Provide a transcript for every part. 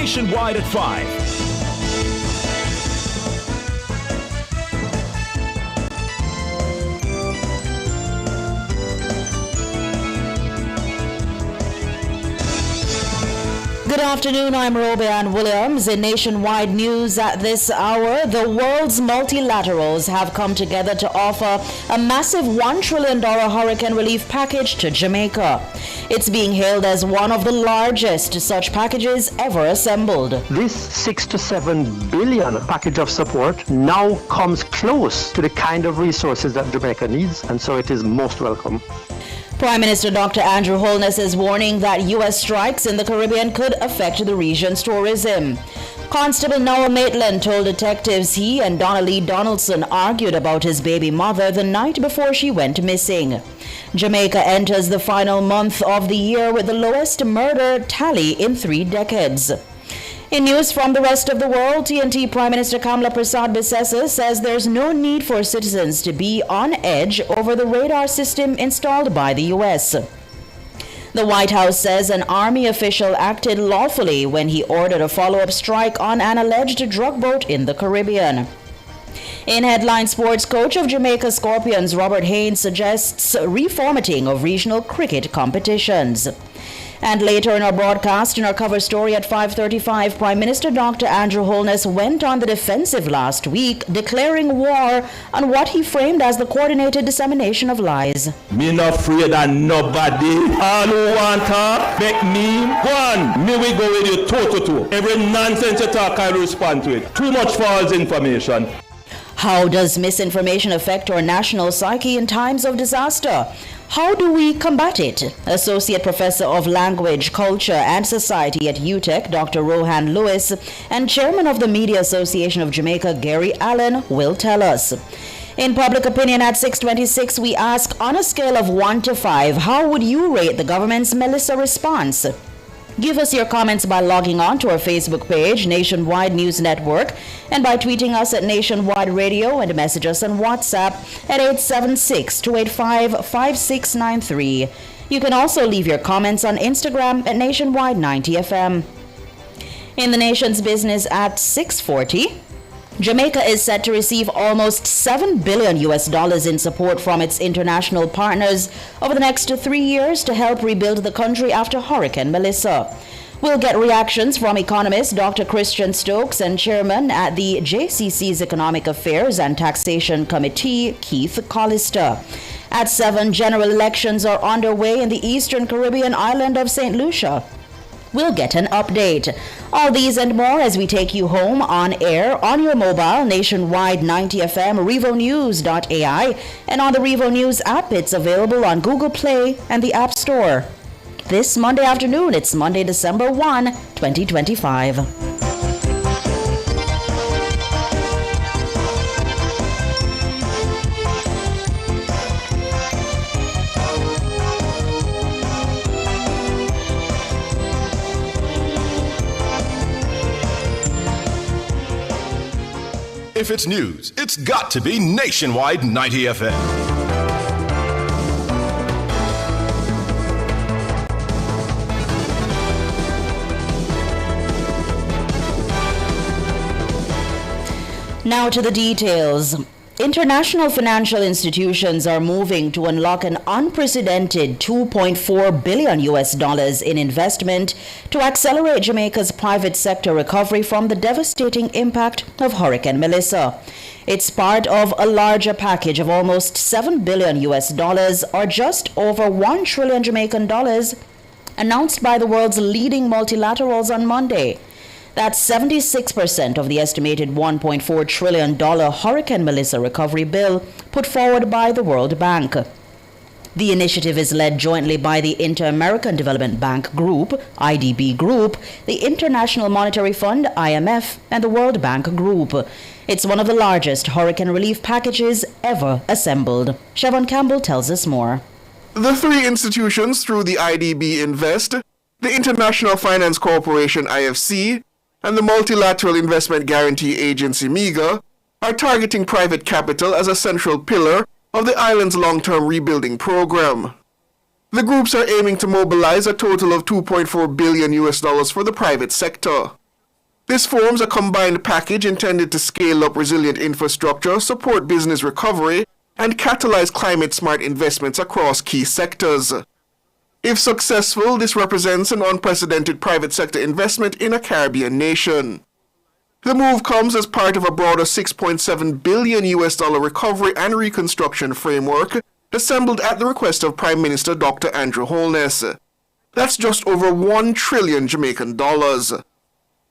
Nationwide at 5. Good afternoon, I'm Robeanne Williams. In Nationwide News at this hour, the world's multilaterals have come together to offer a massive $1 trillion hurricane relief package to Jamaica. It's being hailed as one of the largest such packages ever assembled. This 6 to 7 billion package of support now comes close to the kind of resources that Jamaica needs, and so it is most welcome. Prime Minister Dr. Andrew Holness is warning that U.S. strikes in the Caribbean could affect the region's tourism. Constable Noah Maitland told detectives he and Donnelly Donaldson argued about his baby mother the night before she went missing. Jamaica enters the final month of the year with the lowest murder tally in 3 decades. In news from the rest of the world, TNT Prime Minister Kamla Prasad-Bissessar says there's no need for citizens to be on edge over the radar system installed by the U.S. The White House says an Army official acted lawfully when he ordered a follow-up strike on an alleged drug boat in the Caribbean. In headline sports, coach of Jamaica Scorpions Robert Haynes suggests reformatting of regional cricket competitions. And later in our broadcast, in our cover story at 5:35, Prime Minister Dr. Andrew Holness went on the defensive last week, declaring war on what he framed as the coordinated dissemination of lies. Me not afraid of nobody. All who want to make me one. Me we go with you toe. Every nonsense you talk, I respond to it. Too much false information. How does misinformation affect our national psyche in times of disaster? How do we combat it? Associate Professor of Language, Culture and Society at UTEC, Dr. Rohan Lewis, and Chairman of the Media Association of Jamaica, Gary Allen, will tell us. In Public Opinion at 6:26, we ask, on a scale of 1 to 5, how would you rate the government's Melissa response? Give us your comments by logging on to our Facebook page, Nationwide News Network, and by tweeting us at Nationwide Radio, and message us on WhatsApp at 876-285-5693. You can also leave your comments on Instagram at Nationwide 90FM. In the nation's business at 6:40, Jamaica is set to receive almost $7 billion in support from its international partners over the next 3 years to help rebuild the country after Hurricane Melissa. We'll get reactions from economist Dr. Christian Stokes and chairman at the JCC's Economic Affairs and Taxation Committee, Keith Collister. At 7, general elections are underway in the Eastern Caribbean island of St. Lucia. We'll get an update. All these and more as we take you home on air, on your mobile, Nationwide 90FM, RevoNews.ai, and on the Revo News app. It's available on Google Play and the App Store. This Monday afternoon, it's Monday, December 1, 2025. If it's news, it's got to be Nationwide 90 FM. Now to the details. International financial institutions are moving to unlock an unprecedented $2.4 billion in investment to accelerate Jamaica's private sector recovery from the devastating impact of Hurricane Melissa. It's part of a larger package of almost $7 billion or just over 1 trillion Jamaican dollars announced by the world's leading multilaterals on Monday. That's 76% of the estimated $1.4 trillion Hurricane Melissa recovery bill put forward by the World Bank. The initiative is led jointly by the Inter-American Development Bank Group, IDB Group, the International Monetary Fund, IMF, and the World Bank Group. It's one of the largest hurricane relief packages ever assembled. Siobhan Campbell tells us more. The 3 institutions through the IDB Invest, the International Finance Corporation, IFC, and the Multilateral Investment Guarantee Agency, MIGA, are targeting private capital as a central pillar of the island's long-term rebuilding program. The groups are aiming to mobilize a total of $2.4 billion for the private sector. This forms a combined package intended to scale up resilient infrastructure, support business recovery, and catalyze climate-smart investments across key sectors. If successful, this represents an unprecedented private sector investment in a Caribbean nation. The move comes as part of a broader $6.7 billion recovery and reconstruction framework assembled at the request of Prime Minister Dr. Andrew Holness. That's just over 1 trillion Jamaican dollars.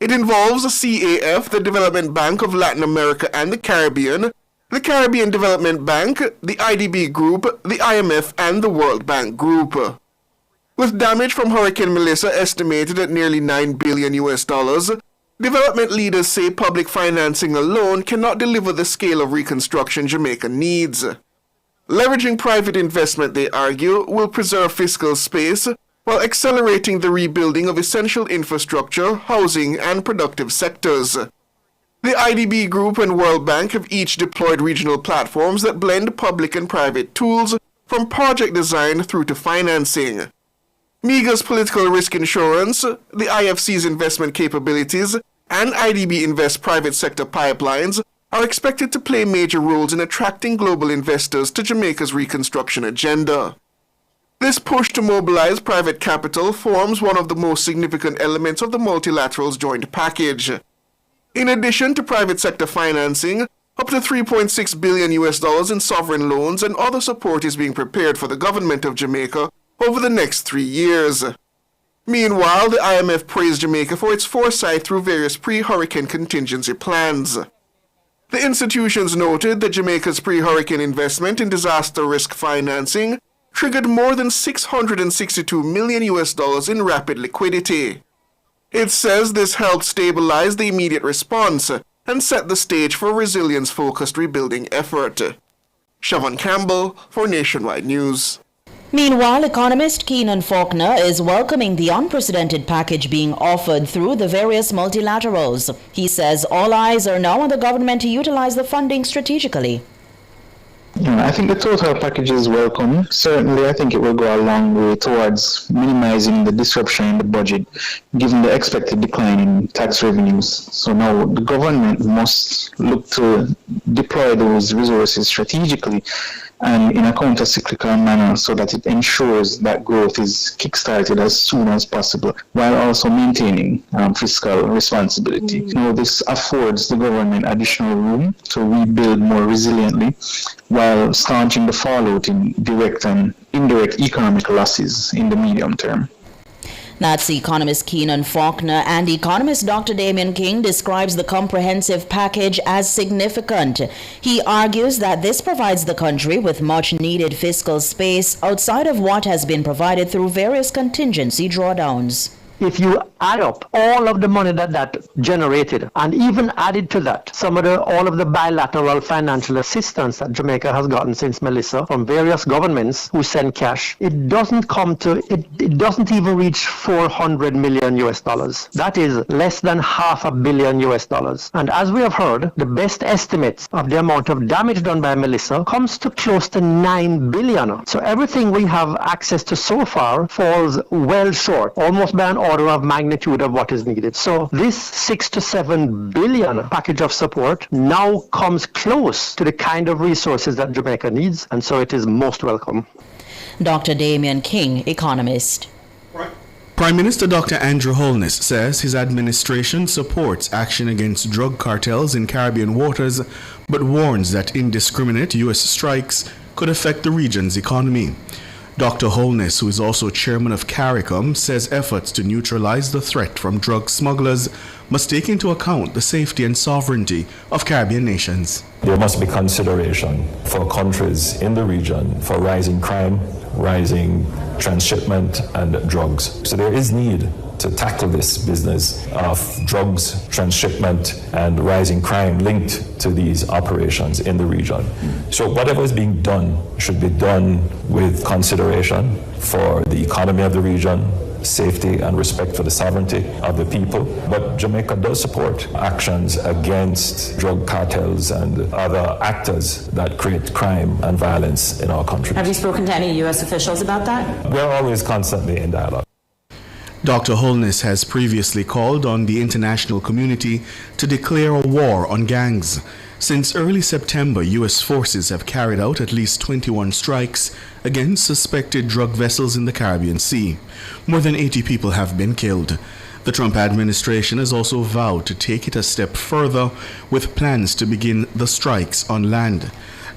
It involves the CAF, the Development Bank of Latin America and the Caribbean Development Bank, the IDB Group, the IMF, and the World Bank Group. With damage from Hurricane Melissa estimated at nearly $9 billion, development leaders say public financing alone cannot deliver the scale of reconstruction Jamaica needs. Leveraging private investment, they argue, will preserve fiscal space while accelerating the rebuilding of essential infrastructure, housing, and productive sectors. The IDB Group and World Bank have each deployed regional platforms that blend public and private tools from project design through to financing. MEGA's political risk insurance, the IFC's investment capabilities, and IDB Invest private sector pipelines are expected to play major roles in attracting global investors to Jamaica's reconstruction agenda. This push to mobilize private capital forms one of the most significant elements of the multilateral's joint package. In addition to private sector financing, up to $3.6 billion in sovereign loans and other support is being prepared for the government of Jamaica over the next 3 years. Meanwhile, the IMF praised Jamaica for its foresight through various pre-hurricane contingency plans. The institutions noted that Jamaica's pre-hurricane investment in disaster risk financing triggered more than $662 million in rapid liquidity. It says this helped stabilize the immediate response and set the stage for a resilience-focused rebuilding effort. Siobhan Campbell for Nationwide News. Meanwhile, economist Keenan Faulkner is welcoming the unprecedented package being offered through the various multilaterals. He says all eyes are now on the government to utilize the funding strategically. I think the total package is welcome. Certainly, I think it will go a long way towards minimizing the disruption in the budget, given the expected decline in tax revenues. So now the government must look to deploy those resources strategically and in a counter-cyclical manner so that it ensures that growth is kick-started as soon as possible while also maintaining fiscal responsibility. This affords the government additional room to rebuild more resiliently while staunching the fallout in direct and indirect economic losses in the medium term. That's economist Keenan Faulkner, and economist Dr. Damian King describes the comprehensive package as significant. He argues that this provides the country with much needed fiscal space outside of what has been provided through various contingency drawdowns. If you add up all of the money that generated, and even added to that all of the bilateral financial assistance that Jamaica has gotten since Melissa from various governments who send cash, it doesn't even reach $400 million. That is less than $500 million. And as we have heard, the best estimates of the amount of damage done by Melissa comes to close to $9 billion. So everything we have access to so far falls well short, almost by an order of magnitude of what is needed. So this $6 to $7 billion package of support now comes close to the kind of resources that Jamaica needs, and so it is most welcome. Dr. Damian King, economist. Prime Minister Dr. Andrew Holness says his administration supports action against drug cartels in Caribbean waters, but warns that indiscriminate U.S. strikes could affect the region's economy. Dr. Holness, who is also chairman of CARICOM, says efforts to neutralize the threat from drug smugglers must take into account the safety and sovereignty of Caribbean nations. There must be consideration for countries in the region for rising crime, rising transshipment and drugs. So there is need to tackle this business of drugs, transshipment, and rising crime linked to these operations in the region. So whatever is being done should be done with consideration for the economy of the region, safety and respect for the sovereignty of the people. But Jamaica does support actions against drug cartels and other actors that create crime and violence in our country. Have you spoken to any U.S. officials about that? We're always constantly in dialogue. Dr. Holness has previously called on the international community to declare a war on gangs. Since early September, U.S. forces have carried out at least 21 strikes against suspected drug vessels in the Caribbean Sea. More than 80 people have been killed. The Trump administration has also vowed to take it a step further with plans to begin the strikes on land.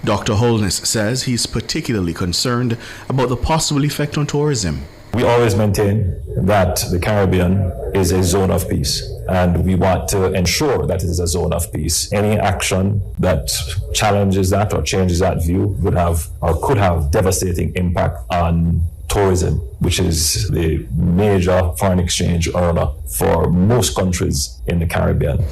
Dr. Holness says he's particularly concerned about the possible effect on tourism. We always maintain that the Caribbean is a zone of peace, and we want to ensure that it is a zone of peace. Any action that challenges that or changes that view would have or could have devastating impact on tourism, which is the major foreign exchange earner for most countries in the Caribbean.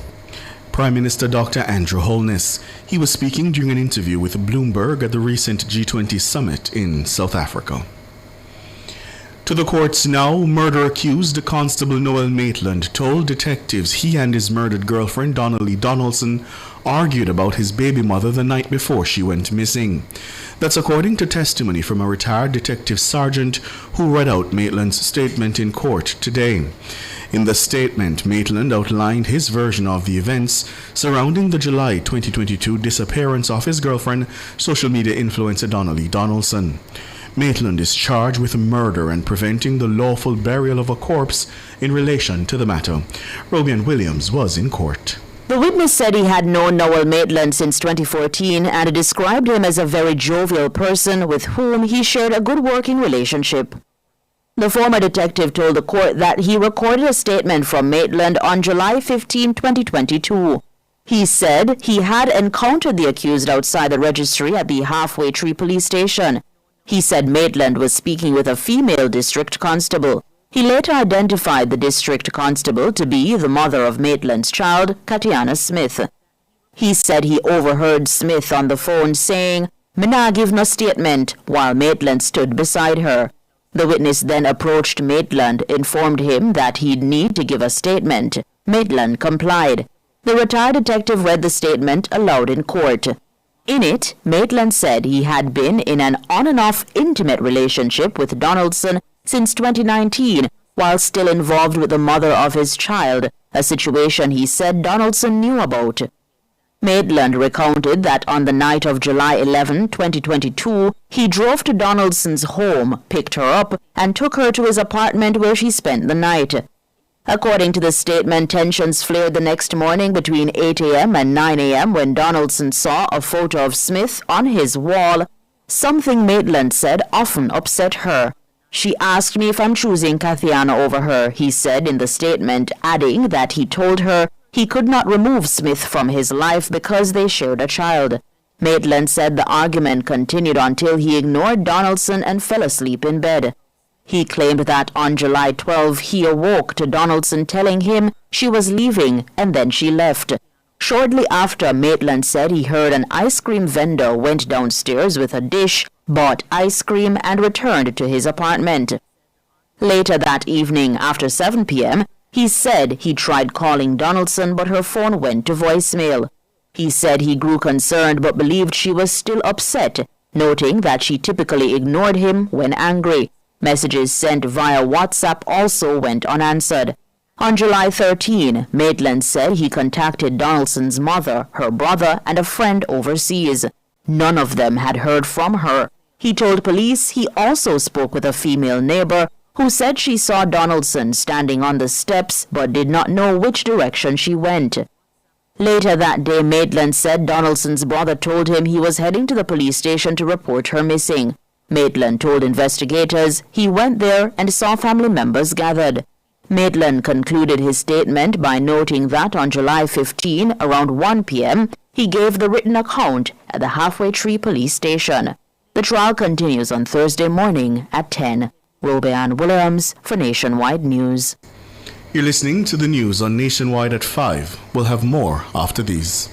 Prime Minister Dr. Andrew Holness. He was speaking during an interview with Bloomberg at the recent G20 summit in South Africa. To the courts now, murder-accused Constable Noel Maitland told detectives he and his murdered girlfriend Donnelly Donaldson argued about his baby mother the night before she went missing. That's according to testimony from a retired detective sergeant who read out Maitland's statement in court today. In the statement, Maitland outlined his version of the events surrounding the July 2022 disappearance of his girlfriend, social media influencer Donnelly Donaldson. Maitland is charged with murder and preventing the lawful burial of a corpse in relation to the matter. Robian Williams was in court. The witness said he had known Noel Maitland since 2014 and described him as a very jovial person with whom he shared a good working relationship. The former detective told the court that he recorded a statement from Maitland on July 15, 2022. He said he had encountered the accused outside the registry at the Halfway Tree police station. He said Maitland was speaking with a female district constable. He later identified the district constable to be the mother of Maitland's child, Katiana Smith. He said he overheard Smith on the phone saying, "Me nah give no statement," while Maitland stood beside her. The witness then approached Maitland, informed him that he'd need to give a statement. Maitland complied. The retired detective read the statement aloud in court. In it, Maitland said he had been in an on-and-off intimate relationship with Donaldson since 2019, while still involved with the mother of his child, a situation he said Donaldson knew about. Maitland recounted that on the night of July 11, 2022, he drove to Donaldson's home, picked her up, and took her to his apartment where she spent the night. According to the statement, tensions flared the next morning between 8 a.m. and 9 a.m. when Donaldson saw a photo of Smith on his wall, something Maitland said often upset her. "She asked me if I'm choosing Katiana over her," he said in the statement, adding that he told her he could not remove Smith from his life because they shared a child. Maitland said the argument continued until he ignored Donaldson and fell asleep in bed. He claimed that on July 12 he awoke to Donaldson telling him she was leaving and then she left. Shortly after, Maitland said he heard an ice cream vendor went downstairs with a dish, bought ice cream and returned to his apartment. Later that evening, after 7 p.m., he said he tried calling Donaldson but her phone went to voicemail. He said he grew concerned but believed she was still upset, noting that she typically ignored him when angry. Messages sent via WhatsApp also went unanswered. On July 13, Maitland said he contacted Donaldson's mother, her brother, and a friend overseas. None of them had heard from her. He told police he also spoke with a female neighbor who said she saw Donaldson standing on the steps but did not know which direction she went. Later that day, Maitland said Donaldson's brother told him he was heading to the police station to report her missing. Maitland told investigators he went there and saw family members gathered. Maitland concluded his statement by noting that on July 15, around 1 p.m., he gave the written account at the Halfway Tree police station. The trial continues on Thursday morning at 10. Robian Williams for Nationwide News. You're listening to the news on Nationwide at 5. We'll have more after these.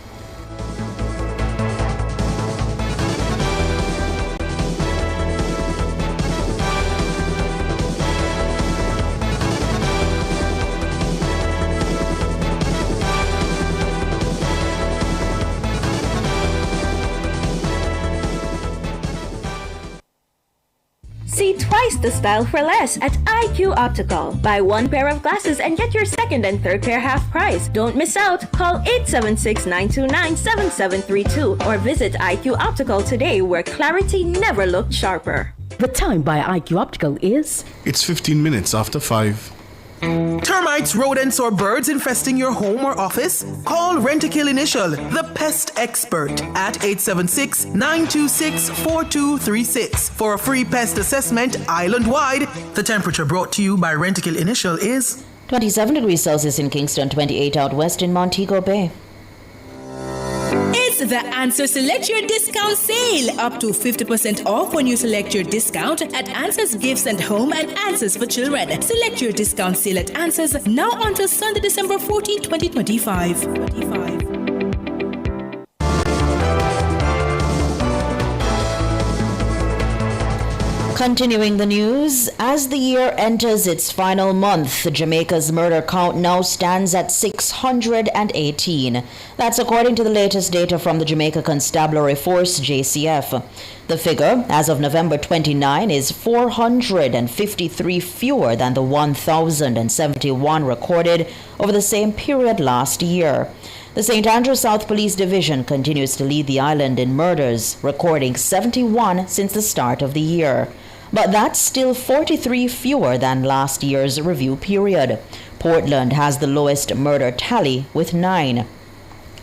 See 12 Twice the style for less at IQ Optical. Buy one pair of glasses and get your second and third pair half price. Don't miss out. Call 876-929-7732 or visit IQ Optical today, where clarity never looked sharper. The time by IQ Optical is... It's 15 minutes after 5. Termites, rodents, or birds infesting your home or office? Call Rentokil Initial, the pest expert, at 876-926-4236 for a free pest assessment island-wide. The temperature brought to you by Rentokil Initial is 27 degrees Celsius in Kingston, 28 out west in Montego Bay. It's the Answer Select Your Discount sale. Up to 50% off when you select your discount at Answers Gifts and Home and Answers for Children. Select your discount sale at Answers now until Sunday, December 14, 2025. Continuing the news, as the year enters its final month, Jamaica's murder count now stands at 618. That's according to the latest data from the Jamaica Constabulary Force, JCF. The figure, as of November 29, is 453 fewer than the 1,071 recorded over the same period last year. The St. Andrew South Police Division continues to lead the island in murders, recording 71 since the start of the year. But that's still 43 fewer than last year's review period. Portland has the lowest murder tally with 9.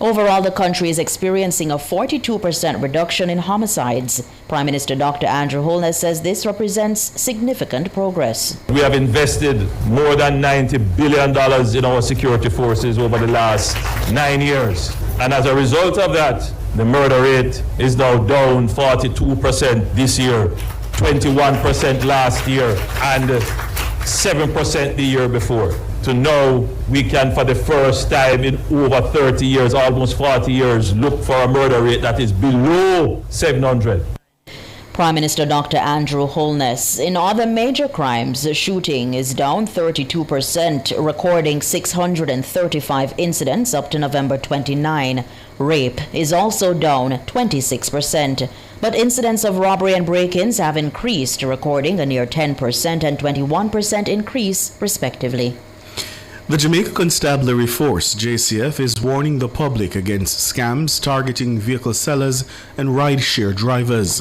Overall, the country is experiencing a 42% reduction in homicides. Prime Minister Dr. Andrew Holness says this represents significant progress. We have invested more than $90 billion in our security forces over the last 9 years. And as a result of that, the murder rate is now down 42% this year, 21% last year, and 7% the year before. So now we can, for the first time in over 30 years, almost 40 years, look for a murder rate that is below 700. Prime Minister Dr. Andrew Holness. In other major crimes, shooting is down 32%, recording 635 incidents up to November 29. Rape is also down 26%. But incidents of robbery and break-ins have increased, recording a near 10% and 21% increase, respectively. The Jamaica Constabulary Force, JCF, is warning the public against scams targeting vehicle sellers and rideshare drivers.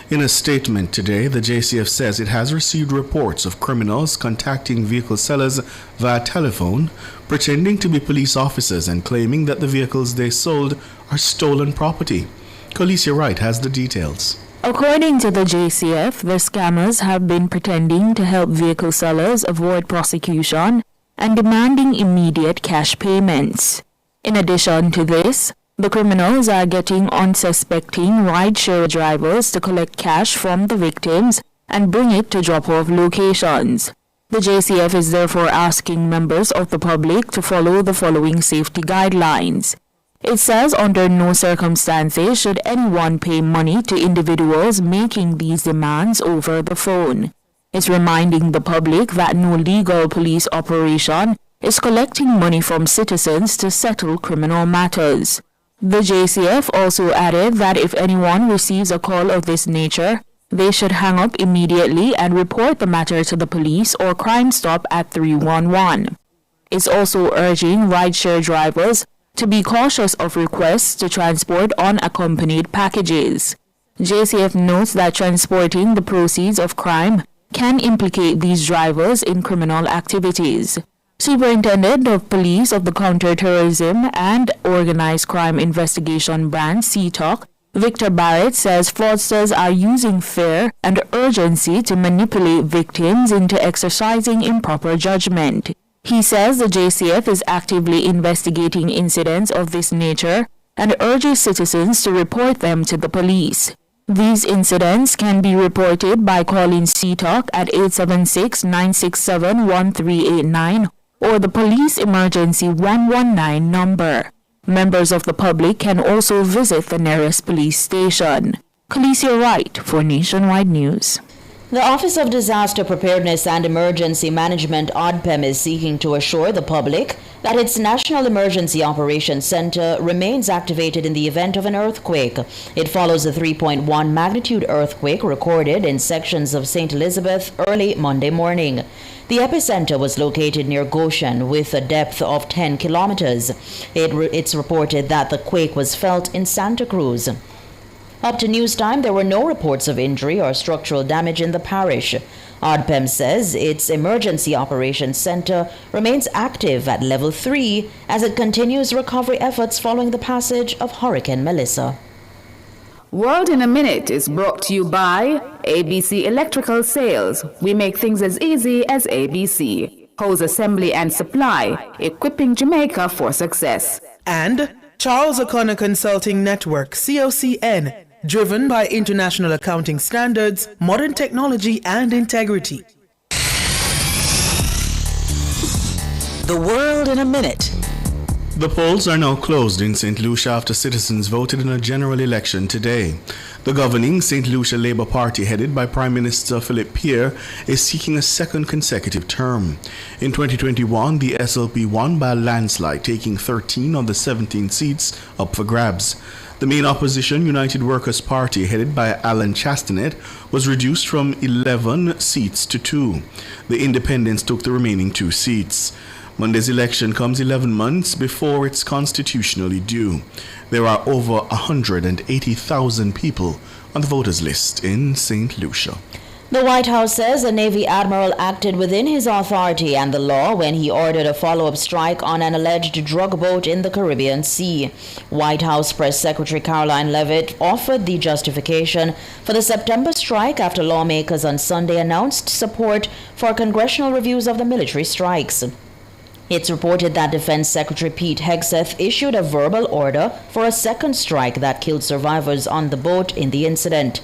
In a statement today, the JCF says it has received reports of criminals contacting vehicle sellers via telephone, pretending to be police officers and claiming that the vehicles they sold are stolen property. Khaleesi Wright has the details. According to the JCF, the scammers have been pretending to help vehicle sellers avoid prosecution and demanding immediate cash payments. In addition to this, the criminals are getting unsuspecting rideshare drivers to collect cash from the victims and bring it to drop-off locations. The JCF is therefore asking members of the public to follow the following safety guidelines. It says under no circumstances should anyone pay money to individuals making these demands over the phone. It's reminding the public that no legal police operation is collecting money from citizens to settle criminal matters. The JCF also added that if anyone receives a call of this nature, they should hang up immediately and report the matter to the police or Crime Stop at 311. It's also urging rideshare drivers to be cautious of requests to transport unaccompanied packages. JCF notes that transporting the proceeds of crime can implicate these drivers in criminal activities. Superintendent of Police of the Counterterrorism and Organized Crime Investigation Branch, CTOC, Victor Barrett, says fraudsters are using fear and urgency to manipulate victims into exercising improper judgment. He says the JCF is actively investigating incidents of this nature and urges citizens to report them to the police. These incidents can be reported by calling CTOC at 876-967-1389 or the Police Emergency 119 number. Members of the public can also visit the nearest police station. Khaleesi Wright for Nationwide News. The Office of Disaster Preparedness and Emergency Management, ODPEM, is seeking to assure the public that its National Emergency Operations Center remains activated in the event of an earthquake. It follows a 3.1 magnitude earthquake recorded in sections of St. Elizabeth early Monday morning. The epicenter was located near Goshen with a depth of 10 kilometers. It's reported that the quake was felt in Santa Cruz. Up to news time, there were no reports of injury or structural damage in the parish. ODPEM says its Emergency Operations Center remains active at Level 3 as it continues recovery efforts following the passage of Hurricane Melissa. World in a Minute is brought to you by ABC Electrical Sales. We make things as easy as ABC. Hose Assembly and Supply, equipping Jamaica for success. And Charles O'Connor Consulting Network, COCN, driven by international accounting standards, modern technology, and integrity. The World in a Minute. The polls are now closed in St. Lucia after citizens voted in a general election today. The governing St. Lucia Labour Party, headed by Prime Minister Philip Pierre, is seeking a second consecutive term. In 2021, the SLP won by a landslide, taking 13 of the 17 seats up for grabs. The main opposition, United Workers' Party, headed by Alan Chastanet, was reduced from 11 seats to 2. The Independents took the remaining 2 seats. Monday's election comes 11 months before it's constitutionally due. There are over 180,000 people on the voters list in St. Lucia. The White House says a Navy admiral acted within his authority and the law when he ordered a follow-up strike on an alleged drug boat in the Caribbean Sea. White House Press Secretary Caroline Leavitt offered the justification for the September strike after lawmakers on Sunday announced support for congressional reviews of the military strikes. It's reported that Defense Secretary Pete Hegseth issued a verbal order for a second strike that killed survivors on the boat in the incident.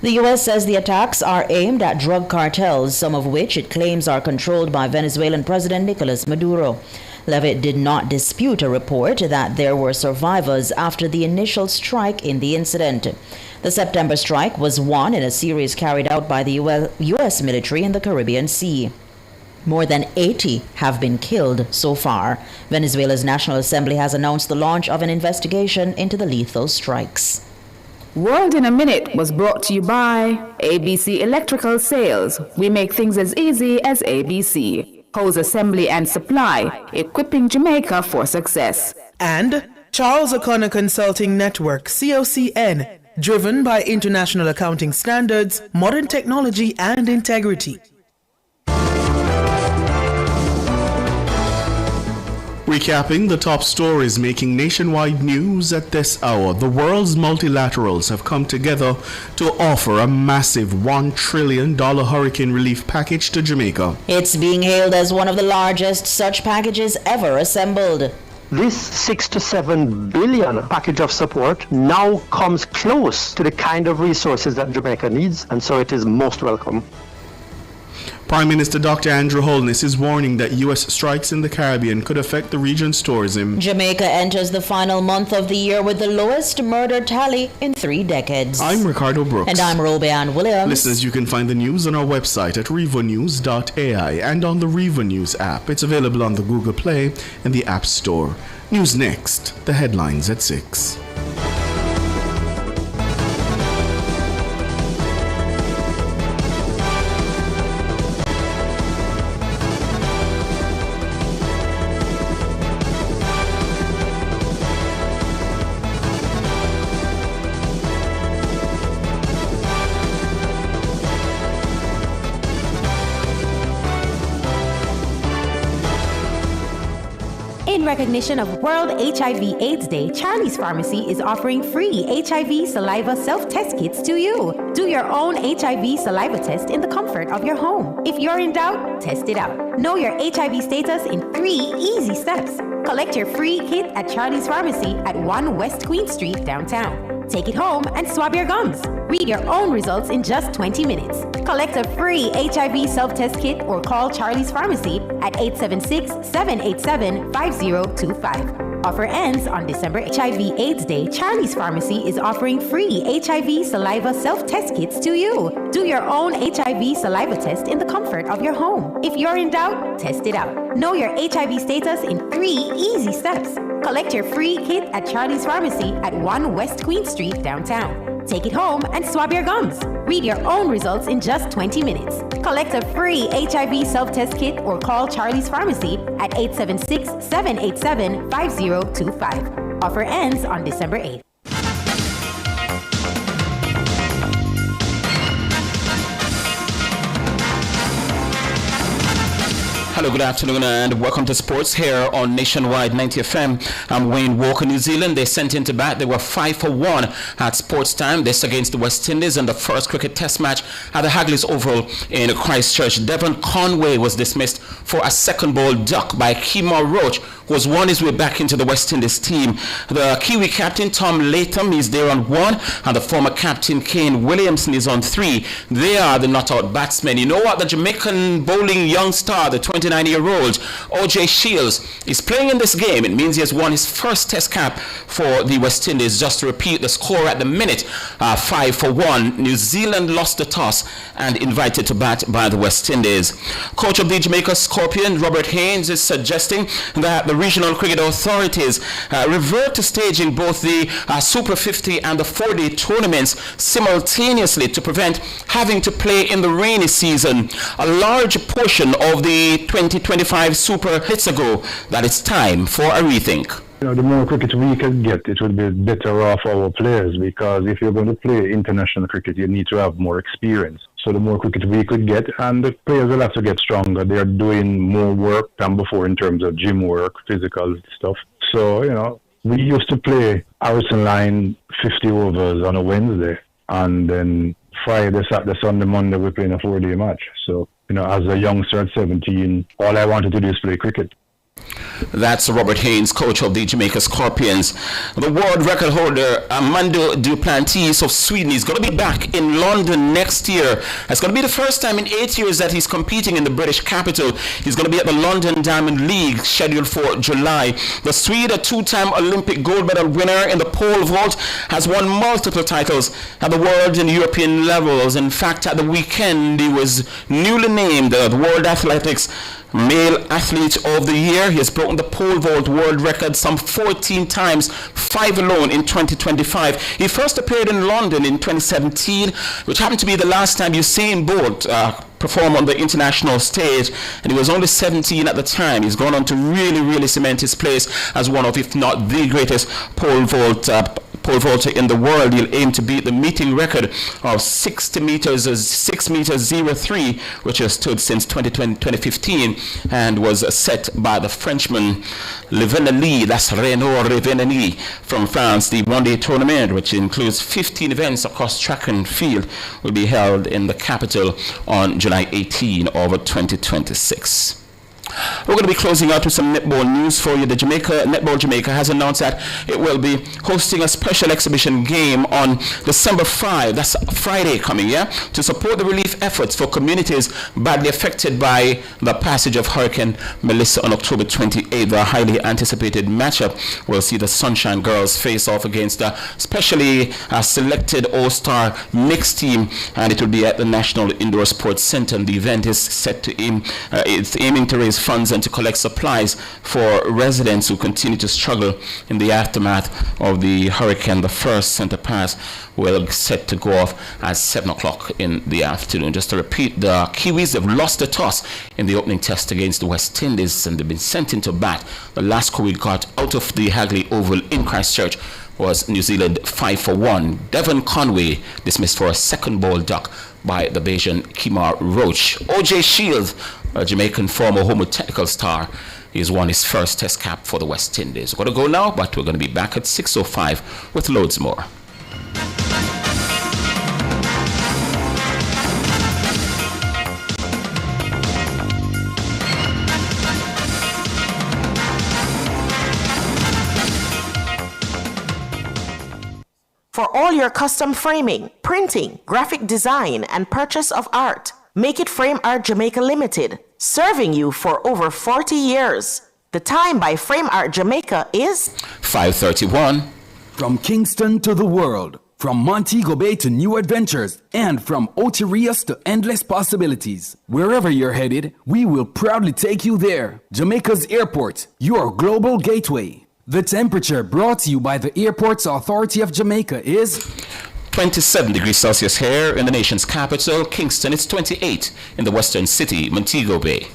The U.S. says the attacks are aimed at drug cartels, some of which it claims are controlled by Venezuelan President Nicolas Maduro. Leavitt did not dispute a report that there were survivors after the initial strike in the incident. The September strike was one in a series carried out by the U.S. military in the Caribbean Sea. More than 80 have been killed so far. Venezuela's National Assembly has announced the launch of an investigation into the lethal strikes. World in a Minute was brought to you by ABC Electrical Sales. We make things as easy as ABC. Hose Assembly and Supply, equipping Jamaica for success. And Charles O'Connor Consulting Network, COCN, driven by international accounting standards, modern technology, and integrity. Recapping the top stories making nationwide news at this hour, the world's multilaterals have come together to offer a massive $1 trillion hurricane relief package to Jamaica. It's being hailed as one of the largest such packages ever assembled. This 6 to 7 billion package of support now comes close to the kind of resources that Jamaica needs, and so it is most welcome. Prime Minister Dr. Andrew Holness is warning that U.S. strikes in the Caribbean could affect the region's tourism. Jamaica enters the final month of the year with the lowest murder tally in 3 decades. I'm Ricardo Brooks. And I'm Robeanne Williams. Listeners, you can find the news on our website at revonews.ai and on the Revo News app. It's available on the Google Play and the App Store. News next, the headlines at 6. In recognition of World HIV/AIDS Day, Charlie's Pharmacy is offering free HIV saliva self-test kits to you. Do your own HIV saliva test in the comfort of your home. If you're in doubt, test it out. Know your HIV status in 3 easy steps. Collect your free kit at Charlie's Pharmacy at 1 West Queen Street, downtown. Take it home and swab your gums. Read your own results in just 20 minutes. Collect a free HIV self-test kit or call Charlie's Pharmacy at 876-787-5025. Offer ends on December HIV/AIDS Day. Charlie's Pharmacy is offering free HIV saliva self-test kits to you. Do your own HIV saliva test in the comfort of your home. If you're in doubt, test it out. Know your HIV status in 3 easy steps. Collect your free kit at Charlie's Pharmacy at 1 West Queen Street, downtown. Take it home and swab your gums. Read your own results in just 20 minutes. Collect a free HIV self-test kit or call Charlie's Pharmacy at 876-787-5025. Offer ends on December 8th. Hello, good afternoon, and welcome to sports here on Nationwide 90 FM. I'm Wayne Walker. New Zealand, they sent into bat. They were 5-1 at sports time. This against the West Indies in the first cricket test match at the Hagley's Oval in Christchurch. Devon Conway was dismissed for a second ball duck by Kemar Roach, who has won his way back into the West Indies team. The Kiwi captain, Tom Latham, is there on 1, and the former captain, Kane Williamson, is on 3. They are the not-out batsmen. You know what? The Jamaican bowling young star, the 29-year-old O.J. Shields, is playing in this game. It means he has won his first test cap for the West Indies. Just to repeat the score at the minute, 5-1. New Zealand lost the toss and invited to bat by the West Indies. Coach of the Jamaica Scorpion, Robert Haynes, is suggesting that the regional cricket authorities revert to staging both the Super 50 and the 4-day tournaments simultaneously to prevent having to play in the rainy season. A large portion of the 2025 Super hits ago that it's time for a rethink. You know, the more cricket we can get, it would be better off our players, because if you're going to play international cricket, you need to have more experience. So the more cricket we could get, and the players will have to get stronger. They are doing more work than before in terms of gym work, physical stuff. So, you know, we used to play Harrison Line 50 overs on a Wednesday, and then Friday, Saturday, Sunday, Monday, we're playing a 4-day match. So, you know, as a youngster at 17, all I wanted to do is play cricket. That's Robert Haynes, coach of the Jamaica Scorpions. The world record holder, Armando Duplantis of Sweden, is going to be back in London next year. It's going to be the first time in 8 years that he's competing in the British capital. He's going to be at the London Diamond League, scheduled for July. The Swede, a 2-time Olympic gold medal winner in the pole vault, has won multiple titles at the world and European levels. In fact, at the weekend, he was newly named the World Athletics Male Athlete of the Year. He has broken the pole vault world record some 14 times, 5 alone in 2025. He first appeared in London in 2017, which happened to be the last time Usain Bolt performed on the international stage, and he was only 17 at the time. He's gone on to really cement his place as one of, if not the greatest pole vaulter in the world. He'll aim to beat the meeting record of 6 meters 03, which has stood since 2015 and was set by the Frenchman Levenely. That's Renaud Levenely from France. The one-day tournament, which includes 15 events across track and field, will be held in the capital on July 18 over 2026. We're going to be closing out with some netball news for you. Netball Jamaica has announced that it will be hosting a special exhibition game on December 5, that's Friday coming, to support the relief efforts for communities badly affected by the passage of Hurricane Melissa on October 28th. The highly anticipated matchup will see the Sunshine Girls face off against the specially selected All-Star mixed team, and it will be at the National Indoor Sports Center. The event is set to it's aiming to raise funds and to collect supplies for residents who continue to struggle in the aftermath of the hurricane. The first center pass will be set to go off at 7 o'clock in the afternoon. Just to repeat, the Kiwis have lost the toss in the opening test against the West Indies, and they've been sent into bat. The last score we got out of the Hagley Oval in Christchurch was New Zealand 5-1. Devon Conway dismissed for a second ball duck by the Bayesian Kemar Roach. O.J. Shields, a Jamaican former Homo technical star, he's won his first test cap for the West Indies. We're going to go now, but we're going to be back at 6:05 with loads more. For all your custom framing, printing, graphic design, and purchase of art, Make It Frame Art Jamaica Limited, serving you for over 40 years. The time by Frame Art Jamaica is 5:31. From Kingston to the world, from Montego Bay to new adventures, and from Ocherias to endless possibilities. Wherever you're headed, we will proudly take you there. Jamaica's airport, your global gateway. The temperature brought to you by the Airports Authority of Jamaica is 27 degrees Celsius here in the nation's capital, Kingston. It's 28 in the western city, Montego Bay.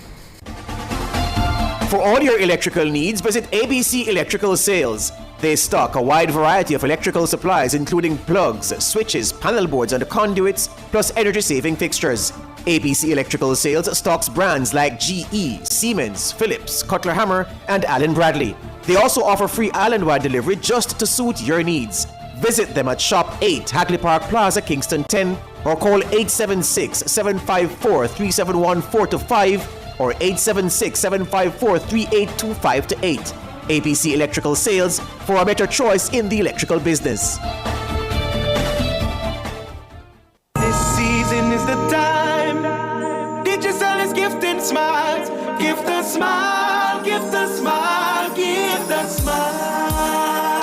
For all your electrical needs, visit ABC Electrical Sales. They stock a wide variety of electrical supplies, including plugs, switches, panel boards, and conduits, plus energy-saving fixtures. ABC Electrical Sales stocks brands like GE, Siemens, Philips, Cutler Hammer, and Allen Bradley. They also offer free island-wide delivery just to suit your needs. Visit them at Shop 8, Hagley Park Plaza, Kingston 10, or call 876-754-3714-5 or 876-754-3825-8. ABC Electrical Sales, for a better choice in the electrical business. This season is the time. Digicel is gifting smiles. Gift a smile, gift a smile, gift a smile.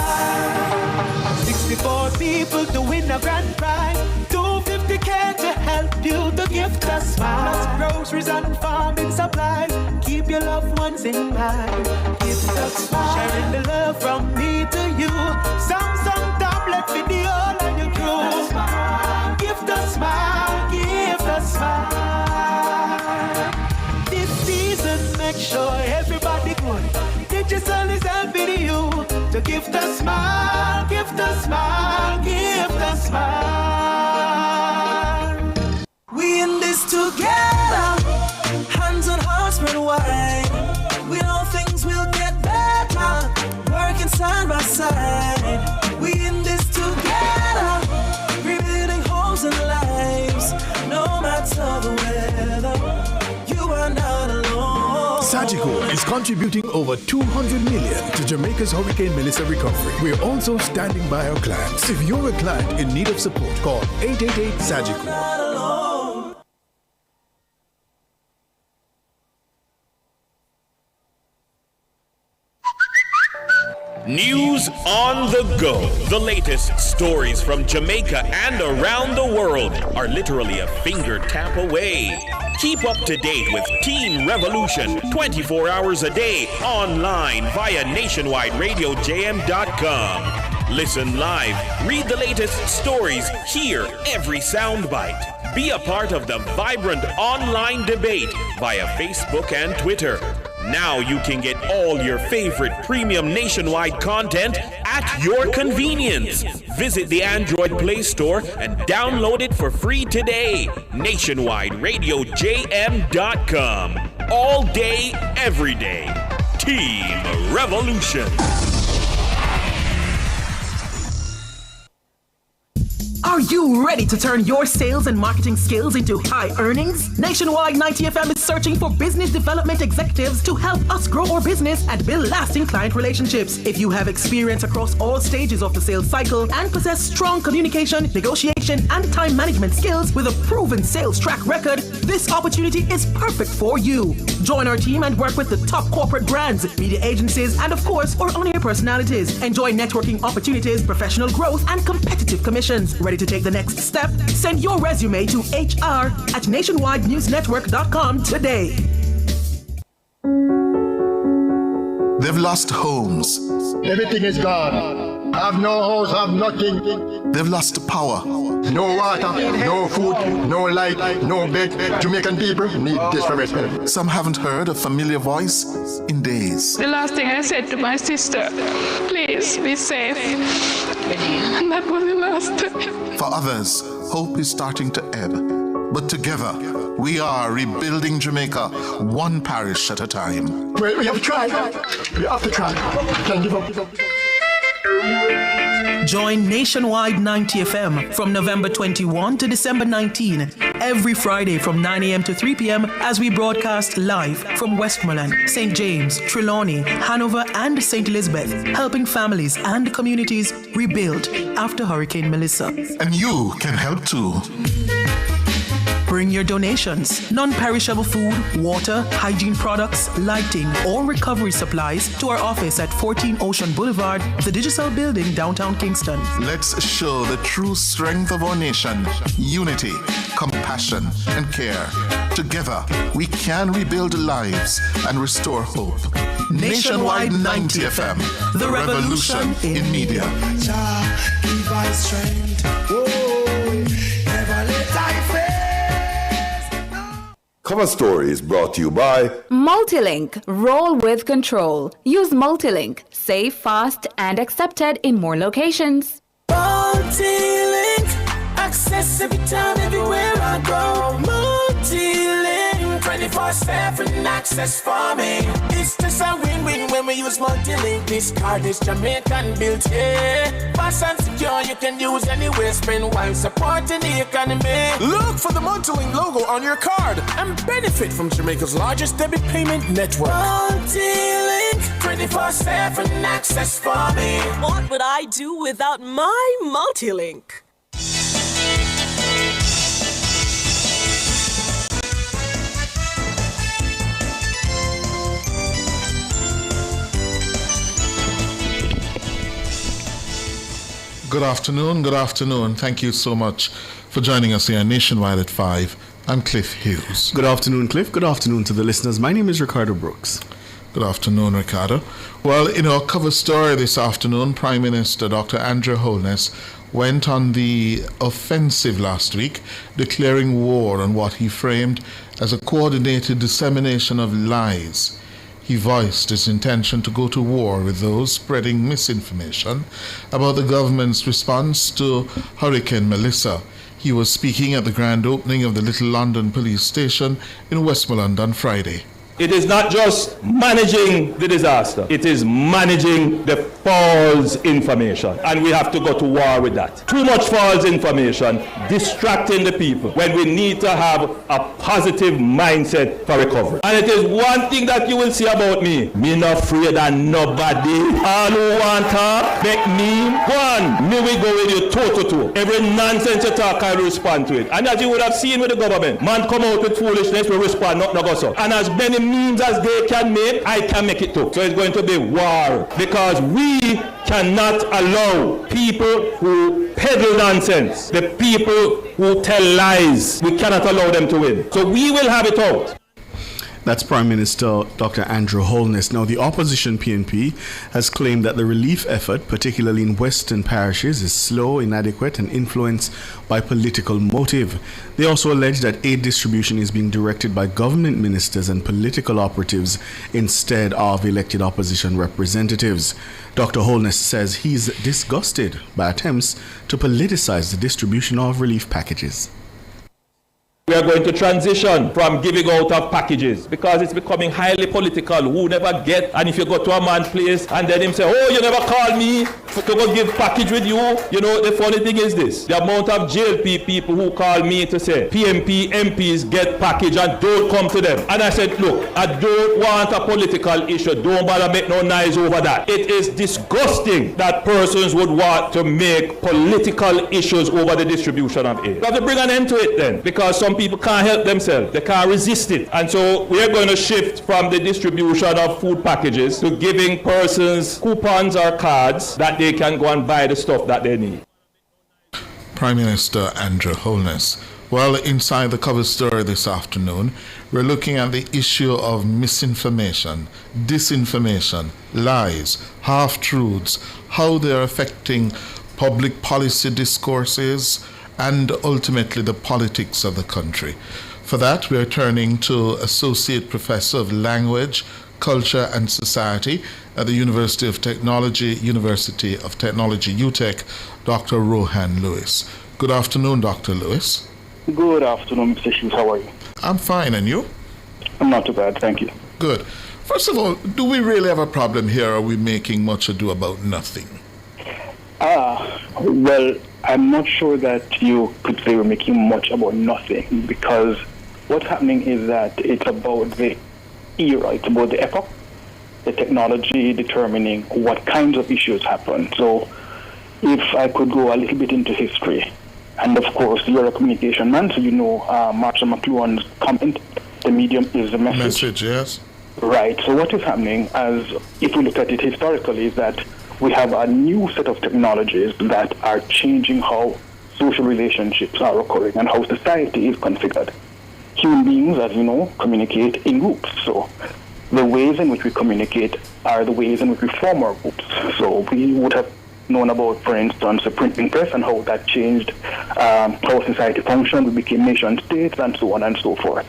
64 people to win a grand prize. 250K to help you to gift a smile. Plus groceries and farming supplies. Keep your loved ones in mind. Gift a smile. Sharing the love from me to you. Samsung tablet video and your crew. Gift a smile, gift a smile. This season, make sure everybody good. Digicel is helping you to gift a smile, gift a smile, gift a smile. We in this together, hands on hearts spread wide. We know things will get better, working side by side. We in this together, rebuilding homes and lives, no matter the weather. You are not alone. Sagicor is contributing over $200 million to Jamaica's Hurricane Melissa recovery. We're also standing by our clients. If you're a client in need of support, call 888-SAGICOR. News on the go. The latest stories from Jamaica and around the world are literally a finger tap away. Keep up to date with Team Revolution 24 hours a day online via nationwideradiojm.com. Listen live, read the latest stories, hear every soundbite. Be a part of the vibrant online debate via Facebook and Twitter. Now you can get all your favorite premium nationwide content at your convenience. Visit the Android Play Store and download it for free today. NationwideRadioJM.com. All day, every day. Team Revolution. Are you ready to turn your sales and marketing skills into high earnings? Nationwide 90 FM is searching for business development executives to help us grow our business and build lasting client relationships. If you have experience across all stages of the sales cycle and possess strong communication, negotiation, and time management skills with a proven sales track record, this opportunity is perfect for you. Join our team and work with the top corporate brands, media agencies, and of course, our on-air personalities. Enjoy networking opportunities, professional growth, and competitive commissions. Ready to take the next step? Send your resume to hr@nationwidenewsnetwork.com today. They've lost homes. Everything is gone. Have no house, have nothing. They've lost power. No water, no food, no light, no bed. Jamaican people need this for help. Some haven't heard a familiar voice in days. The last thing I said to my sister, please be safe. And that was the last time. For others, hope is starting to ebb. But together, we are rebuilding Jamaica, one parish at a time. Well, we have to try. We have to try. Can't give up. Join Nationwide 90 FM from November 21 to December 19, every Friday from 9 a.m. to 3 p.m. as we broadcast live from Westmoreland, St. James, Trelawney, Hanover, and St. Elizabeth, helping families and communities rebuild after Hurricane Melissa. And you can help too. Bring your donations, non-perishable food, water, hygiene products, lighting, or recovery supplies to our office at 14 Ocean Boulevard, the Digital Building, downtown Kingston. Let's show the true strength of our nation: unity, compassion, and care. Together, we can rebuild lives and restore hope. Nationwide 90 FM, the revolution in media. Give us strength. Never let I fail. Cover Story is brought to you by Multilink. Roll with control. Use Multilink. Safe, fast, and accepted in more locations. Multilink. Access every time, everywhere I go. Multilink. 24/7 access for me. It's just a win-win when we use Multilink. This card is Jamaican built, yeah. Fast and secure, you can use anywhere. Spend while supporting the economy. Look for the Multilink logo on your card and benefit from Jamaica's largest debit payment network. Multilink. 24/7 access for me. What would I do without my Multilink? Good afternoon. Thank you so much for joining us here Nationwide at 5. I'm Cliff Hughes. Good afternoon, Cliff. Good afternoon to the listeners. My name is Ricardo Brooks. Good afternoon, Ricardo. Well, in our cover story this afternoon, Prime Minister Dr. Andrew Holness went on the offensive last week, declaring war on what he framed as a coordinated dissemination of lies. He voiced his intention to go to war with those spreading misinformation about the government's response to Hurricane Melissa. He was speaking at the grand opening of the Little London Police Station in Westmoreland on Friday. It is not just managing the disaster, it is managing the false information. And we have to go to war with that. Too much false information, distracting the people when we need to have a positive mindset for recovery. And it is one thing that you will see about me. Me not afraid of nobody. All who want to make me one. Me we go with you toe to toe. Every nonsense you talk, I will respond to it. And as you would have seen with the government, man come out with foolishness, we respond, not go so. And as many means as they can make, I can make it too. So it's going to be war, because we cannot allow people who peddle nonsense, the people who tell lies, we cannot allow them to win. So we will have it out. That's Prime Minister Dr. Andrew Holness. Now, the opposition PNP has claimed that the relief effort, particularly in western parishes, is slow, inadequate, and influenced by political motive. They also allege that aid distribution is being directed by government ministers and political operatives instead of elected opposition representatives. Dr. Holness says he's disgusted by attempts to politicize the distribution of relief packages. We are going to transition from giving out of packages because it's becoming highly political. Who never get, and if you go to a man's place and then him say, oh, you never call me to go give package with you. You know, the funny thing is this, the amount of JLP people who call me to say, PMP, MPs get package and don't come to them. And I said, look, I don't want a political issue. Don't bother make no noise over that. It is disgusting that persons would want to make political issues over the distribution of aid. We have to bring an end to it then, because some people can't help themselves. They can't resist it. And so we are going to shift from the distribution of food packages to giving persons coupons or cards that they can go and buy the stuff that they need. Prime Minister Andrew Holness. Well, inside the cover story this afternoon, we're looking at the issue of misinformation, disinformation, lies, half-truths, how they're affecting public policy discourses, and ultimately the politics of the country. For that, we are turning to Associate Professor of Language, Culture and Society at the University of Technology, UTech, Dr. Rohan Lewis. Good afternoon, Dr. Lewis. Good afternoon, Mr. Hughes. How are you? I'm fine, and you? I'm not too bad, thank you. Good. First of all, do we really have a problem here, or are we making much ado about nothing? Well, I'm not sure that you could say we're making much about nothing, because what's happening is that it's about the era, it's about the epoch, the technology determining what kinds of issues happen. So if I could go a little bit into history, And of course, you're a communication man, so you know Marshall McLuhan's comment, the medium is the message. Message, yes. Right. So what is happening, as if we look at it historically, is that we have a new set of technologies that are changing how social relationships are occurring and how society is configured. Human beings, as you know, communicate in groups. So the ways in which we communicate are the ways in which we form our groups. So we would have known about, for instance, the printing press and how that changed how society functioned. We became nation states and so on and so forth.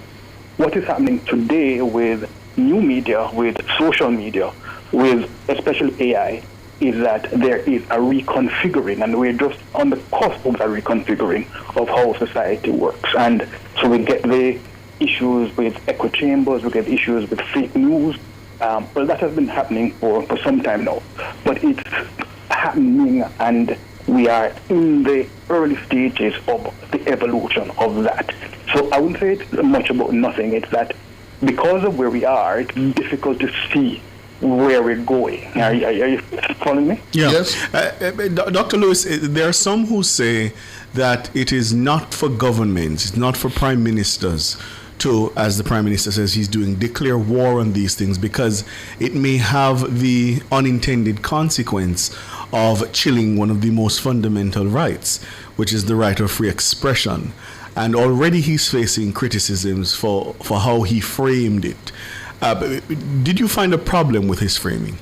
What is happening today with new media, with social media, with especially AI, is that there is a reconfiguring, and we're just on the cusp of a reconfiguring of how society works. And so we get the issues with echo chambers, we get issues with fake news. Well, that has been happening for some time now, but it's happening, and we are in the early stages of the evolution of that. So I wouldn't say it's much about nothing. It's that because of where we are, it's difficult to see where we're going. Are you following me? Yeah. Yes. Dr. Lewis, there are some who say that it is not for governments, it's not for prime ministers to, as the prime minister says he's doing, declare war on these things, because it may have the unintended consequence of chilling one of the most fundamental rights, which is the right of free expression. And already he's facing criticisms for how he framed it. Did you find a problem with his framing?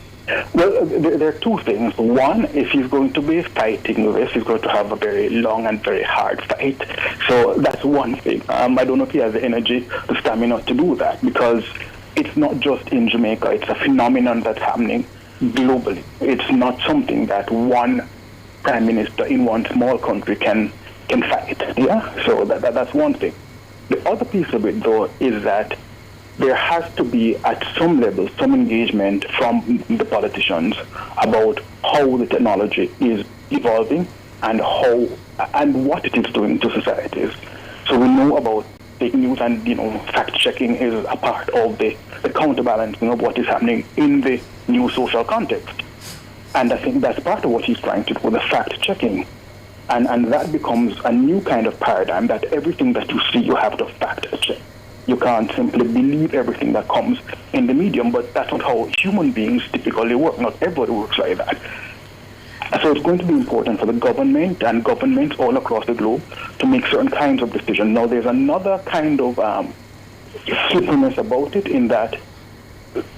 Well, there are two things. One, if he's going to be fighting this, he's going to have a very long and very hard fight. So that's one thing. I don't know if he has the energy, the stamina to do that, because it's not just in Jamaica. It's a phenomenon that's happening globally. It's not something that one prime minister in one small country can fight. Yeah. So that's one thing. The other piece of it, though, is that there has to be, at some level, some engagement from the politicians about how the technology is evolving and what it is doing to societies. So we know about fake news, and fact-checking is a part of the counterbalancing of what is happening in the new social context. And I think that's part of what he's trying to do, the fact-checking. And that becomes a new kind of paradigm, that everything that you see, you have to fact-check. You can't simply believe everything that comes in the medium, but that's not how human beings typically work. Not everybody works like that. So it's going to be important for the government and governments all across the globe to make certain kinds of decisions. Now, there's another kind of slipperiness about it, in that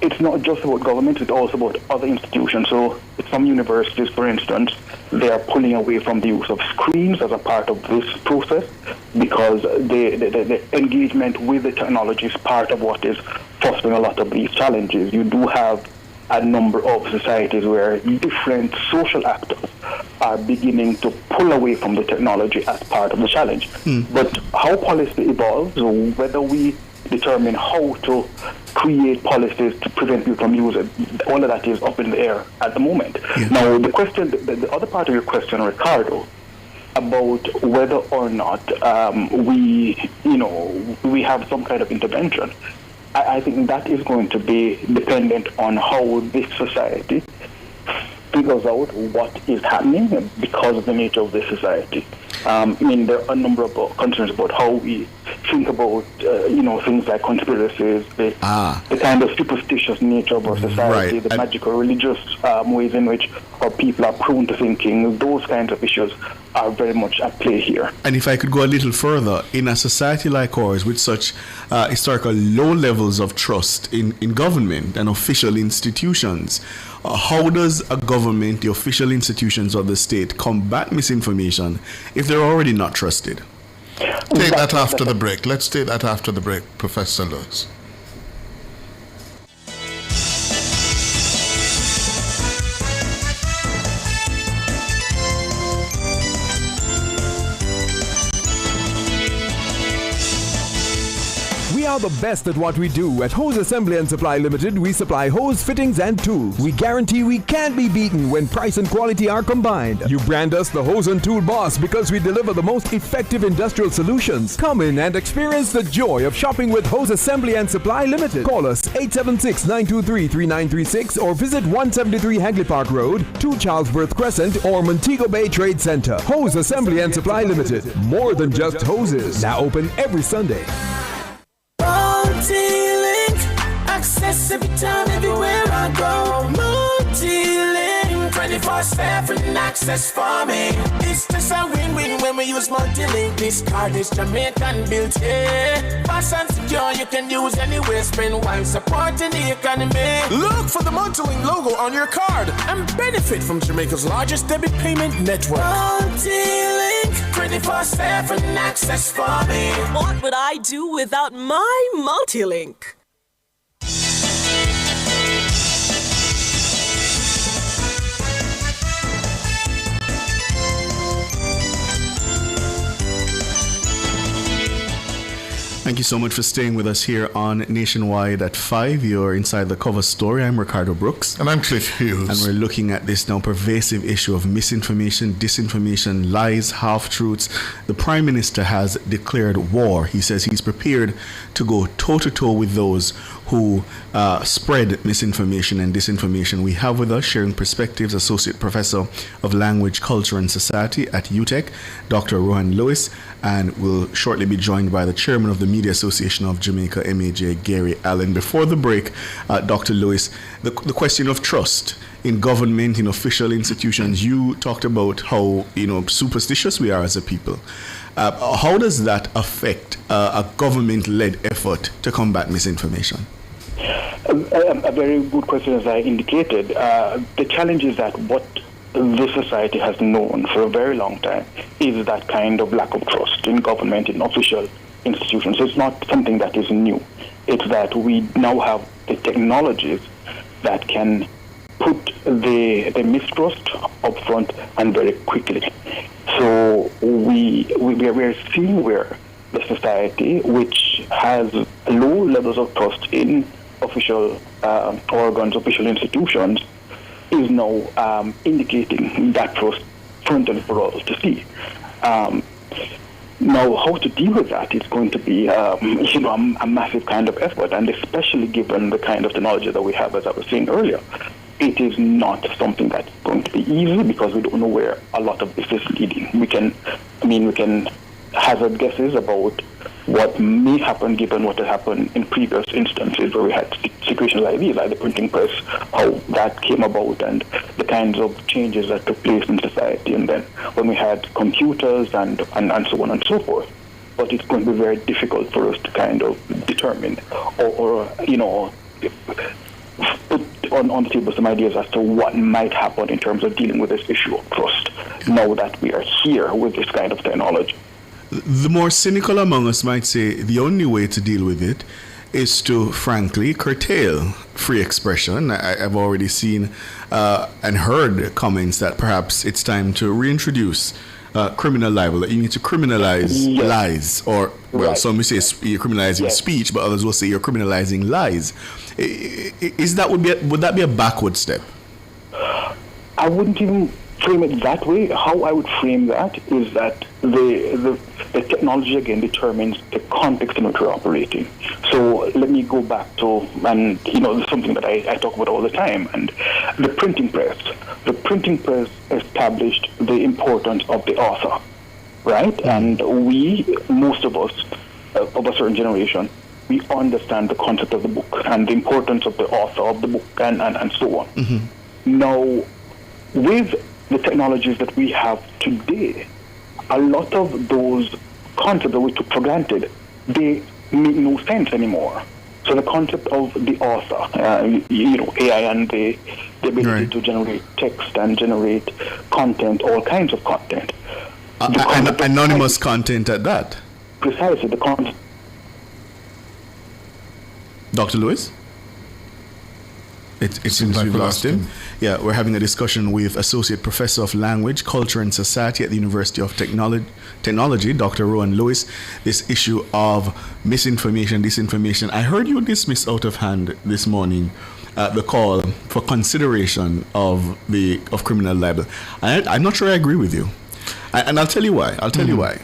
it's not just about governments, it's also about other institutions. So some universities, for instance, they are pulling away from the use of screens as a part of this process, because the engagement with the technology is part of what is fostering a lot of these challenges. You do have a number of societies where different social actors are beginning to pull away from the technology as part of the challenge. But how policy evolves, or whether we determine how to create policies to prevent people from using, all of that is up in the air at the moment. Yeah. Now, the question, the other part of your question, Ricardo, about whether or not we have some kind of intervention, I think that is going to be dependent on how this society figures out what is happening because of the nature of this society. There are a number of concerns about how we think about, things like conspiracies, the kind of superstitious nature of our society, the magical religious ways in which our people are prone to thinking. Those kinds of issues are very much at play here. And if I could go a little further, in a society like ours with such historical low levels of trust in government and official institutions, how does a government, the official institutions of the state, combat misinformation if they're already not trusted? Take that after the break. Let's take that after the break, Professor Lewis. are the best at what we do. At Hose Assembly and Supply Limited, we supply hose fittings and tools. We guarantee we can't be beaten when price and quality are combined. You brand us the Hose and Tool Boss because we deliver the most effective industrial solutions. Come in and experience the joy of shopping with Hose Assembly and Supply Limited. Call us 876-923-3936 or visit 173 Hagley Park Road, 2 Charlesworth Crescent or Montego Bay Trade Center. Hose Assembly and Supply Limited. More than just hoses. Now open every Sunday. Multi-link, access every time, everywhere I go. Multi-link, 24/7 access for me. It's just a win-win when we use multi-link. This card is Jamaican built, yeah. Fast and secure, you can use anywhere. Spend while supporting the economy. Look for the Multilink logo on your card and benefit from Jamaica's largest debit payment network. Multi-link, 24/7 access for me. What would I do without my Multilink? Thank you so much for staying with us here on Nationwide at 5. You're inside the cover story. I'm Ricardo Brooks. And I'm Cliff Hughes. And we're looking at this now pervasive issue of misinformation, disinformation, lies, half-truths. The Prime Minister has declared war. He says he's prepared to go toe-to-toe with those who spread misinformation and disinformation. We have with us, sharing perspectives, Associate Professor of Language, Culture and Society at UTEC, Dr. Rohan Lewis, and will shortly be joined by the Chairman of the Media Association of Jamaica, MAJ, Gary Allen. Before the break, Dr. Lewis, the question of trust in government, in official institutions, you talked about how superstitious we are as a people. How does that affect a government-led effort to combat misinformation? A very good question, as I indicated. The challenge is that what this society has known for a very long time is that kind of lack of trust in government, in official institutions. So it's not something that is new. It's that we now have the technologies that can put the mistrust up front and very quickly. So we're seeing where the society, which has low levels of trust in official organs, official institutions, is now indicating that trust frontally for all to see. Now, how to deal with that is going to be, a massive kind of effort, and especially given the kind of technology that we have, as I was saying earlier, it is not something that's going to be easy because we don't know where a lot of this is leading. We can hazard guesses about what may happen given what had happened in previous instances where we had situations like these, like the printing press, how that came about and the kinds of changes that took place in society, and then when we had computers and so on and so forth. But it's going to be very difficult for us to kind of determine or put on the table some ideas as to what might happen in terms of dealing with this issue of trust now that we are here with this kind of technology. The more cynical among us might say the only way to deal with it is to, frankly, curtail free expression. I've already seen and heard comments that perhaps it's time to reintroduce criminal libel, that you need to criminalize lies, or, well, right. Some will say you're criminalizing speech, but others will say you're criminalizing lies. Would that be a backward step? I wouldn't even frame it that way. How I would frame that is that the technology again determines the context in which we're operating. So let me go back to, and something that I talk about all the time, and the printing press. The printing press established the importance of the author, right? And most of us, of a certain generation, we understand the concept of the book and the importance of the author of the book and so on. Mm-hmm. Now, with the technologies that we have today, a lot of those concepts that we took for granted, they make no sense anymore. So the concept of the author, AI and the ability to generate text and generate content, all kinds of content. Anonymous content at that. Precisely, the content. Dr. Lewis? It seems like we've lost him. Yeah, we're having a discussion with Associate Professor of Language, Culture and Society at the University of Technology, Dr. Rowan Lewis. This issue of misinformation, disinformation. I heard you dismiss out of hand this morning the call for consideration of criminal libel. I'm not sure I agree with you, and I'll tell you why.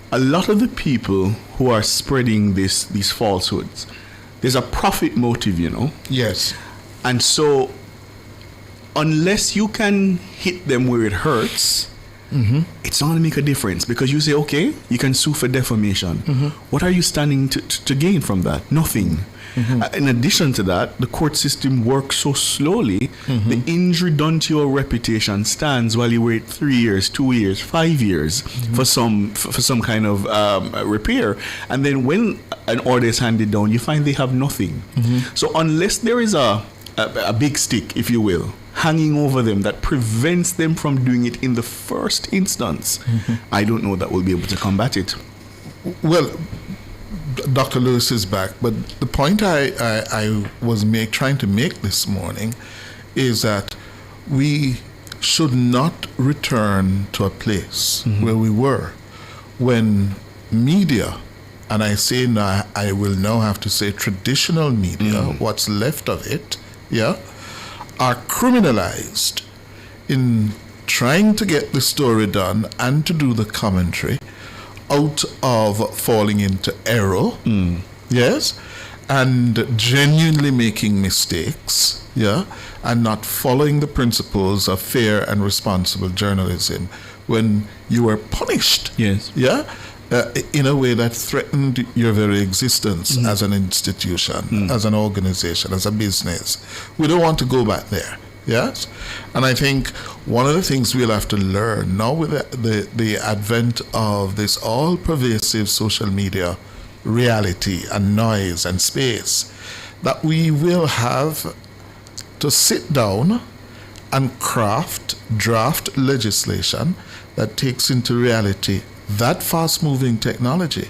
A lot of the people who are spreading these falsehoods, there's a profit motive, Yes. And so, unless you can hit them where it hurts, it's not going to make a difference, because you say, okay, you can sue for defamation. What are you standing to gain from that? Nothing. In addition to that, the court system works so slowly, the injury done to your reputation stands while you wait 3 years, 2 years, 5 years for some kind of repair. And then when an order is handed down, you find they have nothing. So unless there is a big stick, if you will, hanging over them that prevents them from doing it in the first instance, I don't know that we'll be able to combat it. Well, Dr. Lewis is back, but the point I was trying to make this morning is that we should not return to a place where we were when media, and I say now, I will now have to say traditional media, what's left of it, are criminalized in trying to get the story done and to do the commentary out of falling into error, yes, and genuinely making mistakes, and not following the principles of fair and responsible journalism when you were punished, in a way that threatened your very existence as an institution, as an organization, as a business. We don't want to go back there. Yes, and I think one of the things we'll have to learn now with the advent of this all-pervasive social media reality and noise and space, that we will have to sit down and draft legislation that takes into reality that fast-moving technology.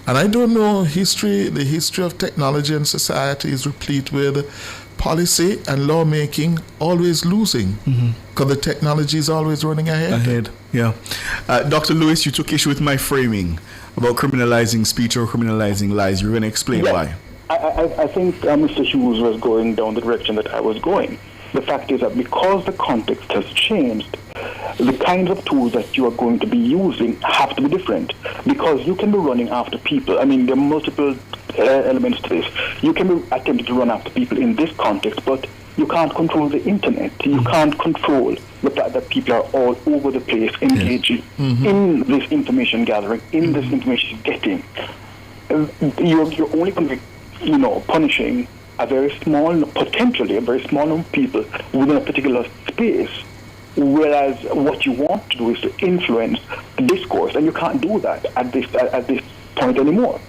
And I don't know the history of technology and society is replete with policy and lawmaking always losing, because the technology is always running ahead. Dr. Lewis, you took issue with my framing about criminalizing speech or criminalizing lies. You're going to explain why. I think Mr. Hughes was going down the direction that I was going. The fact is that because the context has changed, the kinds of tools that you are going to be using have to be different, because you can be running after people. I mean, there are multiple elements to this. You can be attempting to run after people in this context, but you can't control the internet. You can't control the fact that people are all over the place engaging in this information gathering, in this information getting. You're only going to be, punishing potentially a very small number of people within a particular space. Whereas what you want to do is to influence the discourse, and you can't do that at this point anymore.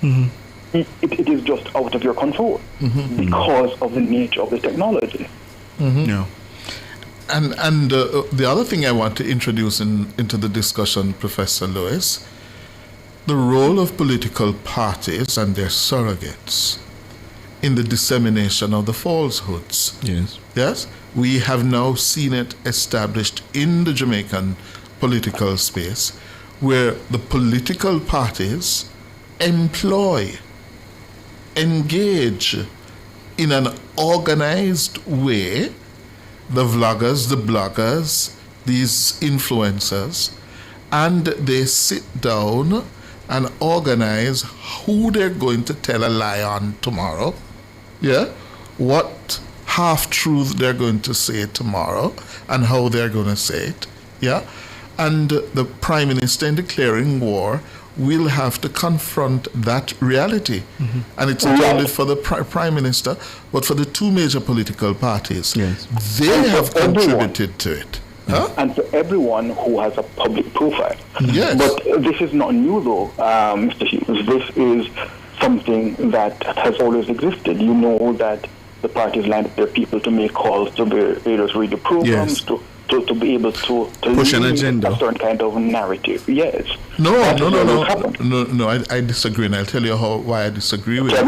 It is just out of your control because of the nature of the technology. And the other thing I want to introduce into the discussion, Professor Lewis, the role of political parties and their surrogates in the dissemination of the falsehoods. Yes, we have now seen it established in the Jamaican political space, where the political parties engage in an organized way the vloggers, the bloggers, these influencers, and they sit down and organize who they're going to tell a lie on tomorrow, what half-truth they're going to say tomorrow and how they're going to say it, and the Prime Minister in declaring war will have to confront that reality. And it's not only for the Prime Minister, but for the two major political parties. They have contributed to it. And for everyone who has a public profile. But this is not new, though, Mr. Hughes. This is something that has always existed. You know that the parties line up their people to make calls to be able to read the programs, to be able to push an agenda, a certain kind of narrative. No, I disagree, and I'll tell you why I disagree with you. Tell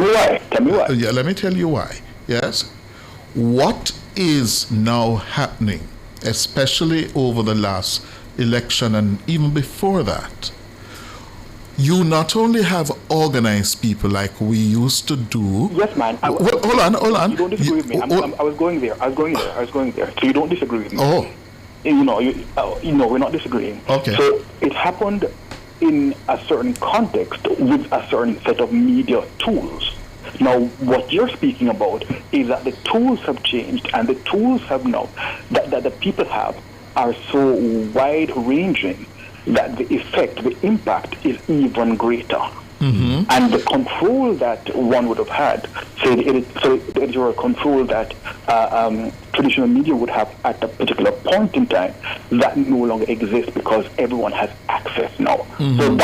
me why. Let me tell you why. Yes. What is now happening, especially over the last election and even before that, you not only have organized people like we used to do. Yes, man. Hold on. You don't disagree with me. I was going there. So you don't disagree with me. Oh. We're not disagreeing. Okay. So it happened in a certain context with a certain set of media tools. Now, what you're speaking about is that the tools have changed, and the tools have now that the people have are so wide-ranging that the effect, the impact is even greater. Mm-hmm. And the control that one would have had, say the editorial control that traditional media would have at a particular point in time, that no longer exists because everyone has access now. Mm-hmm. So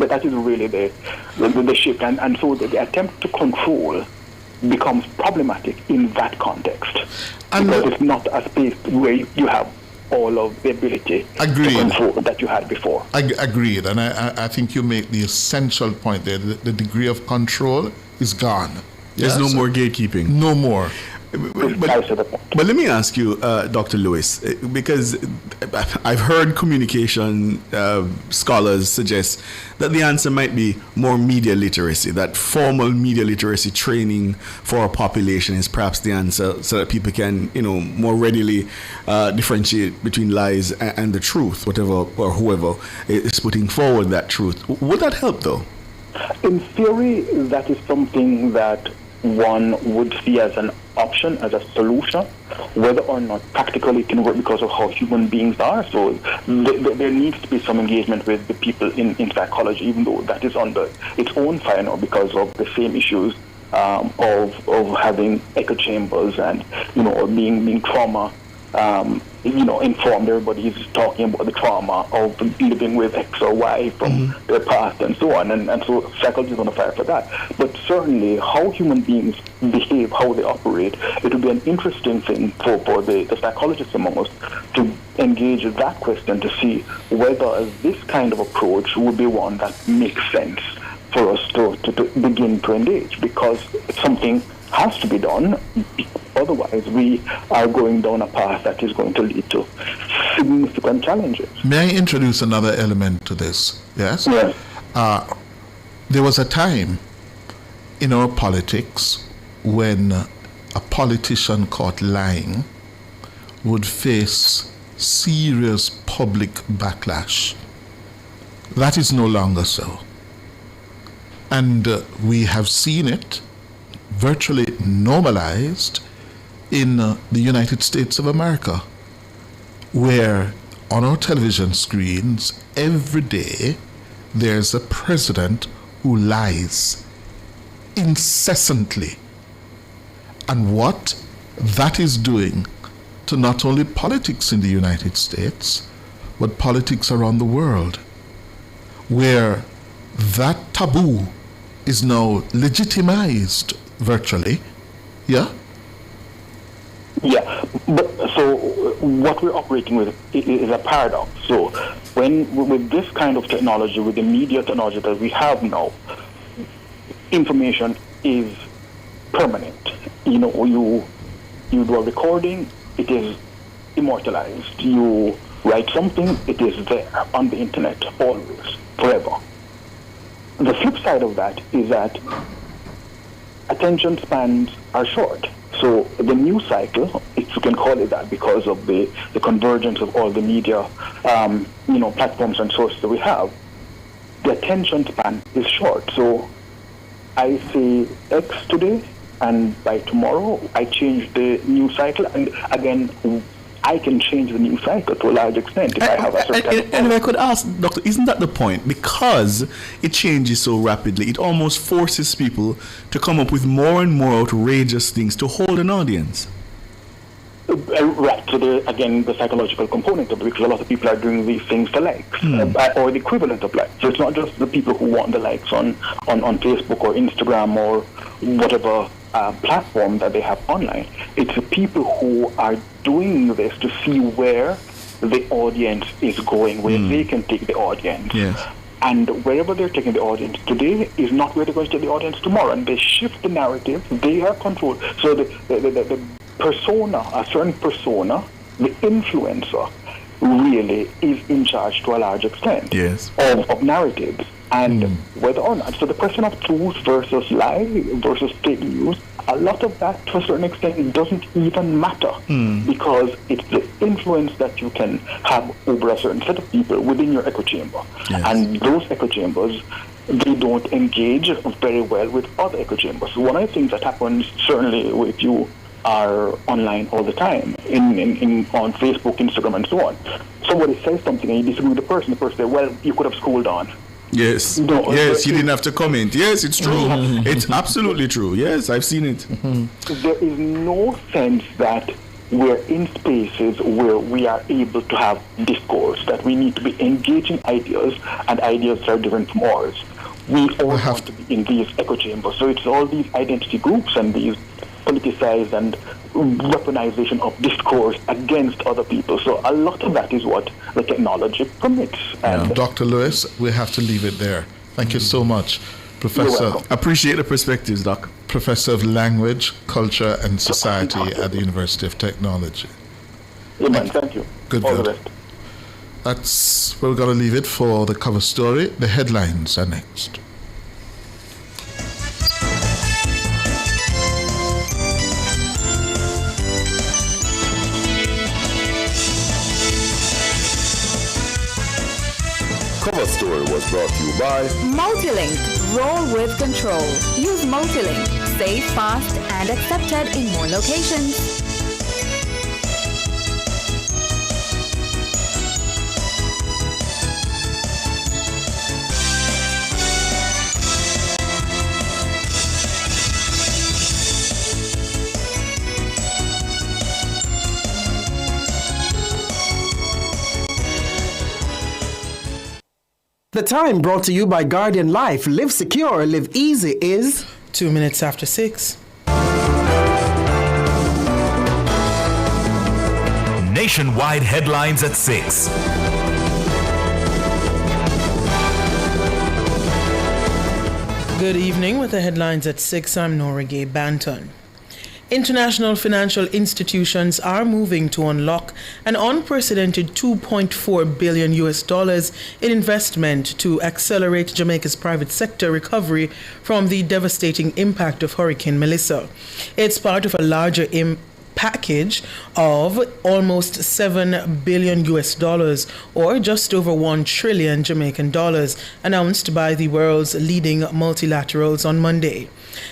that is really the shift, and so the attempt to control becomes problematic in that context, because it's not a space where you have all of the ability to control that you had before. Agreed, and I think you make the essential point there. The degree of control is gone. There's no more gatekeeping. No more. But let me ask you, Dr. Lewis, because I've heard communication scholars suggest that the answer might be more media literacy, that formal media literacy training for our population is perhaps the answer, so that people can, more readily differentiate between lies and the truth, whatever or whoever is putting forward that truth. Would that help, though? In theory, that is something that one would see as an option, as a solution. Whether or not practically it can work because of how human beings are. So there needs to be some engagement with the people in psychology, even though that is under its own fire now because of the same issues of having echo chambers and being trauma informed. Everybody is talking about the trauma of living with X or Y from their past and so on, and so psychology is on the fire for that. But certainly how human beings behave, how they operate, it would be an interesting thing for the psychologists among us to engage in that question to see whether this kind of approach would be one that makes sense for us to begin to engage, because something has to be done. Otherwise, we are going down a path that is going to lead to significant challenges. May I introduce another element to this? Yes? Yes. There was a time in our politics when a politician caught lying would face serious public backlash. That is no longer so. And we have seen it virtually normalized in the United States of America, where on our television screens every day there's a president who lies incessantly. And what that is doing to not only politics in the United States, but politics around the world, where that taboo is now legitimized virtually. Yeah? Yeah, but so what we're operating with is a paradox. So when with this kind of technology, with the media technology that we have now, information is permanent. You do a recording, it is immortalized. You write something, it is there on the internet always, forever. The flip side of that is that attention spans are short. So the news cycle, if you can call it that, because of the convergence of all the media, platforms and sources that we have, the attention span is short. So I say X today, and by tomorrow I change the news cycle, and again I can change the news cycle to a large extent if I have a certain and if I could ask, Doctor, isn't that the point? Because it changes so rapidly, it almost forces people to come up with more and more outrageous things to hold an audience. Right, so the psychological component of it, because a lot of people are doing these things for likes, or the equivalent of likes. So it's not just the people who want the likes on Facebook or Instagram or whatever platform that they have online. It's the people who are doing this to see where the audience is going, where they can take the audience. Yes. And wherever they're taking the audience today is not where they're going to take the audience tomorrow. And they shift the narrative. They are controlled. So the a certain persona, the influencer, really is in charge to a large extent of narratives. And whether or not, so the question of truth versus lie versus fake news, a lot of that to a certain extent doesn't even matter because it's the influence that you can have over a certain set of people within your echo chamber. And those echo chambers, they don't engage very well with other echo chambers. One of the things that happens, certainly if you are online all the time, on Facebook, Instagram, and so on, somebody says something and you disagree with the person says, well, you could have scrolled on. Yes. Yes, you didn't have to comment. Yes, it's true. It's absolutely true. Yes, I've seen it. There is no sense that we're in spaces where we are able to have discourse, that we need to be engaging ideas, and ideas that are different from ours. We all want to be in these echo chambers. So it's all these identity groups and these politicized and weaponization of discourse against other people. So a lot of that is what the technology permits. And Dr. Lewis, we have to leave it there. Thank you so much, Professor. Appreciate the perspectives, Doc. Professor of Language, Culture and Society at the University of Technology. Thank you. Good. That's where we're going to leave it for the cover story. The headlines are next. Cover story was brought to you by Multilink. Roll with control. Use Multilink. Safe, fast, and accepted in more locations. The time brought to you by Guardian Life. Live secure, live easy is 2 minutes after 6. Nationwide headlines at 6. Good evening with the headlines at 6. I'm Nora Gay Banton. International financial institutions are moving to unlock an unprecedented $2.4 billion in investment to accelerate Jamaica's private sector recovery from the devastating impact of Hurricane Melissa. It's part of a larger package of almost $7 billion or just over 1 trillion Jamaican dollars announced by the world's leading multilaterals on Monday.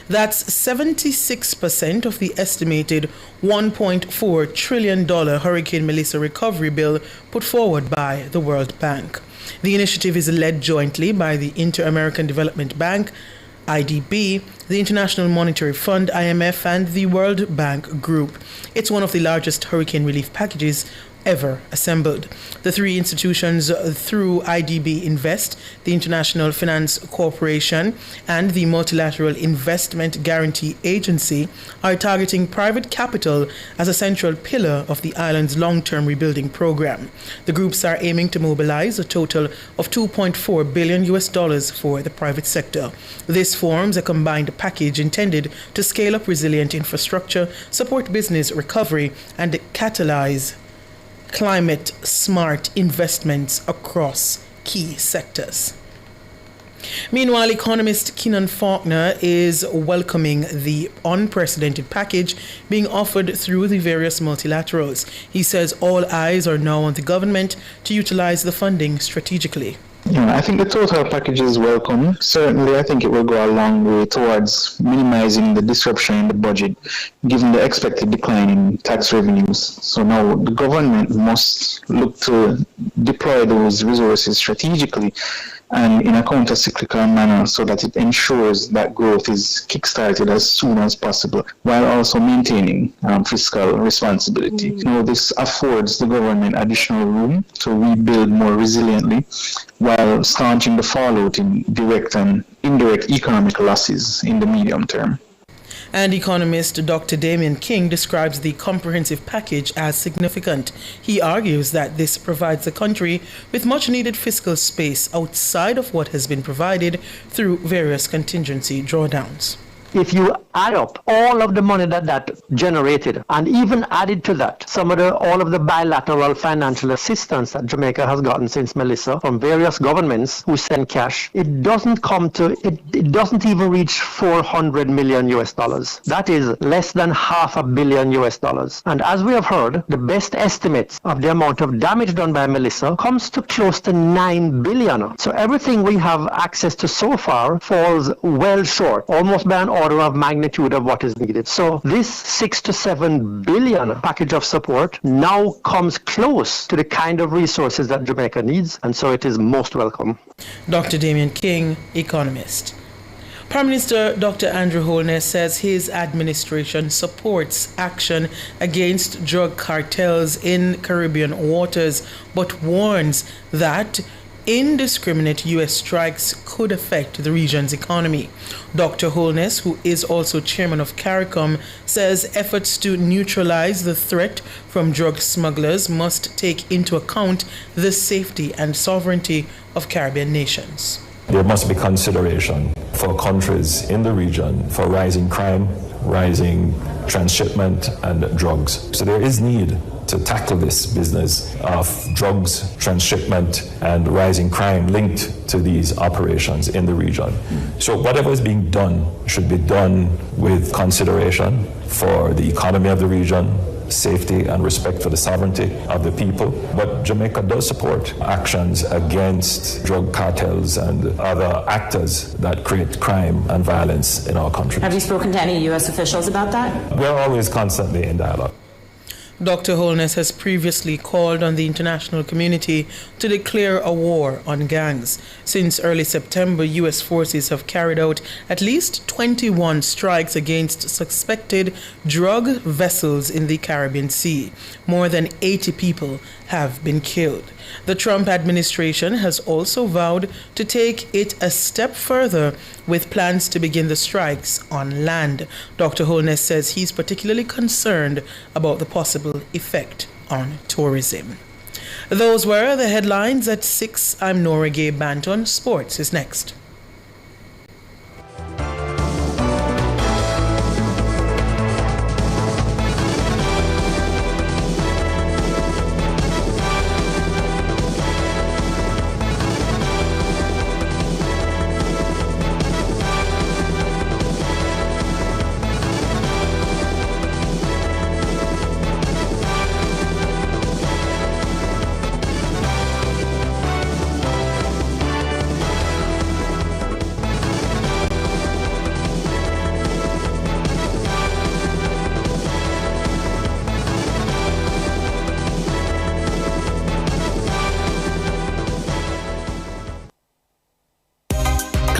That's 76% of the estimated $1.4 trillion Hurricane Melissa recovery bill put forward by the World Bank. The initiative is led jointly by the Inter-American Development Bank, IDB, the International Monetary Fund, IMF, and the World Bank Group. It's one of the largest hurricane relief packages ever assembled. The three institutions through IDB Invest, the International Finance Corporation, and the Multilateral Investment Guarantee Agency are targeting private capital as a central pillar of the island's long-term rebuilding program. The groups are aiming to mobilize a total of $2.4 billion for the private sector. This forms a combined package intended to scale up resilient infrastructure, support business recovery, and catalyze climate-smart investments across key sectors. Meanwhile, economist Keenan Faulkner is welcoming the unprecedented package being offered through the various multilaterals. He says all eyes are now on the government to utilize the funding strategically. I think the total package is welcome. Certainly, I think it will go a long way towards minimizing the disruption in the budget, given the expected decline in tax revenues. So now the government must look to deploy those resources strategically and in a counter-cyclical manner so that it ensures that growth is kick-started as soon as possible while also maintaining fiscal responsibility. This affords the government additional room to rebuild more resiliently while staunching the fallout in direct and indirect economic losses in the medium term. And economist Dr. Damian King describes the comprehensive package as significant. He argues that this provides the country with much-needed fiscal space outside of what has been provided through various contingency drawdowns. if you add up all of the money that generated, and even added to that all of the bilateral financial assistance that Jamaica has gotten since Melissa from various governments who send cash, it doesn't even reach $400 million US. That is less than $500 million US. And as we have heard, the best estimates of the amount of damage done by Melissa comes to close to $9 billion. So everything we have access to so far falls well short, almost by an order of magnitude of what is needed. So this $6 to $7 billion package of support now comes close to the kind of resources that Jamaica needs, and so it is most welcome. Dr. Damian King, economist. Prime Minister Dr. Andrew Holness says his administration supports action against drug cartels in Caribbean waters, but warns that indiscriminate U.S. strikes could affect the region's economy. Dr. Holness, who is also chairman of CARICOM, says efforts to neutralize the threat from drug smugglers must take into account the safety and sovereignty of Caribbean nations. There must be consideration for countries in the region for rising crime, rising transshipment and drugs. So there is need to tackle this business of drugs, transshipment and rising crime linked to these operations in the region. So whatever is being done should be done with consideration for the economy of the region, safety and respect for the sovereignty of the people. But Jamaica does support actions against drug cartels and other actors that create crime and violence in our country. Have you spoken to any U.S. officials about that? We're always constantly in dialogue. Dr. Holness has previously called on the international community to declare a war on gangs. Since early September, U.S. forces have carried out at least 21 strikes against suspected drug vessels in the Caribbean Sea. More than 80 people have been killed. The Trump administration has also vowed to take it a step further with plans to begin the strikes on land. Dr. Holness says he's particularly concerned about the possible effect on tourism. Those were the headlines at 6. I'm Nora Gay Banton. Sports is next.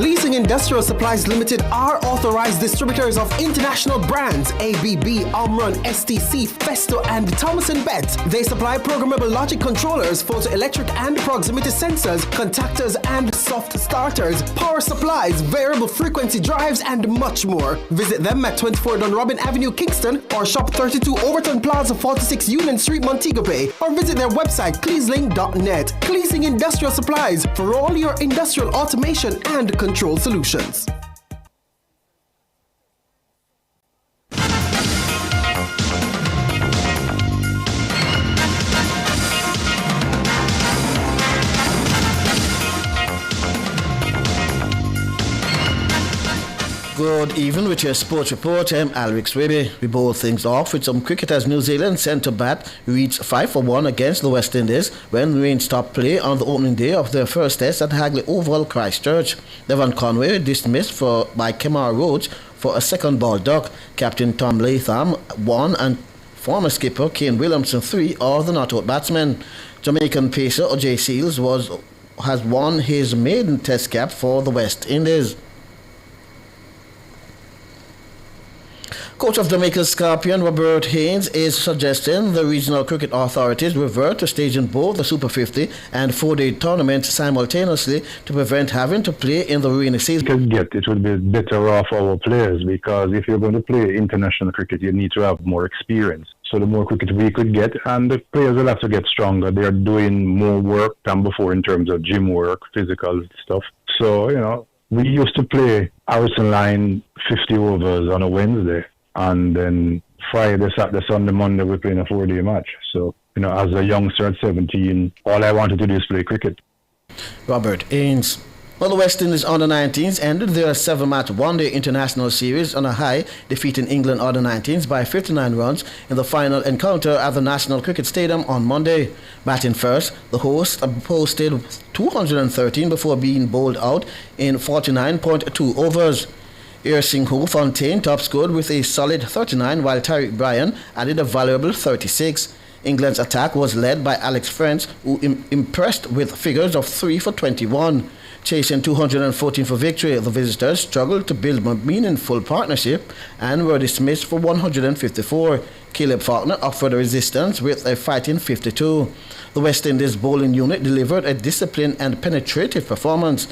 Cleasing Industrial Supplies Limited are authorized distributors of international brands ABB, Omron, STC, Festo, and Thomas & Betts. They supply programmable logic controllers, photoelectric and proximity sensors, contactors and soft starters, power supplies, variable frequency drives, and much more. Visit them at 24 Dunrobin Avenue, Kingston, or shop 32 Overton Plaza, 46 Union Street, Montego Bay, or visit their website cleasling.net. Cleasing Industrial Supplies for all your industrial automation and control solutions. Good evening with your sports report. I'm Alrix Webby. We bowl things off with some cricket as New Zealand centre bat reached 5 for 1 against the West Indies when rain stopped play on the opening day of their first test at Hagley Oval, Christchurch. Devon Conway dismissed by Kemar Roach for a second ball duck. Captain Tom Latham 1 and former skipper Kane Williamson 3 are the not-out batsmen. Jamaican pacer O.J. Seals has won his maiden test cap for the West Indies. Coach of Jamaica's Scorpion, Robert Haynes, is suggesting the regional cricket authorities revert to staging both the Super 50 and 4-day tournaments simultaneously to prevent having to play in the rainy season. It would be better off our players, because if you're going to play international cricket, you need to have more experience. So the more cricket we could get, and the players will have to get stronger. They're doing more work than before in terms of gym work, physical stuff. So, We used to play Harrison Line 50 overs on a Wednesday, and then Friday, Saturday, Sunday, Monday, we're playing a 4-day match. So, as a youngster at 17, all I wanted to do is play cricket. Robert Ains. Well, the West Indies under-19s ended their 7-match one-day international series on a high, defeating England under-19s by 59 runs in the final encounter at the National Cricket Stadium on Monday. Batting first, the hosts posted 213 before being bowled out in 49.2 overs. Ersinghu Fontaine top scored with a solid 39, while Tariq Bryan added a valuable 36. England's attack was led by Alex French, who impressed with figures of 3 for 21. Chasing 214 for victory, the visitors struggled to build a meaningful partnership and were dismissed for 154. Caleb Faulkner offered resistance with a fighting 52. The West Indies bowling unit delivered a disciplined and penetrative performance.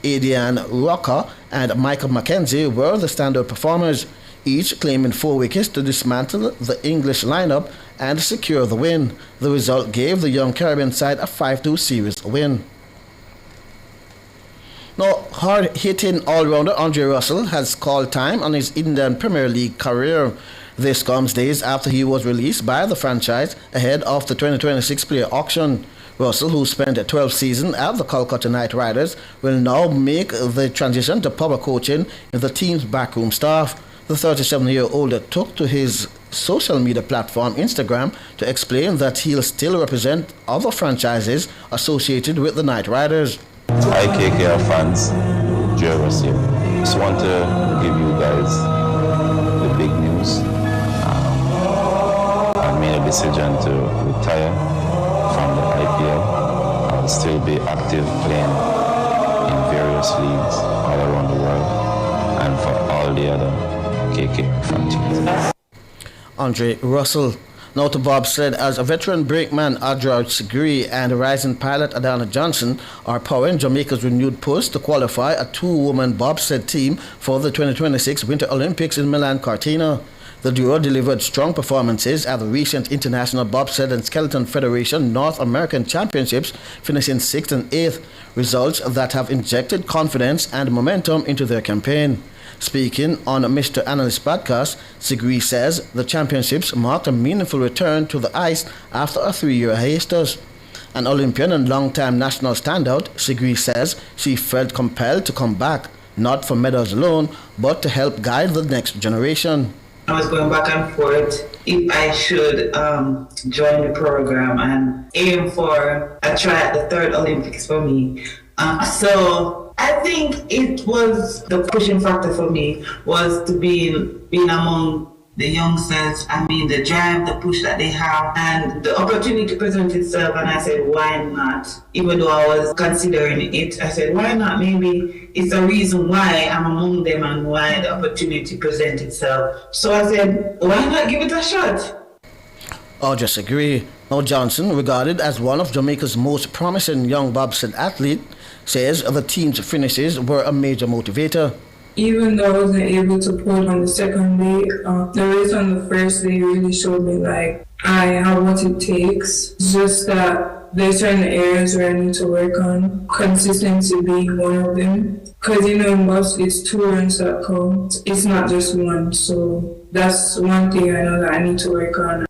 Adrian Rocker and Michael Mackenzie were the standout performers, each claiming 4 wickets to dismantle the English lineup and secure the win. The result gave the young Caribbean side a 5-2 series win. Now, hard-hitting all-rounder Andre Russell has called time on his Indian Premier League career. This comes days after he was released by the franchise ahead of the 2026 player auction. Russell, who spent 12 seasons at the Kolkata Knight Riders, will now make the transition to power coaching in the team's backroom staff. The 37-year-old took to his social media platform Instagram to explain that he'll still represent other franchises associated with the Knight Riders. Hi KKR fans, Joe Ross here. Just want to give you guys the big news. I made a decision to retire from the IPL. I'll still be active playing in various leagues all around the world and for all the other KKR franchises. Andre Russell. Now to bobsled, as a veteran brakeman Adraj Sigri and rising pilot Adana Johnson are powering Jamaica's renewed push to qualify a 2-woman bobsled team for the 2026 Winter Olympics in Milan Cortina. The duo delivered strong performances at the recent International Bobsled and Skeleton Federation North American Championships, finishing 6th and 8th, results that have injected confidence and momentum into their campaign. Speaking on Mr. Analyst podcast, Sigri says the championships marked a meaningful return to the ice after a 3-year hiatus. An Olympian and long-time national standout, Sigri says she felt compelled to come back, not for medals alone, but to help guide the next generation. I was going back and forth if I should join the program and aim for a try at the 3rd Olympics for me. So I think it was the pushing factor for me was to being among the youngsters. I mean, the drive, the push that they have, and the opportunity present itself. And I said, why not? Even though I was considering it, I said, why not? Maybe it's a reason why I'm among them and why the opportunity presents itself. So I said, why not give it a shot? I'll just agree. Now Johnson, regarded as one of Jamaica's most promising young bobsled athlete, says the team's finishes were a major motivator. Even though I wasn't able to pull on the second day, the race on the first day really showed me like I have what it takes. It's just that there's certain areas where I need to work on, consistency being one of them. Because in bobsled it's 2 runs that count. It's not just one, so that's one thing I know that I need to work on.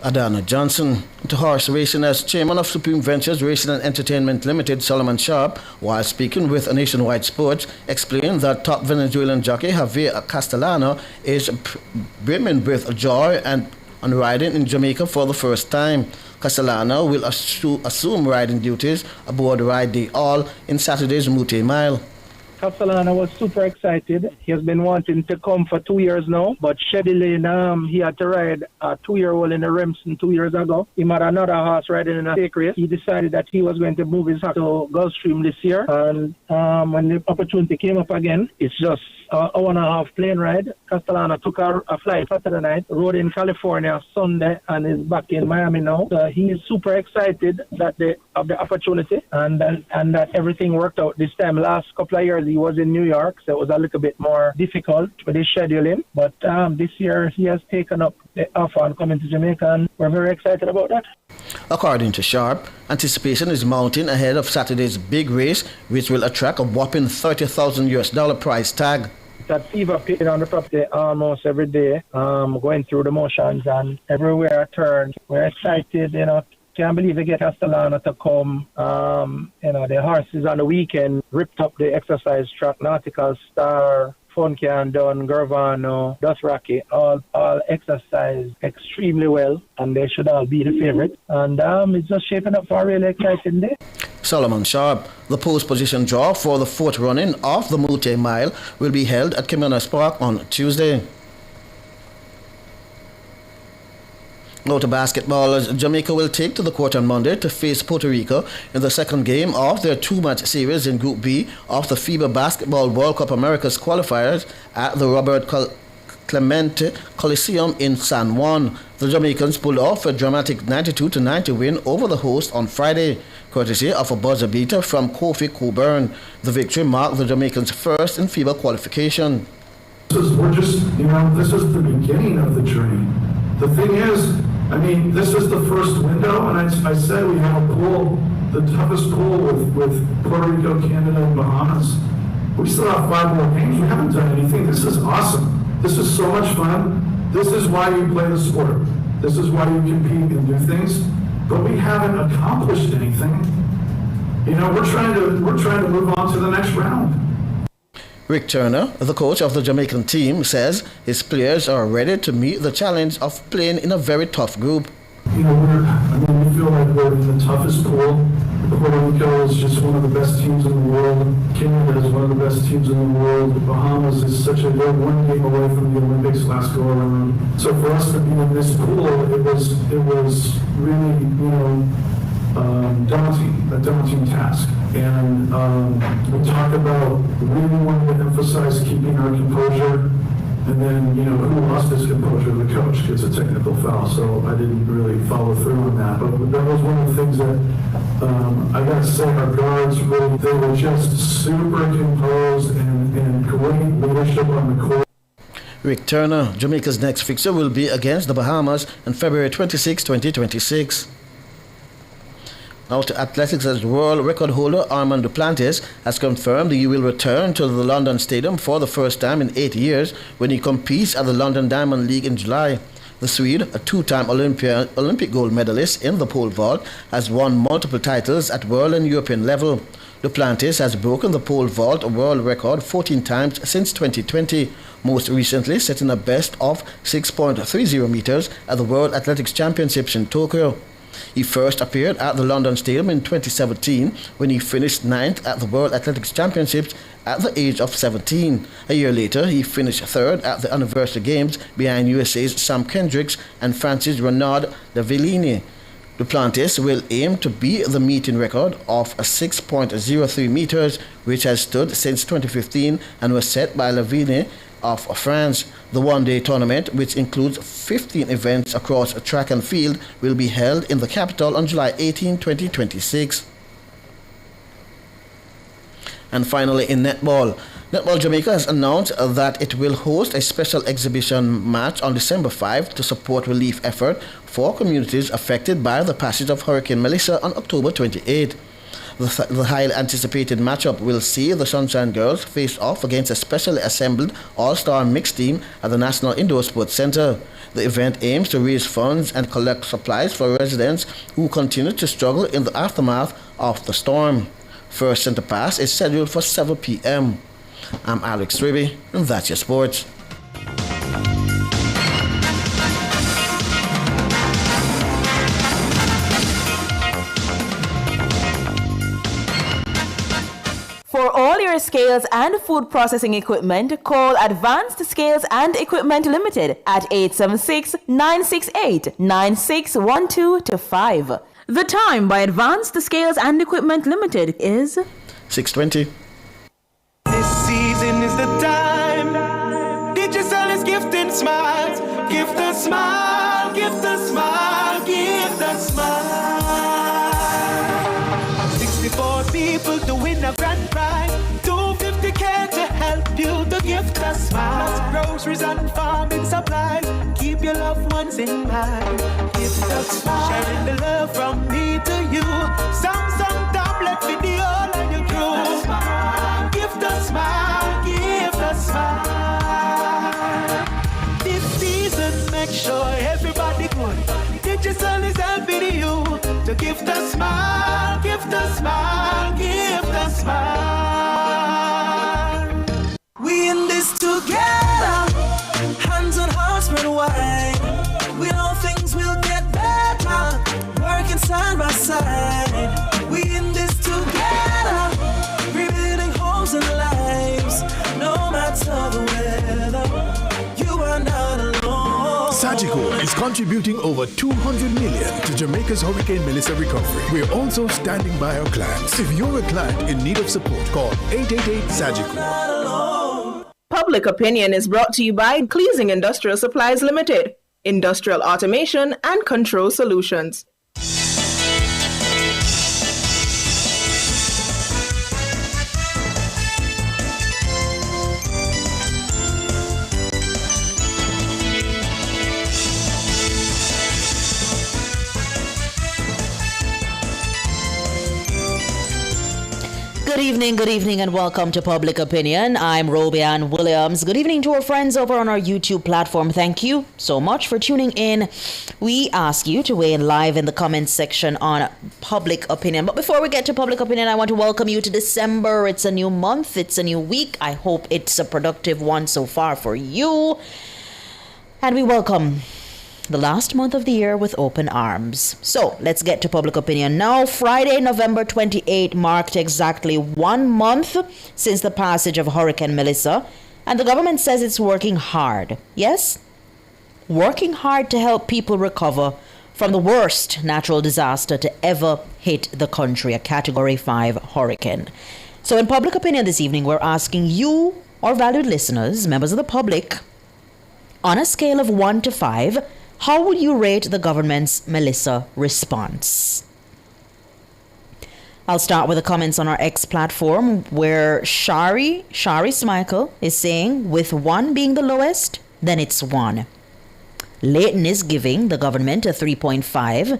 Adana Johnson. To horse racing, as chairman of Supreme Ventures Racing and Entertainment Limited, Solomon Sharp, while speaking with Nationwide Sports, explained that top Venezuelan jockey Javier Castellano is brimming with joy and on riding in Jamaica for the first time. Castellano will assume riding duties aboard Ride Day All in Saturday's Mute Mile. Castellano was super excited. He has been wanting to come for 2 years now, but scheduling, he had to ride a 2-year-old in the Remsen 2 years ago. He had another horse riding in a stake race. He decided that he was going to move his horse to Gulfstream this year. And when the opportunity came up again, it's just an hour-and-a-half plane ride. Castellano took a flight Saturday night, rode in California Sunday, and is back in Miami now. So he is super excited that of the opportunity and that everything worked out this time. Last couple of years he was in New York, so it was a little bit more difficult with his scheduling. But this year he has taken up the offer and coming to Jamaica, and we're very excited about that. According to Sharp, anticipation is mounting ahead of Saturday's big race, which will attract a whopping $30,000 price tag. That fever pitch on the property almost every day, going through the motions, and everywhere I turn, we're excited, Can't believe they get Castellano to come. The horses on the weekend ripped up the exercise track, Nautical Star, Funky and Dunn, Gervano, Dothraki, all exercise extremely well, and they should all be the favorite. And it's just shaping up for a really exciting day. Solomon Sharp, the post position draw for the fourth running of the multi-mile will be held at Jimenez Park on Tuesday. Now to basketball, Jamaica will take to the court on Monday to face Puerto Rico in the second game of their two-match series in Group B of the FIBA Basketball World Cup Americas qualifiers at the Robert Clemente Coliseum in San Juan. The Jamaicans pulled off a dramatic 92-90 win over the host on Friday, courtesy of a buzzer beater from Kofi Cockburn. The victory marked the Jamaicans' first in FIBA qualification. This is the beginning of the journey. The thing is, this is the first window, and I said we have a pool, the toughest pool with Puerto Rico, Canada, and Bahamas. We still have 5 more games. We haven't done anything. This is awesome. This is so much fun. This is why you play the sport. This is why you compete and do things. But we haven't accomplished anything. We're trying to move on to the next round. Rick Turner, the coach of the Jamaican team, says his players are ready to meet the challenge of playing in a very tough group. We feel like we're in the toughest pool. Puerto Rico is just one of the best teams in the world. Canada is one of the best teams in the world. The Bahamas is they're one game away from the Olympics last go around. So for us to be in this pool, it was really, a daunting task. And we talked about really wanting to emphasize keeping our composure. And then, who lost his composure? The coach gets a technical foul, so I didn't really follow through on that. But that was one of the things that I got to say, our guards, they were just super composed and great leadership on the court. Rick Turner, Jamaica's next fixture will be against the Bahamas on February 26, 2026. Now to athletics, as world record holder Armand Duplantis has confirmed he will return to the London Stadium for the first time in 8 years when he competes at the London Diamond League in July. The Swede, a 2-time Olympic gold medalist in the pole vault, has won multiple titles at world and European level. Duplantis has broken the pole vault world record 14 times since 2020, most recently setting a best of 6.30 meters at the World Athletics Championships in Tokyo. He first appeared at the London Stadium in 2017 when he finished 9th at the World Athletics Championships at the age of 17. A year later, he finished 3rd at the Anniversary Games behind USA's Sam Kendricks and Francis Renaud de Villini. Duplantis will aim to beat the meeting record of 6.03 meters, which has stood since 2015 and was set by Lavini of France. The one-day tournament, which includes 15 events across track and field, will be held in the capital on July 18, 2026. And finally, in netball, Netball Jamaica has announced that it will host a special exhibition match on December 5 to support relief effort for communities affected by the passage of Hurricane Melissa on October 28. The highly anticipated matchup will see the Sunshine Girls face off against a specially assembled all-star mixed team at the National Indoor Sports Center. The event aims to raise funds and collect supplies for residents who continue to struggle in the aftermath of the storm. First center pass is scheduled for 7 p.m. I'm Alex Ribby, and that's your sports. For all your scales and food processing equipment, call Advanced Scales and Equipment Limited at 876-968-9612-5. The time by Advanced Scales and Equipment Limited is 6:20. This season is the time. Digicel is gifting smiles. Give the smile, give the smile, give the smile. 64 people to win a grand prize. 250K to help you to gift a smile. Plus groceries and farming supplies. Keep your loved ones in mind. Gift a smile, sharing the love from me to you. Samsung tablet video and your crew. Gift a smile, gift a smile. This season, make sure everybody good. Digital is helping you to gift a smile, gift a smile, gift a smile. We in this together, hands on hearts spread wide. We know things will get better, working side by side. We in this together, rebuilding homes and lives, no matter the weather. You are not alone. Sagicor is contributing over $200 million to Jamaica's Hurricane Melissa recovery. We're also standing by our clients. If you're a client in need of support, call 888-SAGICOR. Public Opinion is brought to you by Cleasing Industrial Supplies Limited, Industrial Automation and Control Solutions. Good evening, and welcome to Public Opinion. I'm Robian Williams. Good evening to our friends over on our YouTube platform. Thank you so much for tuning in. We ask you to weigh in live in the comments section on Public Opinion. But before we get to Public Opinion, I want to welcome you to December. It's a new month. It's a new week. I hope it's a productive one so far for you. And we welcome the last month of the year with open arms. So let's get to Public Opinion now. Friday, November 28 marked exactly 1 month since the passage of Hurricane Melissa, and the government says it's working hard. Yes, working hard to help people recover from the worst natural disaster to ever hit the country, a Category 5 hurricane. So in Public Opinion this evening, we're asking you, our valued listeners, members of the public, on a scale of 1 to 5, how would you rate the government's Melissa response? I'll start with the comments on our X platform, where Shari Smichael is saying, with 1 being the lowest, then it's 1. Leighton is giving the government a 3.5.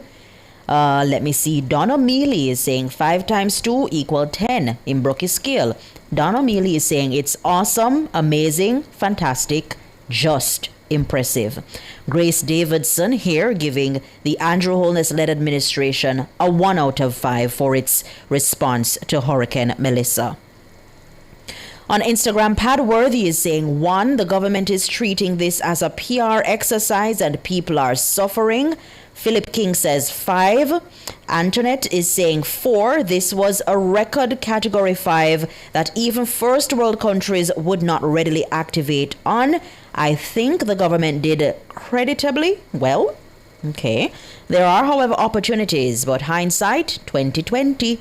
Let me see. Donna Mealy is saying 5 times 2 equal 10 in Brookie scale. Donna Mealy is saying it's awesome, amazing, fantastic, just impressive. Grace Davidson here giving the Andrew Holness-led administration a 1 out of 5 for its response to Hurricane Melissa. On Instagram, Padworthy is saying 1, the government is treating this as a PR exercise and people are suffering. Philip King says 5. Antoinette is saying 4. This was a record Category 5 that even first world countries would not readily activate on. I think the government did creditably well. Okay. There are, however, opportunities, but hindsight 2020.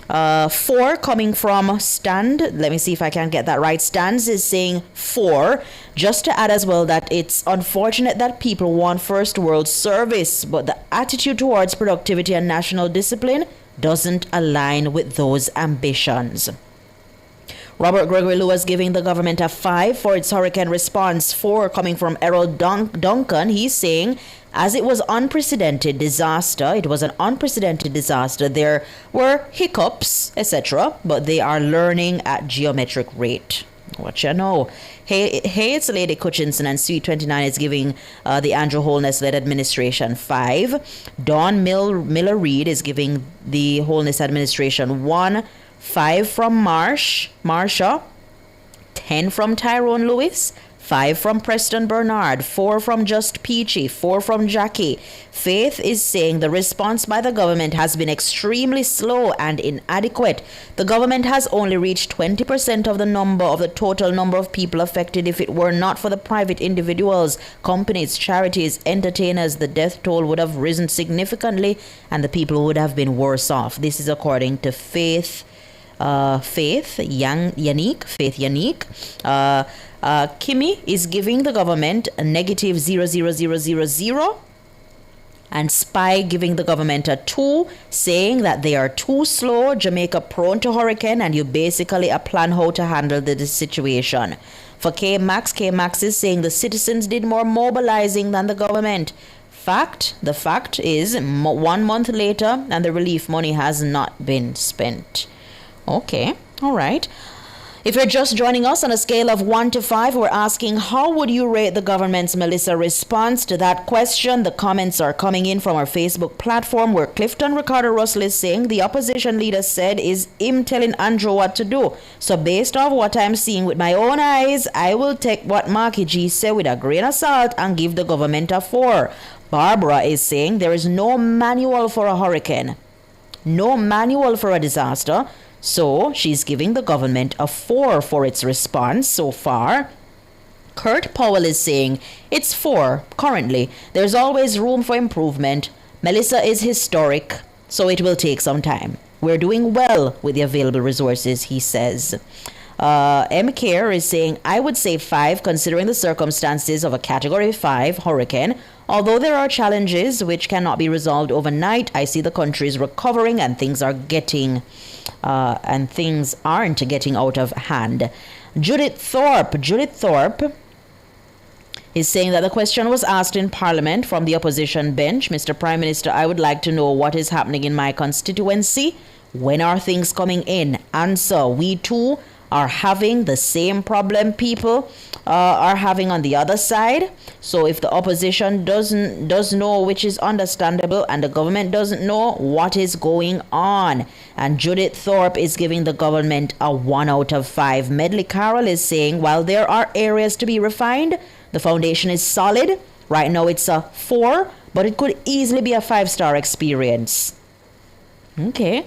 4 coming from Stand. Let me see if I can get that right. Stands is saying 4. Just to add as well that it's unfortunate that people want first world service, but the attitude towards productivity and national discipline doesn't align with those ambitions. Robert Gregory Lewis giving the government a 5 for its hurricane response. 4 coming from Errol Duncan. He's saying, as it was unprecedented disaster, it was an unprecedented disaster. There were hiccups, etc., but they are learning at geometric rate. What you know. Hey, it's Lady Cutchinson and Sweet 29 is giving the Andrew Holness-led administration 5. Dawn Miller Reed is giving the Holness administration 1. 5 from Marsha, 10 from Tyrone Lewis, 5 from Preston Bernard, 4 from Just Peachy, 4 from Jackie. Faith is saying the response by the government has been extremely slow and inadequate. The government has only reached 20% of the total number of people affected. If it were not for the private individuals, companies, charities, entertainers, the death toll would have risen significantly and the people would have been worse off. This is according to Faith Yannick. Kimmy is giving the government a negative 0.00000, and Spy giving the government a 2, saying that they are too slow, Jamaica prone to hurricane, and you basically a plan how to handle the situation. For K-Max is saying the citizens did more mobilizing than the government. The fact is 1 month later and the relief money has not been spent. Okay, all right. If you're just joining us, on a scale of 1 to 5, we're asking how would you rate the government's Melissa response to that question? The comments are coming in from our Facebook platform, where Clifton Ricardo Russell is saying the opposition leader said is him telling Andrew what to do. So based off what I'm seeing with my own eyes, I will take what Marky G said with a grain of salt and give the government a 4. Barbara is saying there is no manual for a hurricane, no manual for a disaster. So she's giving the government a 4 for its response so far. Kurt Powell is saying it's 4 currently. There's always room for improvement. Melissa is historic, so it will take some time. We're doing well with the available resources, he says. M. Care is saying, I would say 5 considering the circumstances of a Category 5 hurricane. Although there are challenges which cannot be resolved overnight, I see the country is recovering and things aren't getting out of hand. Judith Thorpe is saying that the question was asked in Parliament from the opposition bench. Mr. Prime Minister, I would like to know what is happening in my constituency. When are things coming in? Answer, we too are having the same problem people are having on the other side. So if the opposition does know, which is understandable, and the government doesn't know what is going on. And Judith Thorpe is giving the government a 1 out of 5. Medley Carroll is saying, while there are areas to be refined, the foundation is solid. Right now it's a 4, but it could easily be a 5-star experience. Okay.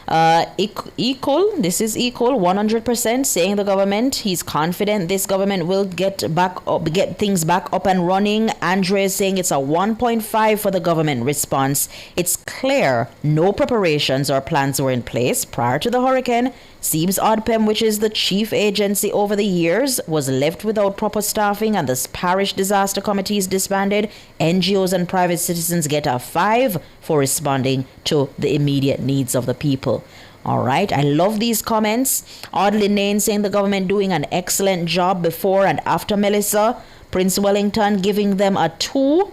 This is equal 100%, saying the government, he's confident this government will get things back up and running. Andre is saying it's a 1.5 for the government response. It's clear no preparations or plans were in place prior to the hurricane. Seems ODPEM, which is the chief agency over the years, was left without proper staffing and the parish disaster committees disbanded. NGOs and private citizens get a 5 for responding to the immediate needs of the people. All right, I love these comments. Audley Nain saying the government doing an excellent job before and after Melissa. Prince Wellington giving them a 2.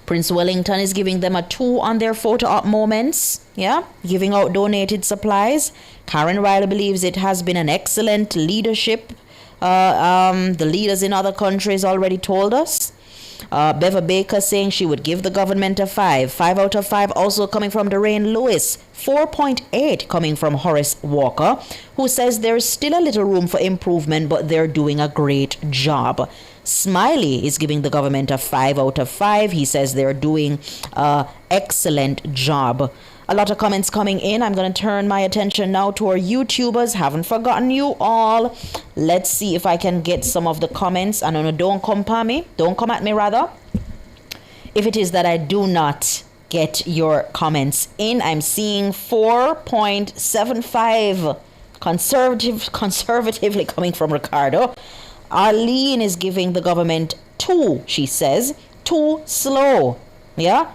Prince Wellington is giving them a 2 on their photo op moments. Yeah, giving out donated supplies. Karen Riley believes it has been an excellent leadership. The leaders in other countries already told us. Beva Baker saying she would give the government a 5. 5 out of 5 also coming from Doreen Lewis. 4.8 coming from Horace Walker, who says there is still a little room for improvement, but they're doing a great job. Smiley is giving the government a 5 out of 5. He says they're doing an excellent job. A lot of comments coming in. I'm going to turn my attention now to our YouTubers. Haven't forgotten you all. Let's see if I can get some of the comments. And don't come at me. Don't come at me, rather. If it is that I do not get your comments in, I'm seeing 4.75 conservatively coming from Ricardo. Arlene is giving the government 2, she says. Too slow. Yeah.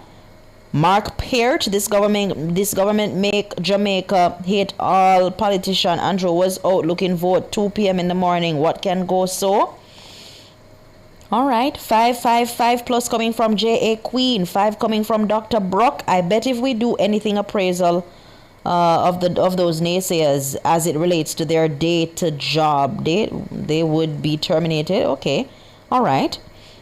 Mark Peart, this government make Jamaica hate all politician. Andrew was out looking vote 2 p.m. in the morning. What can go so? All right, 5 plus coming from J.A. Queen, 5 coming from Dr. Brock. I bet if we do anything appraisal of those naysayers as it relates to their data job, they would be terminated. Okay, all right.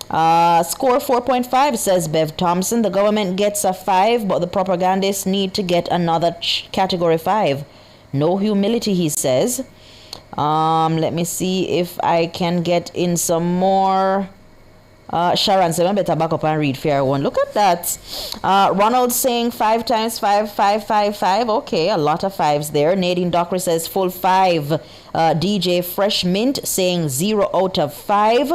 Score 4.5 says Bev Thompson. The government gets a 5, but the propagandists need to get another category 5. No humility, he says. Let me see if I can get in some more. Sharon said, I better back up and read fair one. Look at that. Ronald saying 5 times 5, 5, 5, 5. Okay, a lot of 5s there. Nadine Dockery says full 5. DJ Fresh Mint saying 0 out of 5.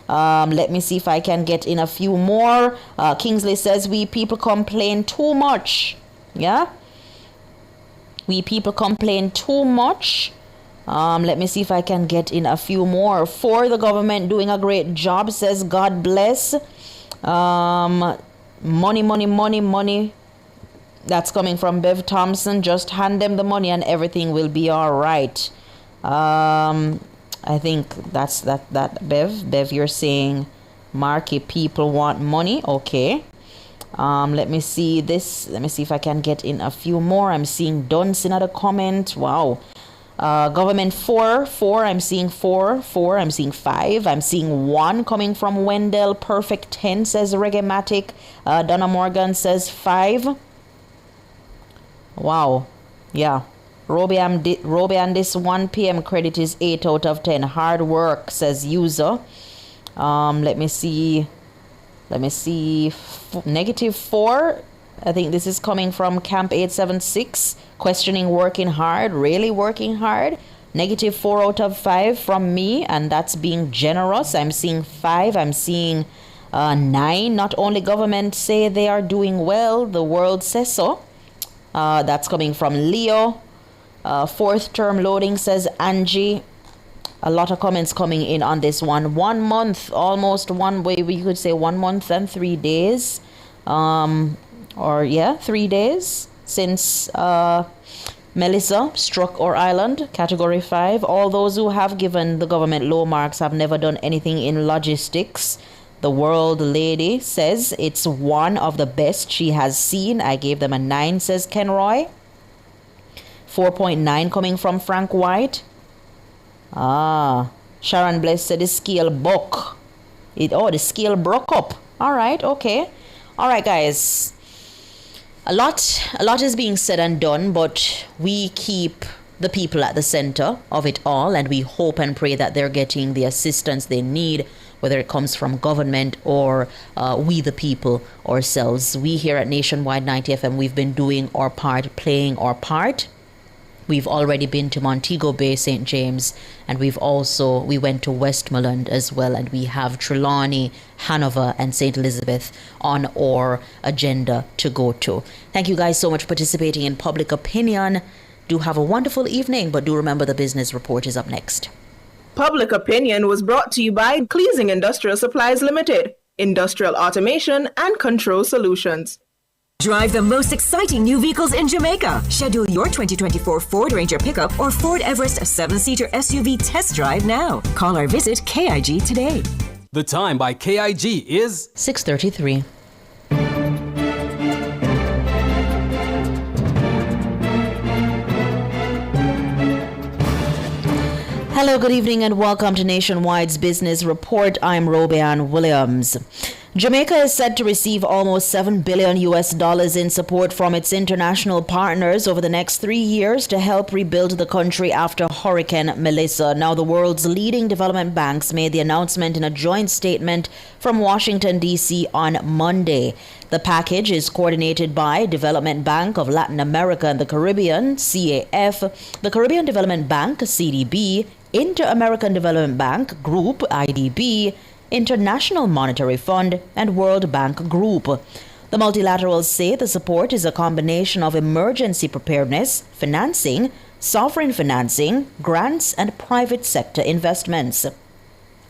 Let me see if I can get in a few more. Kingsley says we people complain too much. Yeah? We people complain too much. Let me see if I can get in a few more. For the government doing a great job, says God bless. Money. That's coming from Bev Thompson. Just hand them the money and everything will be all right. I think that's that Bev, you're saying market people want money. Okay. Let me see this. Let me see if I can get in a few more. I'm seeing Dunce in another comment. Wow. Government 4. I'm seeing 4. I'm seeing 5. I'm seeing 1 coming from Wendell. Perfect 10 says Reggaematic. Donna Morgan says 5. Wow. Yeah. Roby and this 1 p.m. credit is 8 out of 10. Hard work, says user. Let me see. -4. I think this is coming from Camp 876. Questioning working hard. Really working hard. -4 out of 5 from me. And that's being generous. I'm seeing 5. I'm seeing 9. Not only government say they are doing well. The world says so. That's coming from Leo. 4th term loading, says Angie. A lot of comments coming in on this one. 1 month, almost one way. We could say 1 month and 3 days. 3 days since Melissa struck our island, category 5. All those who have given the government low marks have never done anything in logistics. The world lady says it's one of the best she has seen. I gave them a 9, says Ken Roy. 4.9 coming from Frank White. Sharon Bless said the scale broke. The scale broke up. All right, okay. All right, guys. A lot is being said and done, but we keep the people at the center of it all, and we hope and pray that they're getting the assistance they need, whether it comes from government or we the people ourselves. We here at Nationwide 90 FM, we've been doing our part, playing our part. We've already been to Montego Bay, St. James, and we went to Westmoreland as well, and we have Trelawney, Hanover, and St. Elizabeth on our agenda to go to. Thank you guys so much for participating in Public Opinion. Do have a wonderful evening, but do remember the business report is up next. Public Opinion was brought to you by Cleasing Industrial Supplies Limited, industrial automation and control solutions. Drive the most exciting new vehicles in Jamaica. Schedule your 2024 Ford Ranger pickup or Ford Everest 7-seater SUV test drive now. Call or visit KIG today. The time by KIG is 6:33. Hello, good evening, and welcome to Nationwide's Business Report. I'm Robian Williams. Jamaica is set to receive almost $7 billion in support from its international partners over the next 3 years to help rebuild the country after Hurricane Melissa. Now, the world's leading development banks made the announcement in a joint statement from Washington, D.C. on Monday. The package is coordinated by Development Bank of Latin America and the Caribbean, CAF, the Caribbean Development Bank, CDB, Inter-American Development Bank Group, IDB, International Monetary Fund, and World Bank Group. The multilaterals say the support is a combination of emergency preparedness, financing, sovereign financing, grants, and private sector investments.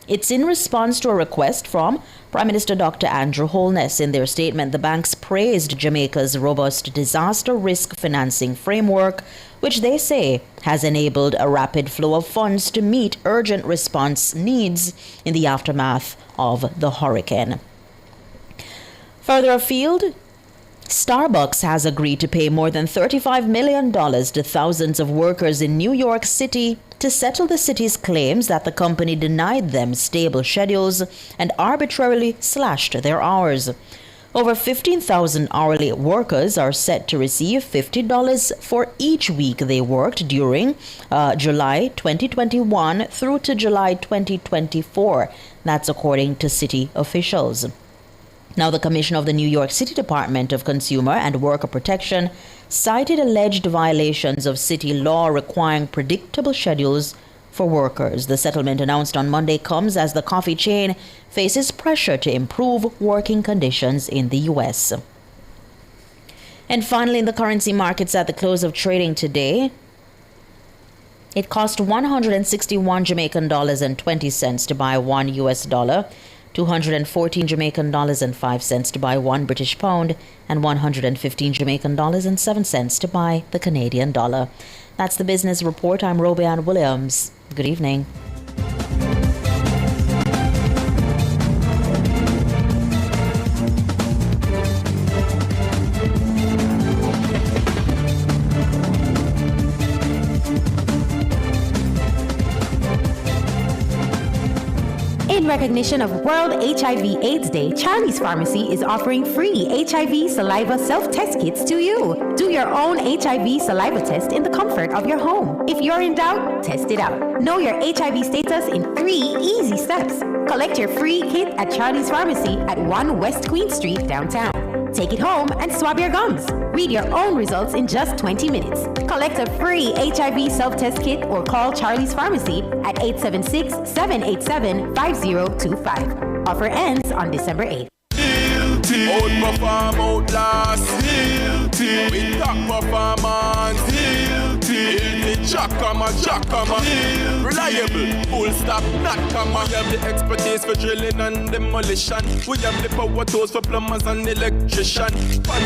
It's in response to a request from Prime Minister Dr. Andrew Holness. In their statement, the banks praised Jamaica's robust disaster risk financing framework, which they say has enabled a rapid flow of funds to meet urgent response needs in the aftermath of the hurricane. Further afield, Starbucks has agreed to pay more than $35 million to thousands of workers in New York City to settle the city's claims that the company denied them stable schedules and arbitrarily slashed their hours. Over 15,000 hourly workers are set to receive $50 for each week they worked during July 2021 through to July 2024. That's according to city officials. Now, the commissioner of the New York City Department of Consumer and Worker Protection cited alleged violations of city law requiring predictable schedules for workers. The settlement announced on Monday comes as the coffee chain faces pressure to improve working conditions in the U.S. And finally, in the currency markets at the close of trading today, it cost 161 Jamaican dollars and 20 cents to buy $1 US. 214 Jamaican dollars and 5 cents to buy 1 British pound, and 115 Jamaican dollars and 7 cents to buy the Canadian dollar. That's the business report. I'm Robianne Williams. Good evening. In recognition of World HIV/AIDS Day, Charlie's Pharmacy is offering free HIV saliva self-test kits to you. Do your own HIV saliva test in the comfort of your home. If you're in doubt, test it out. Know your HIV status in 3 easy steps. Collect your free kit at Charlie's Pharmacy at 1 West Queen Street, downtown. Take it home and swab your gums. Read your own results in just 20 minutes. Collect a free HIV self-test kit or call Charlie's Pharmacy at 876-787-5025. Offer ends on December 8th. Outperform, outlast. With top performance. Jackhammer. Reliable, full stop, not comma. We have the expertise for drilling and demolition. We have the power tools for plumbers and electrician.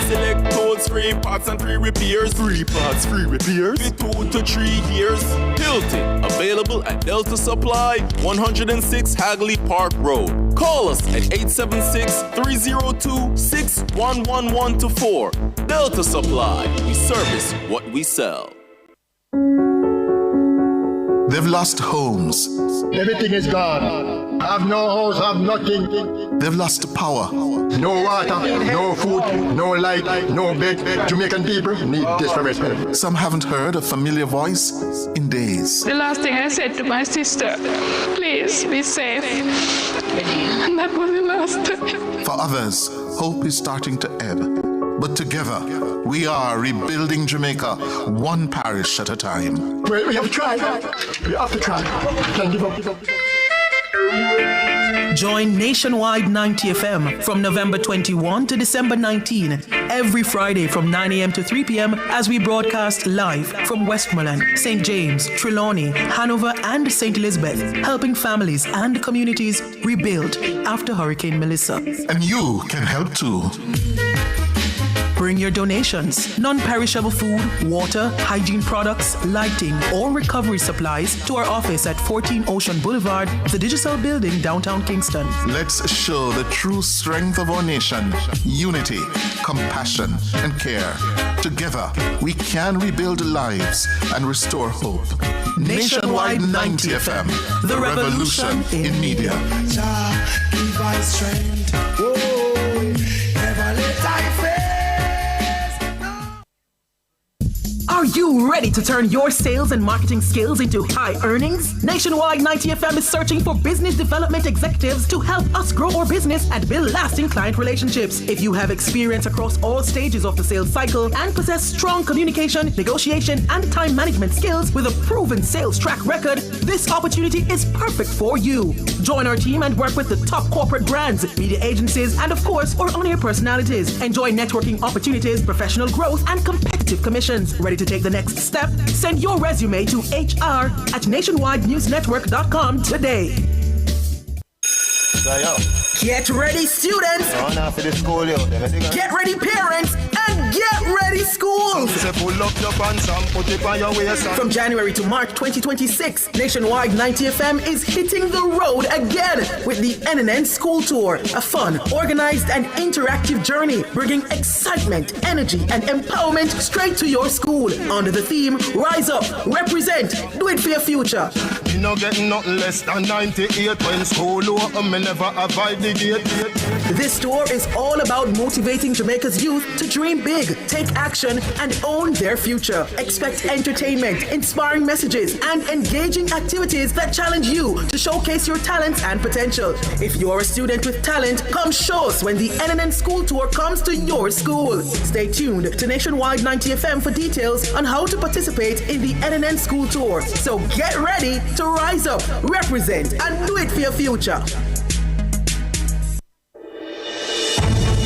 Select tools, 3 parts and 3 repairs. 3 parts, 3 repairs. 2 to 3 years. Hilton, available at Delta Supply, 106 Hagley Park Road. Call us at 876-302-6111-4. Delta Supply, we service what we sell. They've lost homes. Everything is gone. Have no house, have nothing. They've lost power. No water, no food, no light, no bed. Jamaican people need desperate help. Some haven't heard a familiar voice in days. The last thing I said to my sister, please be safe. And that was the last time. For others, hope is starting to ebb. But together, we are rebuilding Jamaica, one parish at a time. We have to try. We have to try. Can't give up. Join Nationwide 90 FM from November 21 to December 19, every Friday from 9 a.m. to 3 p.m. as we broadcast live from Westmoreland, St. James, Trelawney, Hanover, and St. Elizabeth, helping families and communities rebuild after Hurricane Melissa. And you can help too. Bring your donations, non-perishable food, water, hygiene products, lighting, or recovery supplies to our office at 14 Ocean Boulevard, the Digital Building, downtown Kingston. Let's show the true strength of our nation: unity, compassion, and care. Together, we can rebuild lives and restore hope. Nationwide 90 FM, the revolution in media. Give us strength. Oh, never let I fail. Are you ready to turn your sales and marketing skills into high earnings? Nationwide 90 FM is searching for business development executives to help us grow our business and build lasting client relationships. If you have experience across all stages of the sales cycle and possess strong communication, negotiation, and time management skills with a proven sales track record, this opportunity is perfect for you. Join our team and work with the top corporate brands, media agencies, and of course, our on-air personalities. Enjoy networking opportunities, professional growth, and competitive commissions. Ready to take the next step? Send your resume to hr@nationwidenewsnetwork.com today. Get ready, students! Get ready, parents! And get ready, schools! From January to March 2026, Nationwide 90 FM is hitting the road again with the NNN School Tour, a fun, organized, and interactive journey bringing excitement, energy, and empowerment straight to your school under the theme Rise Up, Represent, Do It For Your Future. You know getting nothing less than 98 when school over, me never avoid the gate. This tour is all about motivating Jamaica's youth to dream big, take action, and own their future. Expect entertainment, inspiring messages, and engaging activities that challenge you to showcase your talents and potential. If you're a student with talent, come show us when the NNN School Tour comes to your school. Stay tuned to Nationwide 90 FM for details on how to participate in the NNN School Tour. So get ready to rise up, represent, and do it for your future.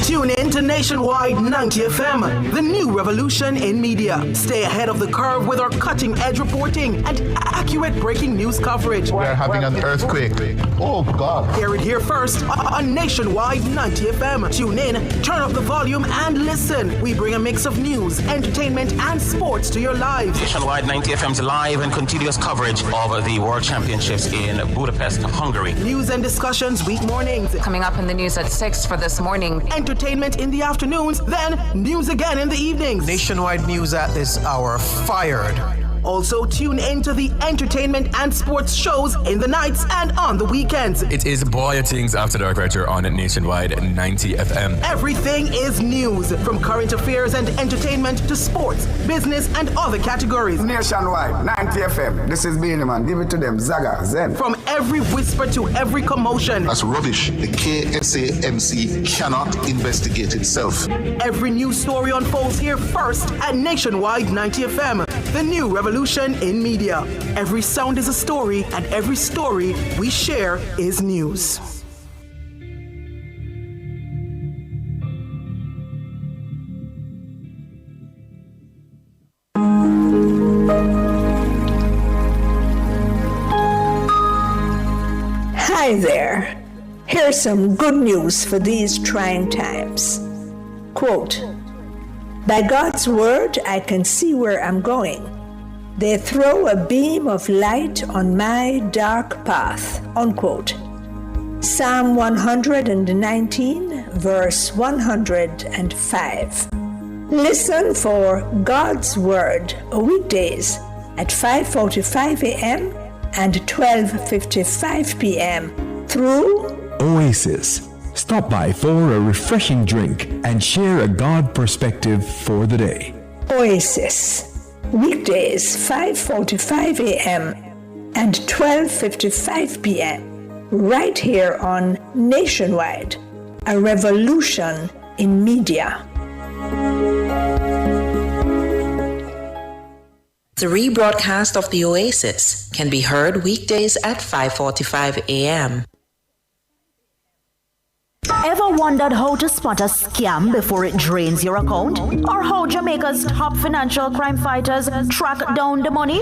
Tune in to Nationwide 90 FM, the new revolution in media. Stay ahead of the curve with our cutting-edge reporting and accurate breaking news coverage. We're having an earthquake. Oh, God. Hear it here first on Nationwide 90 FM. Tune in, turn up the volume, and listen. We bring a mix of news, entertainment, and sports to your lives. Nationwide 90 FM's live and continuous coverage of the World Championships in Budapest, Hungary. News and discussions week mornings. Coming up in the news at 6 for this morning. Entertainment in the afternoons, then news again in the evenings. Nationwide news at this hour. Fired. Also, tune in to the entertainment and sports shows in the nights and on the weekends. It is Boy Things After Dark right here on Nationwide 90 FM. Everything is news, from current affairs and entertainment to sports, business, and other categories. Nationwide 90 FM. This is Beanie Man. Give it to them. Zaga, Zen. From every whisper to every commotion. That's rubbish. The KSAMC cannot investigate itself. Every news story unfolds here first at Nationwide 90 FM, the new revolution in media. Every sound is a story, and every story we share is news. Hi there. Here's some good news for these trying times. Quote, "By God's word, I can see where I'm going. They throw a beam of light on my dark path." Unquote. Psalm 119, verse 105. Listen for God's Word weekdays at 5:45 a.m. and 12:55 p.m. through Oasis. Stop by for a refreshing drink and share a God perspective for the day. Oasis. Weekdays 5:45 a.m. and 12:55 p.m. right here on Nationwide, a revolution in media. The rebroadcast of the Oasis can be heard weekdays at 5:45 a.m. Ever wondered how to spot a scam before it drains your account? Or how Jamaica's top financial crime fighters track down the money?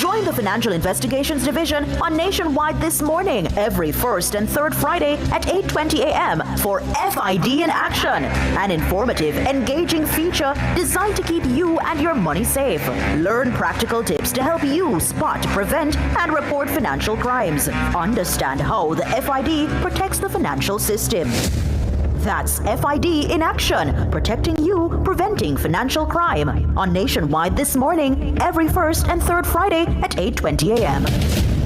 Join the Financial Investigations Division on Nationwide this morning, every first and third Friday at 8:20 a.m. for FID in Action, an informative, engaging feature designed to keep you and your money safe. Learn practical tips to help you spot, prevent, and report financial crimes. Understand how the FID protects the financial system. That's FID in Action, protecting you, preventing financial crime. On Nationwide this morning, every first and third Friday at 8:20 a.m.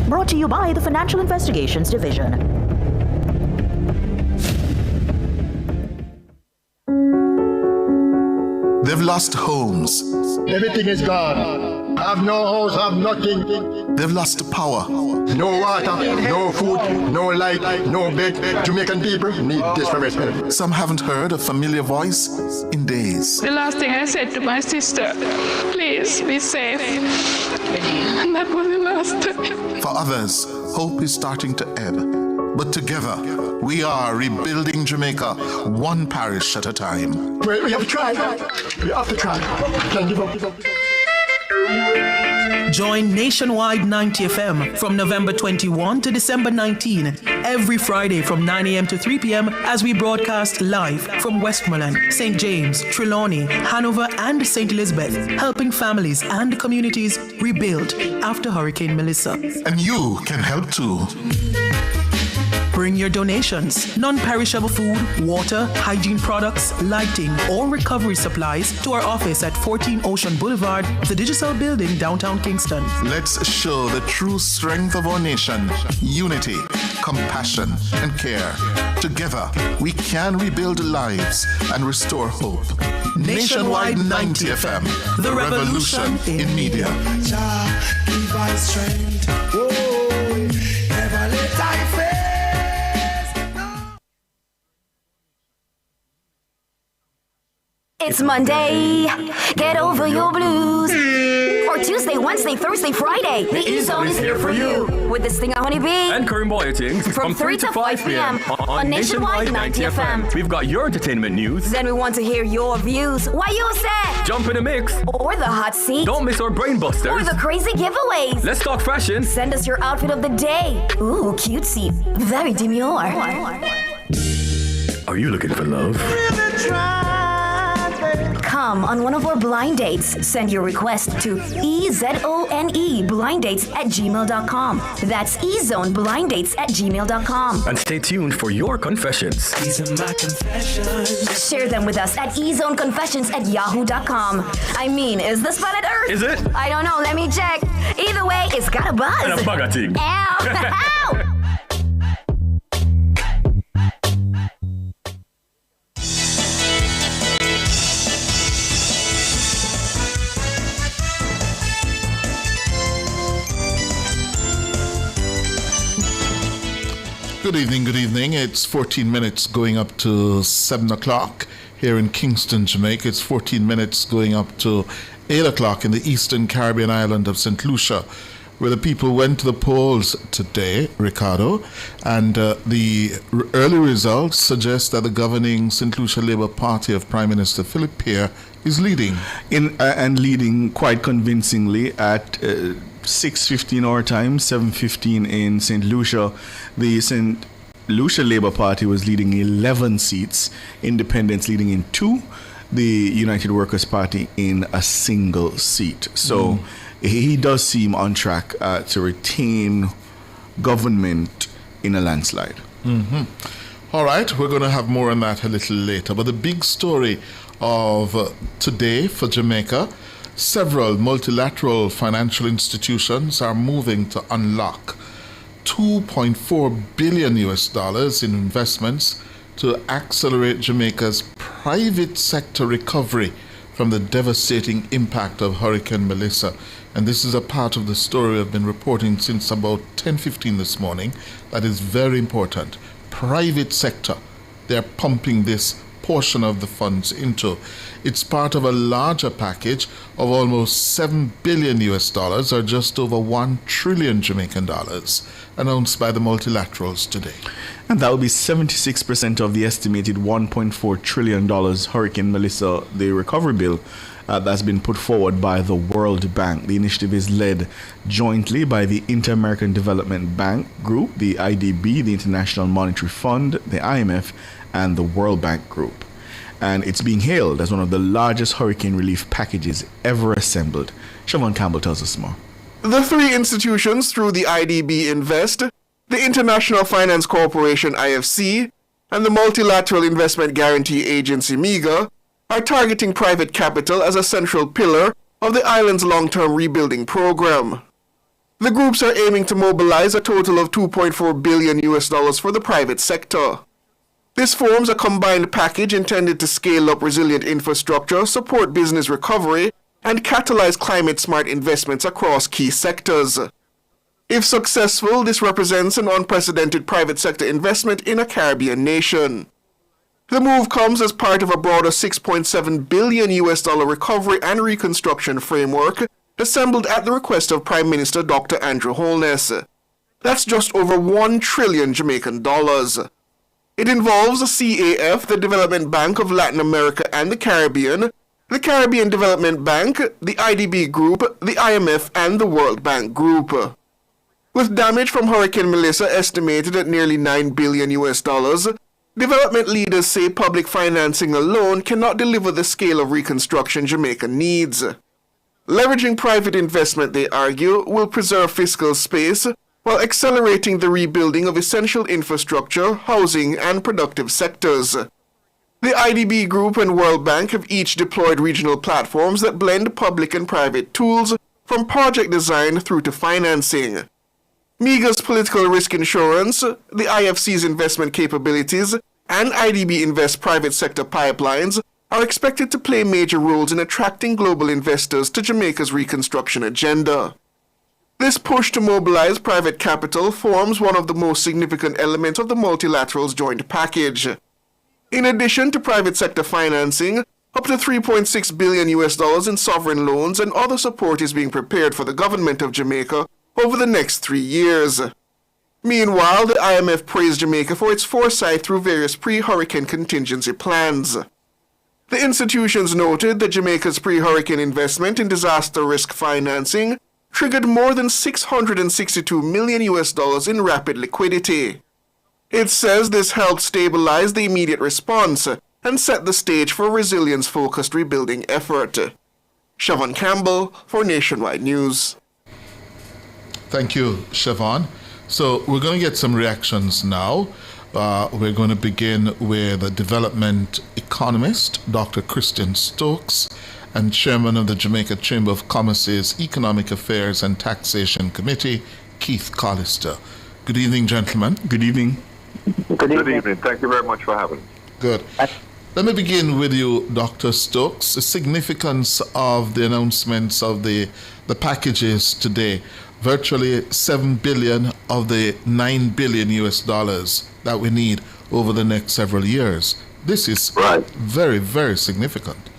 Brought to you by the Financial Investigations Division. They've lost homes. Everything is gone. Have no house, have nothing. They've lost power. No water, no food, no light, no bed. Jamaican people need desperate help. Some haven't heard a familiar voice in days. The last thing I said to my sister, please be safe. And that was the last time. For others, hope is starting to ebb. But together, we are rebuilding Jamaica, one parish at a time. We have to try. We have to try. Can't give up. Join Nationwide 90 FM from November 21 to December 19, every Friday from 9 a.m. to 3 p.m. as we broadcast live from Westmoreland, St. James, Trelawney, Hanover, and St. Elizabeth, helping families and communities rebuild after Hurricane Melissa. And you can help too. Bring your donations, non-perishable food, water, hygiene products, lighting, or recovery supplies to our office at 14 Ocean Boulevard, the Digital Building, downtown Kingston. Let's show the true strength of our nation: unity, compassion, and care. Together, we can rebuild lives and restore hope. Nationwide 90 FM, the revolution in media. Give us strength. Oh, never let I fail. It's Monday, get over your blues. Or Tuesday, Wednesday, Thursday, Friday. The E-Zone is here for you. With the Stinger Honey Bee And Karim Boyatings from 3 to 5 p.m. on Nationwide 90 FM. We've got your entertainment news. Then we want to hear your views. Why you say? Jump in the mix. Or the hot seat. Don't miss our brain busters. Or the crazy giveaways. Let's talk fashion. Send us your outfit of the day. Ooh, cutesy. Very demure. Are you looking for love? Come on one of our blind dates. Send your request to EZONE blinddates@gmail.com. That's EZone blinddates@gmail.com. And stay tuned for your confessions. These are my confessions. Share them with us at ezoneconfessions@yahoo.com. I mean, is this planet Earth? Is it? I don't know. Let me check. Either way, it's got a buzz. And a bugger thing. Ow! Ow! Good evening. It's 14 minutes going up to 7 o'clock here in Kingston, Jamaica. It's 14 minutes going up to 8 o'clock in the eastern Caribbean island of St. Lucia, where the people went to the polls today, Ricardo, and the early results suggest that the governing St. Lucia Labour Party of Prime Minister Philip Pear is leading. And leading quite convincingly at 6:15 our time, 7:15 in St. Lucia. The St. Lucia Labour Party was leading 11 seats, Independents leading in 2, the United Workers' Party in a single seat. So he does seem on track to retain government in a landslide. Mm-hmm. All right, we're going to have more on that a little later. But the big story of today for Jamaica, several multilateral financial institutions are moving to unlock $2.4 billion in investments to accelerate Jamaica's private sector recovery from the devastating impact of Hurricane Melissa. And this is a part of the story we've been reporting since about 10:15 this morning. That is very important. Private sector, they're pumping this portion of the funds into. It's part of a larger package of almost $7 billion or just over 1 trillion Jamaican dollars announced by the multilaterals today. And that will be 76% of the estimated $1.4 trillion Hurricane Melissa, the recovery bill that's been put forward by the World Bank. The initiative is led jointly by the Inter-American Development Bank Group, the IDB, the International Monetary Fund, the IMF, and the World Bank Group. And it's being hailed as one of the largest hurricane relief packages ever assembled. Siobhan Campbell tells us more. The three institutions through the IDB Invest, the International Finance Corporation IFC, and the Multilateral Investment Guarantee Agency MIGA are targeting private capital as a central pillar of the island's long-term rebuilding program. The groups are aiming to mobilize a total of $2.4 billion for the private sector. This forms a combined package intended to scale up resilient infrastructure, support business recovery, and catalyze climate-smart investments across key sectors. If successful, this represents an unprecedented private sector investment in a Caribbean nation. The move comes as part of a broader $6.7 billion recovery and reconstruction framework assembled at the request of Prime Minister Dr. Andrew Holness. That's just over 1 trillion Jamaican dollars. It involves the CAF, the Development Bank of Latin America and the Caribbean Development Bank, the IDB Group, the IMF, and the World Bank Group. With damage from Hurricane Melissa estimated at nearly $9 billion, development leaders say public financing alone cannot deliver the scale of reconstruction Jamaica needs. Leveraging private investment, they argue, will preserve fiscal space while accelerating the rebuilding of essential infrastructure, housing, and productive sectors. The IDB Group and World Bank have each deployed regional platforms that blend public and private tools from project design through to financing. MIGA's political risk insurance, the IFC's investment capabilities, and IDB Invest private sector pipelines are expected to play major roles in attracting global investors to Jamaica's reconstruction agenda. This push to mobilize private capital forms one of the most significant elements of the multilateral's joint package. In addition to private sector financing, Up to $3.6 billion in sovereign loans and other support is being prepared for the government of Jamaica over the next 3 years. Meanwhile, the IMF praised Jamaica for its foresight through various pre-hurricane contingency plans. The institutions noted that Jamaica's pre-hurricane investment in disaster risk financing triggered more than $662 million in rapid liquidity. It says this helped stabilize the immediate response and set the stage for a resilience-focused rebuilding effort. Siobhan Campbell for Nationwide News. Thank you, Siobhan. So we're going to get some reactions now. We're going to begin with a development economist, Dr. Christian Stokes, and chairman of the Jamaica Chamber of Commerce's Economic Affairs and Taxation Committee, Keith Collister. Good evening, gentlemen. Good evening. Good evening. Thank you very much for having me. Good. Let me begin with you, Dr. Stokes. The significance of the announcements of the packages today. Virtually $7 billion of the $9 billion that we need over the next several years. This is very, very significant.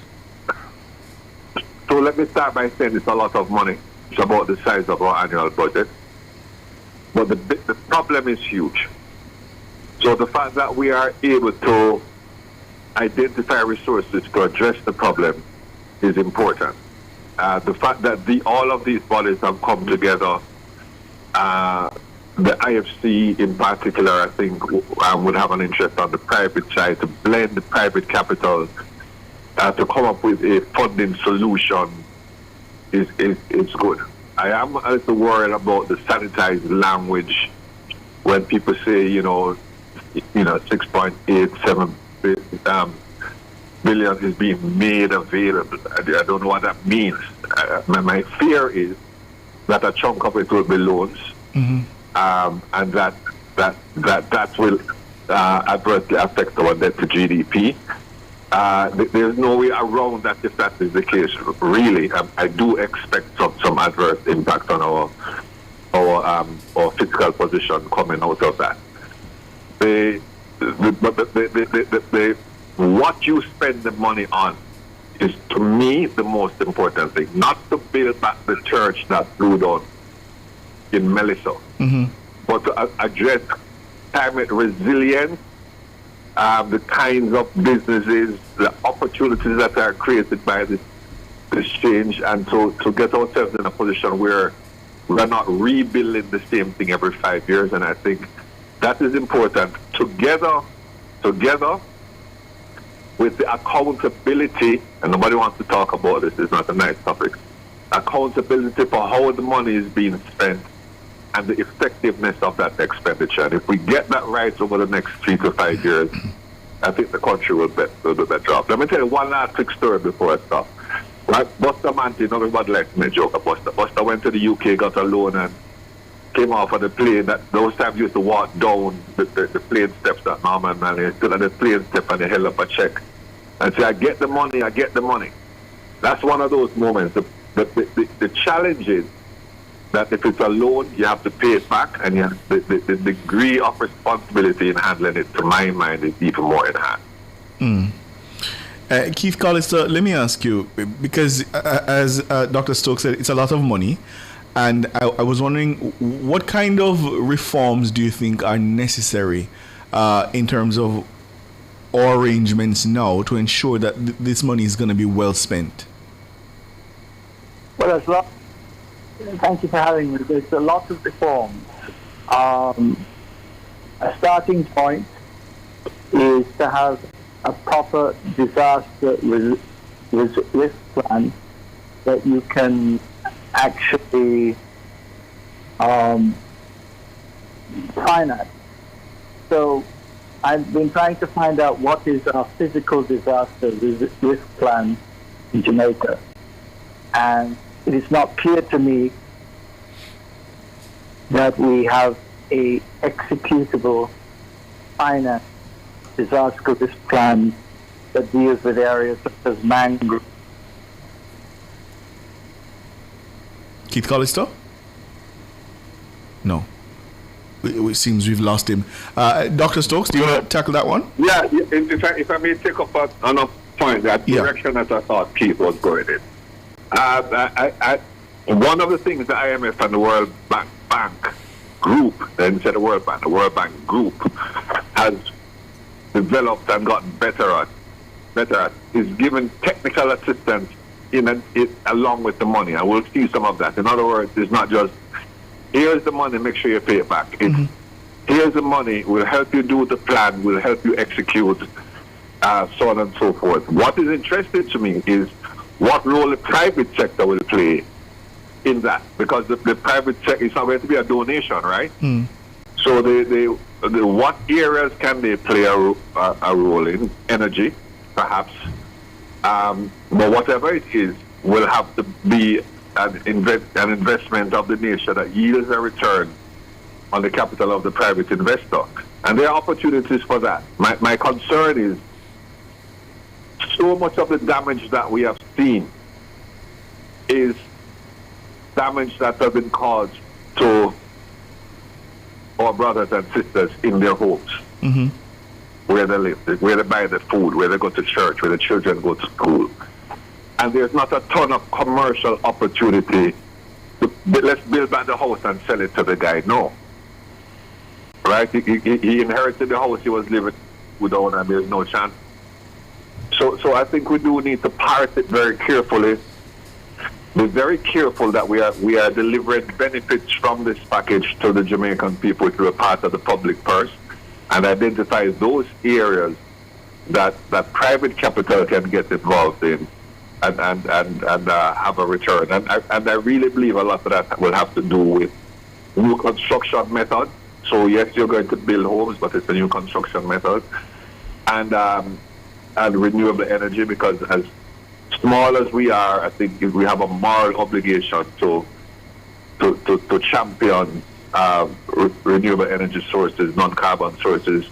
So let me start by saying it's a lot of money. It's about the size of our annual budget. But the problem is huge. So the fact that we are able to identify resources to address the problem is important. The fact that all of these bodies have come together, the IFC in particular, I think, would have an interest on the private side to blend the private capital to come up with a funding solution is good. I am a little worried about the sanitized language when people say, 6.87 billion is being made available. I don't know what that means. My fear is that a chunk of it will be loans, and that will adversely affect our debt to GDP. There's no way around that if that is the case. Really, I do expect some adverse impact on our fiscal position coming out of that. What you spend the money on is, to me, the most important thing. Not to build back the church that blew down in Melissa, but to address climate resilience, the kinds of businesses, the opportunities that are created by this change, and to get ourselves in a position where we're not rebuilding the same thing every 5 years. And I think that is important. Together with the accountability, and nobody wants to talk about this, it's not a nice topic, accountability for how the money is being spent and the effectiveness of that expenditure. And if we get that right over the next 3 to 5 years, I think the country will do better off. Let me tell you one last quick story before I stop. Right? Buster Manty, everybody likes me joke about Buster. Buster went to the UK, got a loan, and came off of the plane. Those times used to walk down the plane steps at Norman Manley, still at the plane step, and they held up a check and say, I get the money. That's one of those moments. The challenge is that if it's a loan, you have to pay it back, and the degree of responsibility in handling it, to my mind, is even more enhanced. Keith Collister, let me ask you, because as Dr. Stokes said, it's a lot of money, and I was wondering, what kind of reforms do you think are necessary in terms of our arrangements now to ensure that this money is going to be well spent? Well, thank you for having me. There's a lot of reforms. A starting point is to have a proper disaster risk plan that you can actually finance. So I've been trying to find out what is our physical disaster risk plan in Jamaica. And it is not clear to me that we have a executable finance disaster risk plan that deals with areas such as mangrove. Keith Collister? No. It seems we've lost him. Dr. Stokes, do you want to tackle that one? Yeah, if I may take up on a point, that direction that I thought Keith was going in. One of the things the IMF and the World Bank Group, instead of World Bank, the World Bank Group has developed and gotten better at is giving technical assistance along with the money, and we'll see some of that. In other words, it's not just here's the money, make sure you pay it back. It's here's the money, we'll help you do the plan, we'll help you execute, so on and so forth. What is interesting to me is what role the private sector will play in that, because the private sector is not going to be a donation, right? So what areas can they play a role in? Energy, perhaps, but whatever it is, will have to be an investment of the nation that yields a return on the capital of the private investor, and there are opportunities for that. My concern is so much of the damage that we have seen is damage that has been caused to our brothers and sisters in their homes, where they live, where they buy their food, where they go to church, where the children go to school. And there's not a ton of commercial opportunity to, let's build back the house and sell it to the guy. No. Right? He inherited the house he was living without, and there's no chance. So I think we do need to parse it very carefully. Be very careful that we are delivering benefits from this package to the Jamaican people through a part of the public purse, and identify those areas that private capital can get involved in and have a return. And I really believe a lot of that will have to do with new construction methods. So yes, you're going to build homes, but it's a new construction method, and renewable energy, because as small as we are, I think we have a moral obligation to champion renewable energy sources, non-carbon sources,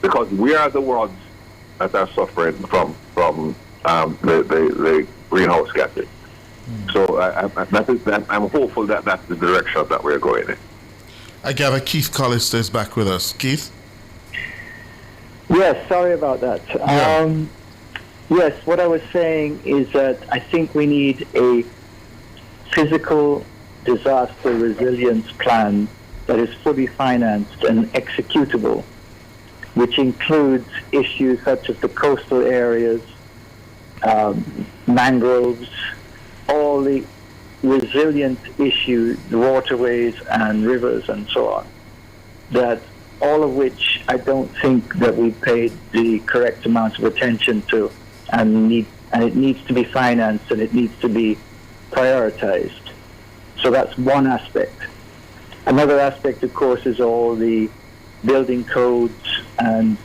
because we are the ones that are suffering from the greenhouse gases. So I'm hopeful that that's the direction that we're going in. I gather Keith Collister is back with us. Keith? Yes, sorry about that. Yes, what I was saying is that I think we need a physical disaster resilience plan that is fully financed and executable, which includes issues such as the coastal areas, mangroves, all the resilient issues, the waterways and rivers and so on, that all of which I don't think that we paid the correct amount of attention to, and it needs to be financed and it needs to be prioritized. So that's one aspect. Another aspect, of course, is all the building codes and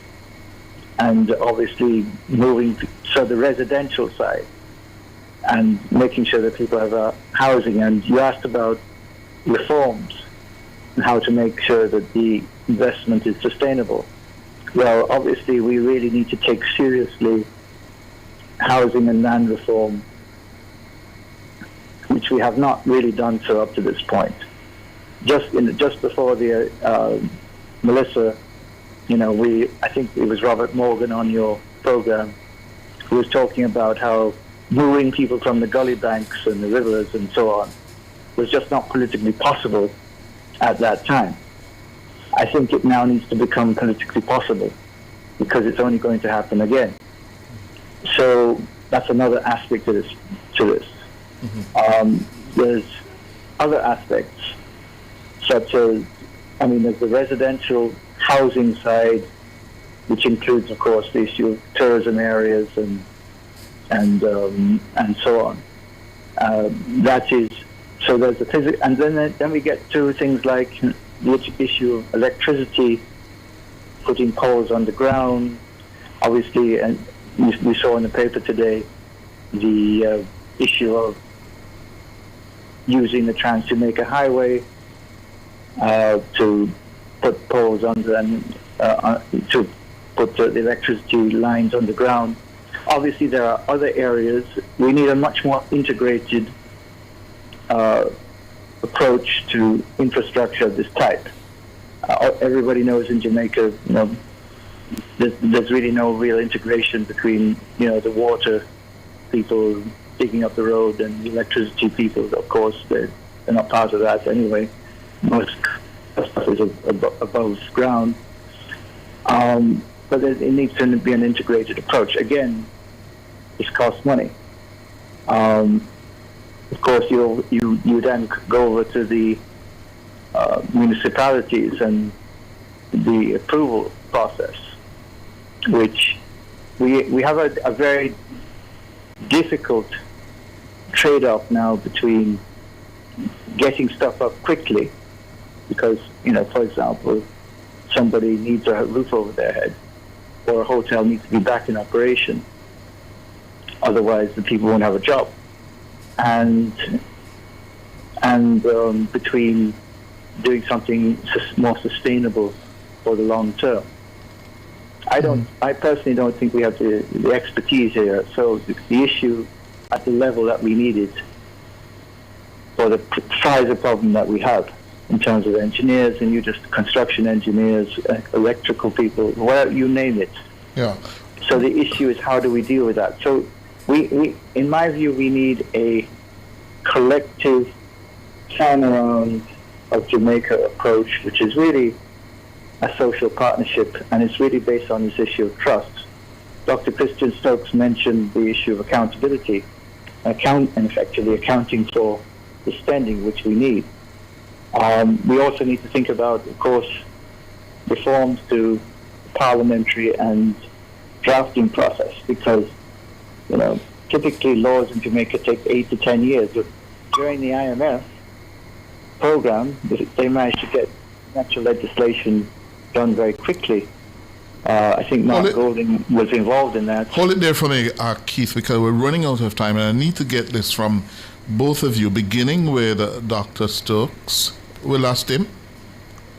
obviously moving to the residential side and making sure that people have housing. And you asked about reforms and how to make sure that the investment is sustainable. Well, obviously, we really need to take seriously housing and land reform, which we have not really done so up to this point. Just before the Melissa, I think it was Robert Morgan on your program, who was talking about how moving people from the gully banks and the rivers and so on was just not politically possible at that time. I think it now needs to become politically possible, because it's only going to happen again. So that's another aspect to this. There's other aspects, such as, there's the residential housing side, which includes, of course, the issue of tourism areas and so on. That is, so there's the physics, and then we get to things like the issue of electricity, putting poles underground, obviously, and we saw in the paper today the issue of using the Trans-Jamaica Highway to put poles under and to put the electricity lines underground. Obviously, there are other areas. We need a much more integrated approach to infrastructure of this type. Everybody knows in Jamaica, there's really no real integration between, the water people digging up the road and the electricity people. Of course, they're not part of that anyway. Most stuff is above ground. But it needs to be an integrated approach. Again, this costs money. Of course, you then go over to the municipalities and the approval process, which we have a very difficult trade-off now between getting stuff up quickly, because, for example, somebody needs a roof over their head, or a hotel needs to be back in operation. Otherwise, the people won't have a job. And between doing something more sustainable for the long term. I personally don't think we have the expertise here. So the issue at the level that we needed for the size of problem that we have in terms of engineers, and you just construction engineers, electrical people, whatever you name it. Yeah. So the issue is, how do we deal with that? So we in my view, we need a collective turnaround of Jamaica approach, which is really a social partnership, and it's really based on this issue of trust. Dr. Christian Stokes mentioned the issue of accountability, and effectively accounting for the spending which we need. We also need to think about, of course, reforms to parliamentary and drafting process, because, typically laws in Jamaica take 8 to 10 years. But during the IMF program, they managed to get natural legislation done very quickly. I think Mark Golding was involved in that. Hold it there for me, Keith, because we're running out of time, and I need to get this from both of you, beginning with Dr. Stokes. We lost him.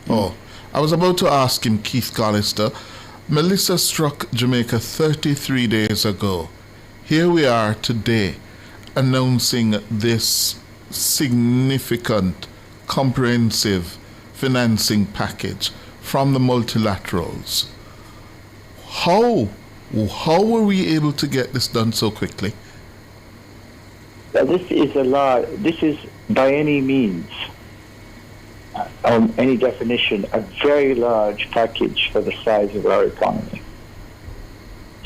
Oh, I was about to ask him, Keith Callister. Melissa struck Jamaica 33 days ago. Here we are today announcing this significant, comprehensive financing package from the multilaterals. How were we able to get this done so quickly? Well, this is by any means, any definition, a very large package for the size of our economy.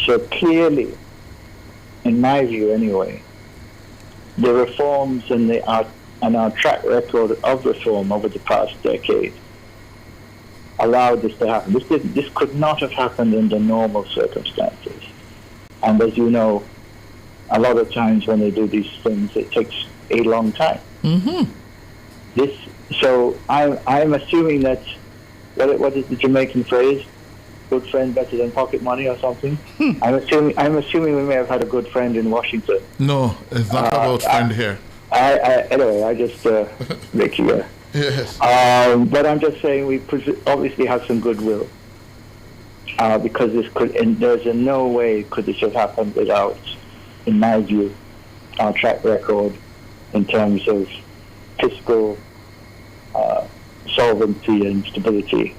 So clearly, in my view anyway, the reforms and our track record of reform over the past decade allowed this to happen. This could not have happened under normal circumstances. And as you know, a lot of times when they do these things, it takes a long time. Mm-hmm. So I'm assuming that, what is the Jamaican phrase? Good friend better than pocket money or something? I'm assuming we may have had a good friend in Washington. No, it's not about friend here. Anyway, I just make you aware. Yes. But I'm just saying we obviously have some goodwill, because there's no way could this have happened without, in my view, our track record in terms of fiscal solvency and stability.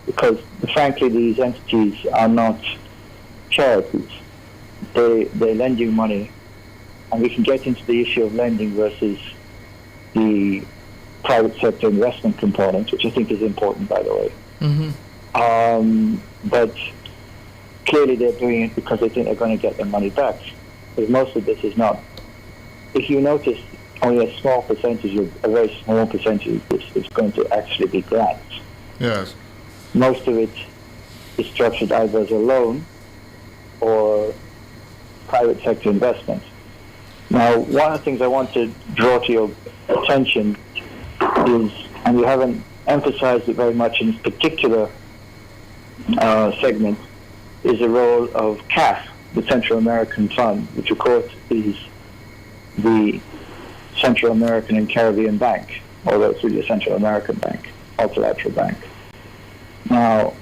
Because frankly, these entities are not charities. They lend you money, and we can get into the issue of lending versus the private sector investment component, which I think is important, by the way. Mm-hmm. But clearly they're doing it because they think they're going to get their money back. Because most of this is not. If you notice, only a very small percentage of this is going to actually be grants. Yes. Most of it is structured either as a loan or private sector investment. Now, one of the things I want to draw to your attention is, and we haven't emphasized it very much in this particular segment, is the role of CAF, the Central American Fund, which of course is the Central American and Caribbean Bank, although it's really a Central American bank, multilateral bank. Now,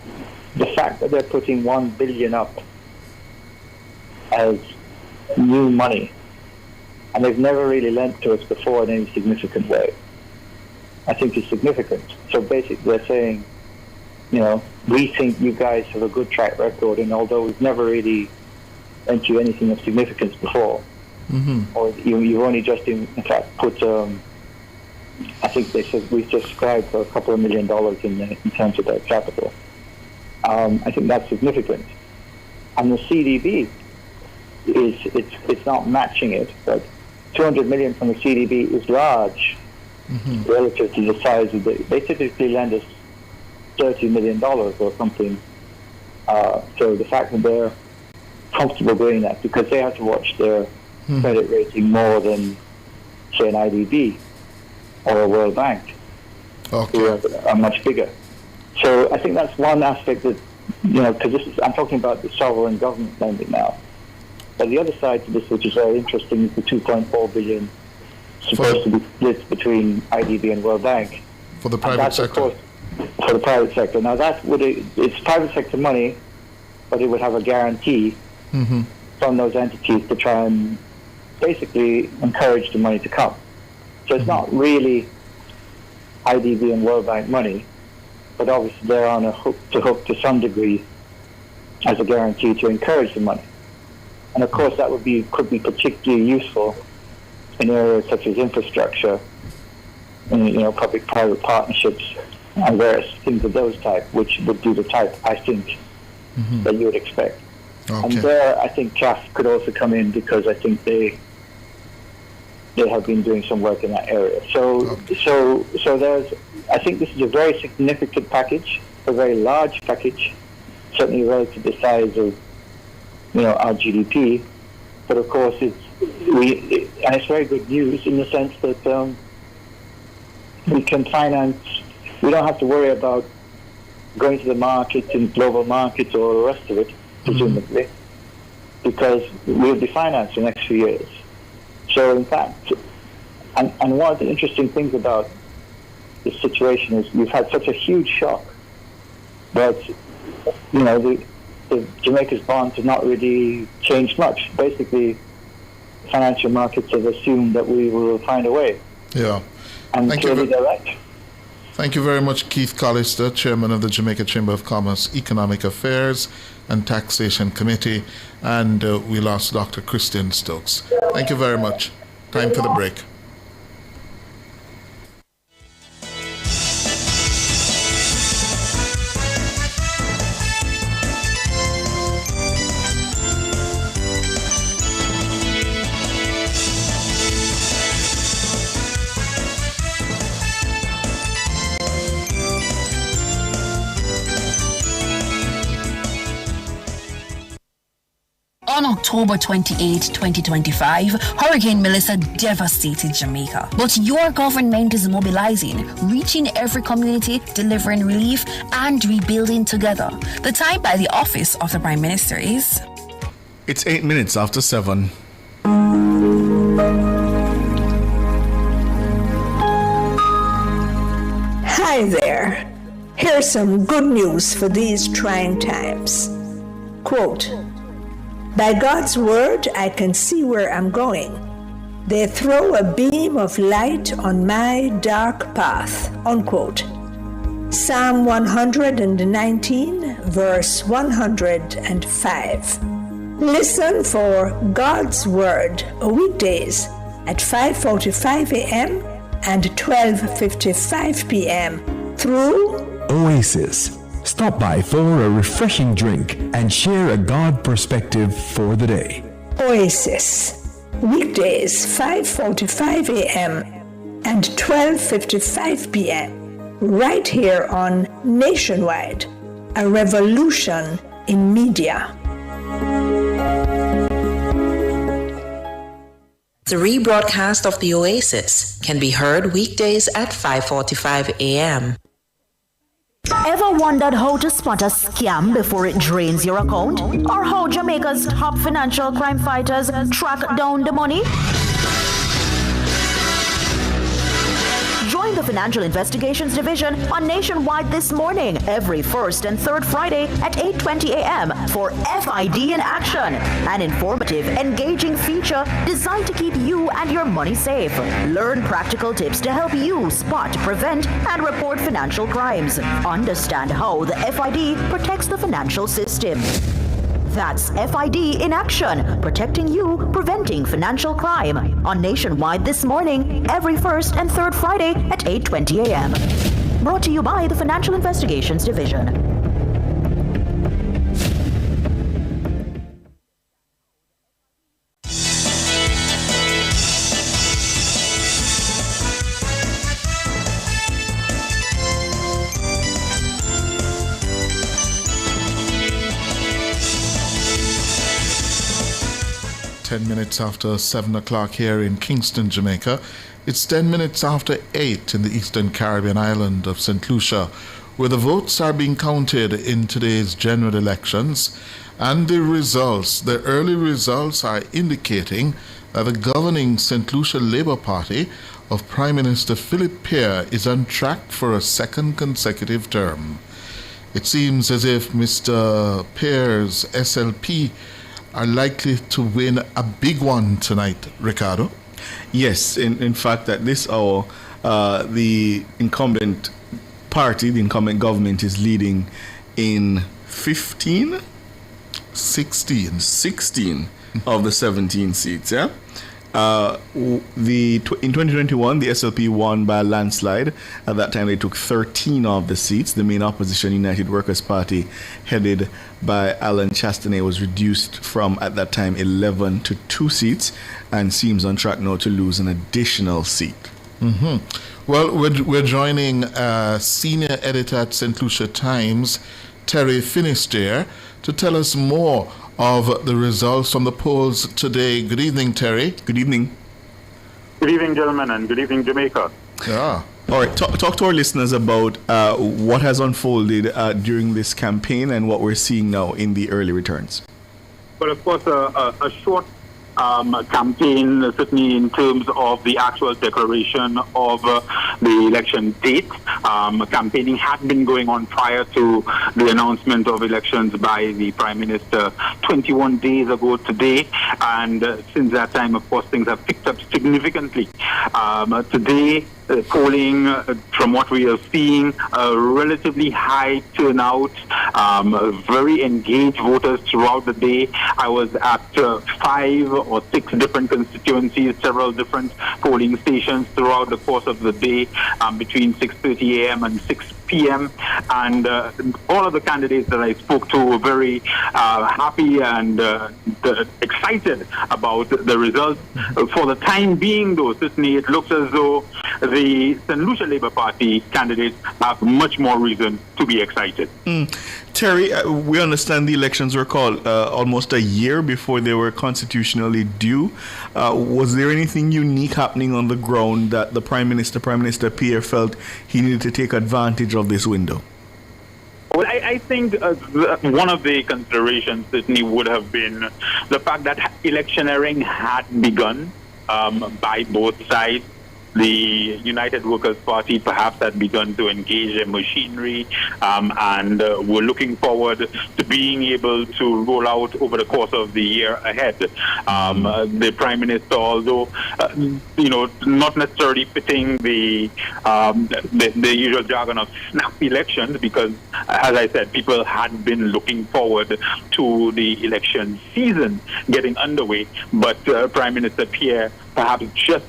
the fact that they're putting $1 billion up as new money, and they've never really lent to us before in any significant way, I think is significant. So basically they're saying, we think you guys have a good track record, and although we've never really lent you anything of significance before, or you've only just in fact put, I think they said we've just subscribed for $2 million in terms of their capital. I think that's significant. And the CDB it's not matching it, but $200 million from the CDB is large relative to the size of they typically lend us $30 million or something. So the fact that they're comfortable doing that, because they have to watch their credit rating more than, say, an IDB or a World Bank, who are much bigger. So I think that's one aspect that, because I'm talking about the sovereign government lending now. But the other side to this, which is very interesting, is the $2.4 billion supposed to be split between IDB and World Bank. For the private sector. For the private sector. Now it's private sector money, but it would have a guarantee from those entities to try and basically encourage the money to come. So it's not really IDB and World Bank money, but obviously they're on a hook to some degree as a guarantee to encourage the money. And of course that could be particularly useful in areas such as infrastructure and public-private partnerships and various things of those type, which would do the type, I think, that you would expect. Okay. And there, I think CAF could also come in, because I think they have been doing some work in that area. So there's, I think this is a very significant package, a very large package, certainly relative to the size of, our GDP. But of course, and it's very good news in the sense that we can finance. We don't have to worry about going to the markets and global markets or the rest of it, presumably, because we'll be financed the next few years. So in fact, and one of the interesting things about this situation is we've had such a huge shock, but the Jamaica's bonds have not really changed much. Basically, financial markets have assumed that we will find a way. Yeah. And clearly they're right. Thank you very much, Keith Collister, Chairman of the Jamaica Chamber of Commerce Economic Affairs and Taxation Committee. And we lost Dr. Christian Stokes. Thank you very much. Time for the break. On October 28, 2025, Hurricane Melissa devastated Jamaica. But your government is mobilizing, reaching every community, delivering relief, and rebuilding together. The time by the Office of the Prime Minister is... It's 8 minutes after 7. Hi there. Here's some good news for these trying times. Quote, "By God's word, I can see where I'm going. They throw a beam of light on my dark path." Unquote. Psalm 119, verse 105. Listen for God's word weekdays at 5:45 a.m. and 12:55 p.m. through Oasis. Stop by for a refreshing drink and share a God perspective for the day. Oasis. Weekdays 5:45 a.m. and 12:55 p.m. right here on Nationwide, a revolution in media. The rebroadcast of the Oasis can be heard weekdays at 5:45 a.m. Ever wondered how to spot a scam before it drains your account? Or how Jamaica's top financial crime fighters track down the money? Join the financial Financial Investigations Division on Nationwide This Morning, every first and third Friday at 8:20 a.m. for FID in Action, an informative, engaging feature designed to keep you and your money safe. Learn practical tips to help you spot, prevent, and report financial crimes. Understand how the FID protects the financial system. That's FID in Action, protecting you, preventing financial crime, on Nationwide This Morning, every first and third Friday at 8:20 a.m. Brought to you by the Financial Investigations Division. Minutes after 7 o'clock here in Kingston, Jamaica. It's 10 minutes after 8 in the Eastern Caribbean island of St. Lucia, where the votes are being counted in today's general elections, and the early results are indicating that the governing St. Lucia Labour Party of Prime Minister Philip Pear is on track for a second consecutive term. It seems as if Mr. Pear's SLP are likely to win a big one tonight, Ricardo. Yes, in fact, at this hour, the incumbent party, the incumbent government, is leading in 16 of the 17 seats, yeah? In 2021, the SLP won by a landslide. At that time, they took 13 of the seats. The main opposition, United Workers' Party, headed by Alan Chastanet, was reduced from, at that time, 11 to 2 seats and seems on track now to lose an additional seat. Mm-hmm. Well, we're joining senior editor at St. Lucia Times, Terry Finisterre, to tell us more of the results from the polls today. Good evening, Terry. Good evening. Good evening, gentlemen, and good evening, Jamaica. Yeah. All right, talk to our listeners about what has unfolded during this campaign and what we're seeing now in the early returns. Well, of course, a short campaign, certainly in terms of the actual declaration of the election date. Campaigning had been going on prior to the announcement of elections by the Prime Minister 21 days ago today, and since that time, of course, things have picked up significantly. Today, polling, from what we are seeing, a relatively high turnout, very engaged voters throughout the day. I was at 5 or 6 different constituencies, several different polling stations throughout the course of the day, between 6:30 a.m. and 6 p.m. And all of the candidates that I spoke to were very happy and excited about the results. For the time being, though, certainly it looks as though the St. Lucia Labour Party candidates have much more reason to be excited. Terry, we understand the elections were called almost a year before they were constitutionally due. Was there anything unique happening on the ground that the Prime Minister Pear, felt he needed to take advantage of this window? Well, I think one of the considerations certainly would have been the fact that electioneering had begun by both sides. The United Workers' Party perhaps had begun to engage their machinery and were looking forward to being able to roll out over the course of the year ahead. The Prime Minister, although not necessarily fitting the usual jargon of snap elections, because, as I said, people had been looking forward to the election season getting underway, but Prime Minister Pear perhaps just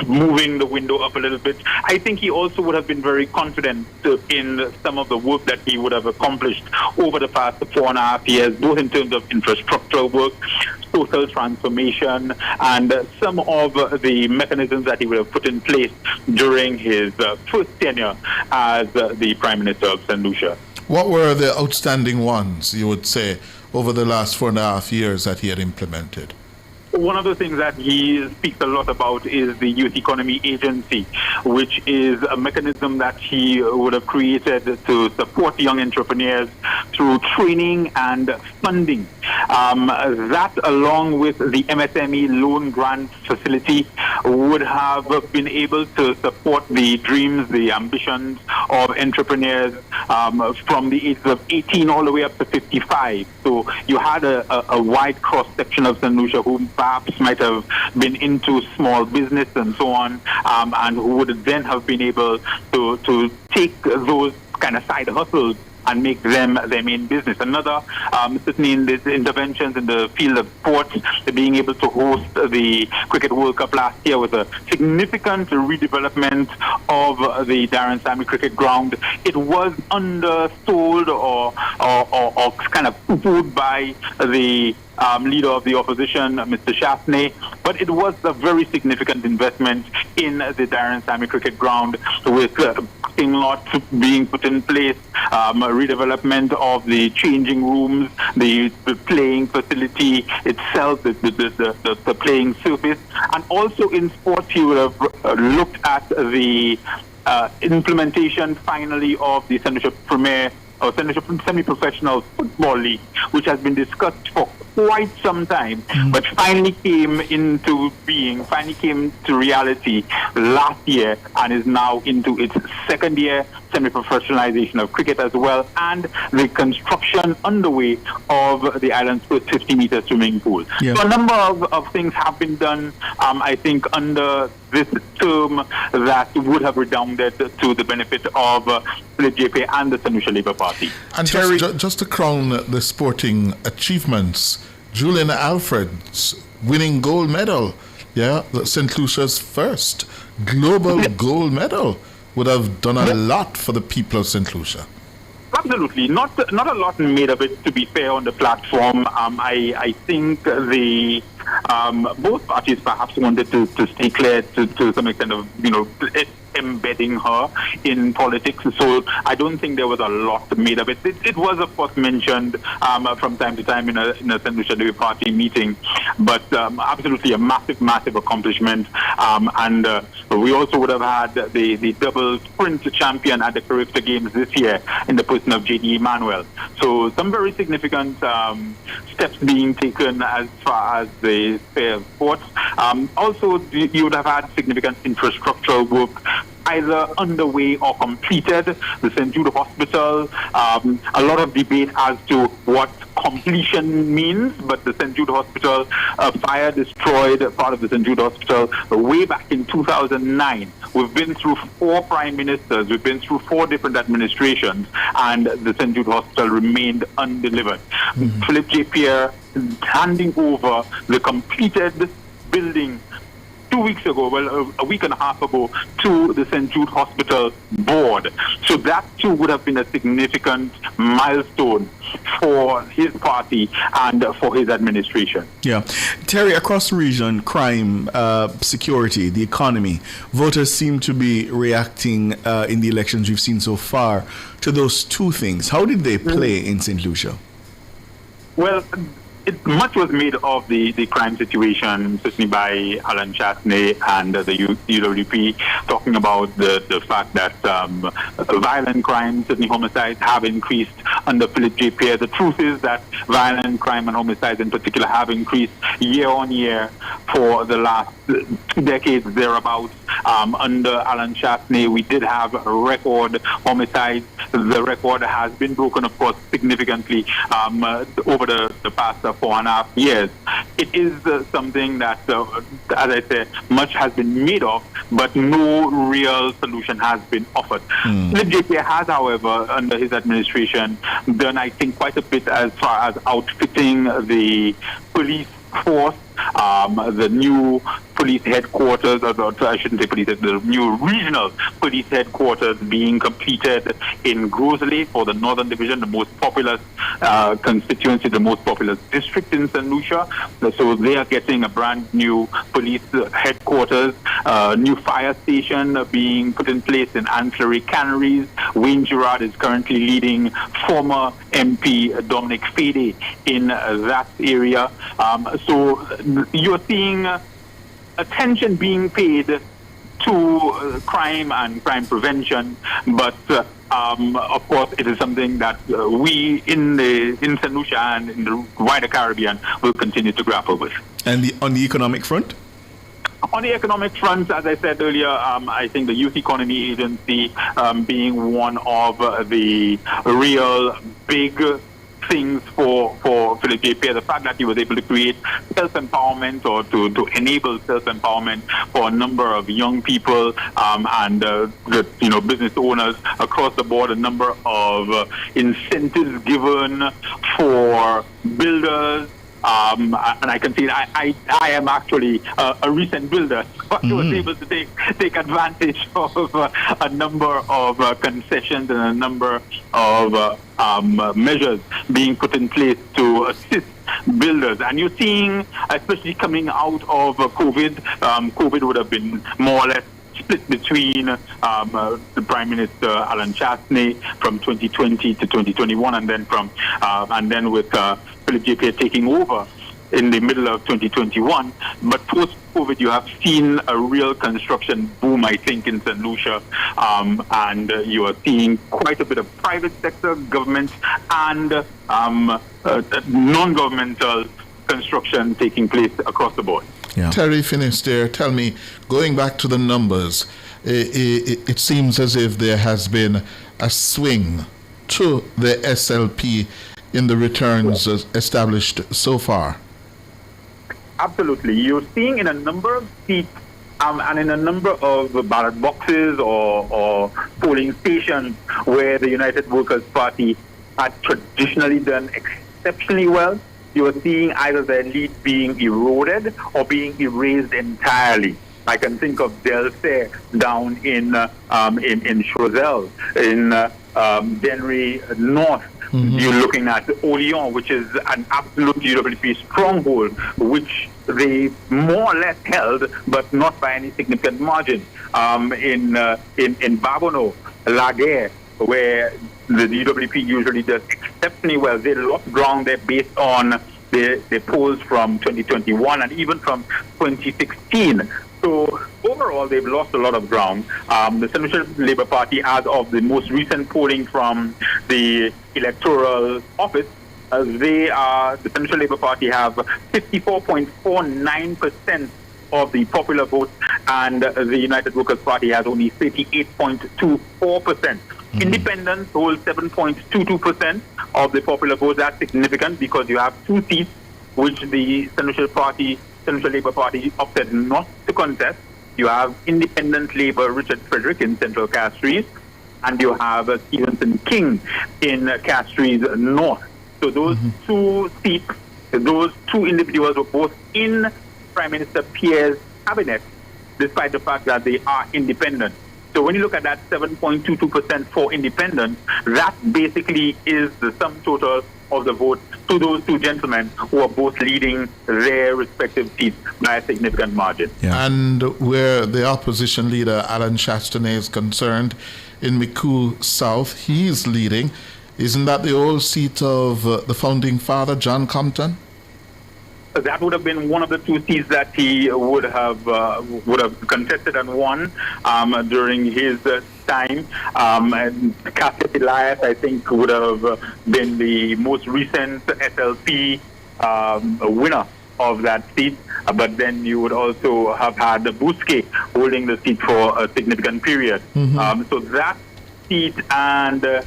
moving the window up a little bit. I think he also would have been very confident in some of the work that he would have accomplished over the past 4.5 years, both in terms of infrastructural work, social transformation, and some of the mechanisms that he would have put in place during his first tenure as the Prime Minister of St. Lucia. What were the outstanding ones, you would say, over the last 4.5 years that he had implemented? one of the things that he speaks a lot about is the Youth Economy Agency, which is a mechanism that he would have created to support young entrepreneurs through training and funding. That, along with the MSME loan grant facility, would have been able to support the dreams, the ambitions of entrepreneurs from the ages of 18 all the way up to 55. So you had a wide cross-section of St. Lucia who perhaps might have been into small business and so on, and who would then have been able to take those kind of side hustles and make them their main business. Another, certainly in these interventions in the field of sports, being able to host the Cricket World Cup last year was a significant redevelopment of the Darren Sammy Cricket Ground. It was undersold or kind of poo-pooed by the leader of the opposition, Mr. Shafney, but it was a very significant investment in the Darren Sammy Cricket Ground, with parking lots being put in place, redevelopment of the changing rooms, the playing facility itself, the playing surface, and also in sports you would have looked at the implementation finally of the St. Lucia Premier or St. Lucia Semi-Professional Football League, which has been discussed for quite some time, but finally came into being, finally came to reality last year, and is now into its second year, semi-professionalization of cricket as well, and the construction underway of the island's first 50-meter swimming pool. Yeah. So a number of things have been done, I think, under this term that would have redounded to the benefit of Philip JP and the St. Lucia Labour Party. And just to crown the sporting achievements, Julian Alfred's winning gold medal, St. Lucia's first global gold medal, would have done a lot for the people of St. Lucia. Absolutely. Not a lot made of it, to be fair, on the platform. I think the both parties perhaps wanted to stay clear to some extent of, embedding her in politics. So I don't think there was a lot made of it. It was, of course, mentioned from time to time in a St. Lucia Labour Party meeting, but absolutely a massive accomplishment. And we also would have had the double sprint champion at the Caribbean Games this year in the person of J.D. Emmanuel. So some very significant steps being taken as far as the sphere of sports. Also, you would have had significant infrastructural work either underway or completed. The St. Jude Hospital, a lot of debate as to what completion means, but the St. Jude Hospital, fire destroyed part of the St. Jude Hospital way back in 2009. We've been through 4 prime ministers, we've been through 4 different administrations, and the St. Jude Hospital remained undelivered. Philip J. Pierre handing over the completed building 2 weeks ago, a week and a half ago, to the St. Jude Hospital board. So that too would have been a significant milestone for his party and for his administration. Yeah. Terry, across the region, crime, security, the economy, voters seem to be reacting in the elections we've seen so far to those two things. How did they play in St. Lucia? Well, much was made of the crime situation, certainly by Alan Chastney and the UWP, talking about the fact that violent crimes, certainly homicides, have increased under Philip J. Pierre. The truth is that violent crime and homicides in particular have increased year on year for the last 2 decades thereabouts. Under Alan Chastney, we did have a record homicides. The record has been broken, of course, significantly over the past 4.5 years. It is something that, as I say, much has been made of, but no real solution has been offered. The JPA has, however, under his administration, done, I think, quite a bit as far as outfitting the police force, the new police headquarters, or I shouldn't say police, the new regional police headquarters being completed in Grosley for the Northern Division, the most populous constituency, the most populous district in St. Lucia. So they are getting a brand new police headquarters, new fire station being put in place in ancillary canneries. Wayne Girard is currently leading former MP Dominic Fede in that area. So you're seeing attention being paid to crime and crime prevention, but of course it is something that we in St. Lucia and in the wider Caribbean will continue to grapple with. And on the economic front? On the economic front, as I said earlier, I think the Youth Economy Agency being one of the real big things for Philip J. Pierre, the fact that he was able to create self-empowerment or to enable self-empowerment for a number of young people and business owners across the board, a number of incentives given for builders. And I can see I am actually a recent builder. I was able to take advantage of a number of concessions and a number of measures being put in place to assist builders. And you're seeing, especially coming out of COVID, COVID would have been more or less split between the Prime Minister Alan Chastney from 2020 to 2021, and then with Philip J. Pierre taking over in the middle of 2021. But post-COVID, you have seen a real construction boom, I think, in St. Lucia, and you are seeing quite a bit of private sector, government, and non-governmental construction taking place across the board. Yeah. Terry Finisterre, tell me, going back to the numbers, it seems as if there has been a swing to the SLP in the returns established so far. Absolutely. You're seeing in a number of seats and in a number of ballot boxes or polling stations where the United Workers' Party had traditionally done exceptionally well, you are seeing either their lead being eroded or being erased entirely. I can think of Delce down in Choiseul, in Dennery North. You're looking at Oleon, which is an absolute UWP stronghold, which they more or less held, but not by any significant margin. In Babonneau, Laguerre, where the UWP usually does exceptionally well, they lost ground there based on the polls from 2021 and even from 2016. So overall, they've lost a lot of ground. The Central Labour Party, as of the most recent polling from the Electoral Office, the Central Labour Party have 54.49% of the popular vote, and the United Workers' Party has only 38.24%. Independents hold 7.22% of the popular vote. That's significant because you have two seats which the Central Labour Party opted not to contest. You have Independent Labour Richard Frederick in Central Castries, and you have Stevenson King in Castries North. So those two seats, those two individuals were both in Prime Minister Pierre's cabinet, despite the fact that they are independent. So when you look at that 7.22% for independents, that basically is the sum total of the vote to those two gentlemen who are both leading their respective seats by a significant margin. Yeah. And where the opposition leader, Alan Chastney, is concerned, in Micoud South, he is leading. Isn't that the old seat of the founding father, John Compton? That would have been one of the two seats that he would have contested and won during his time. And Cassius Elias, I think, would have been the most recent SLP winner of that seat. But then you would also have had Bousquet holding the seat for a significant period. So that seat and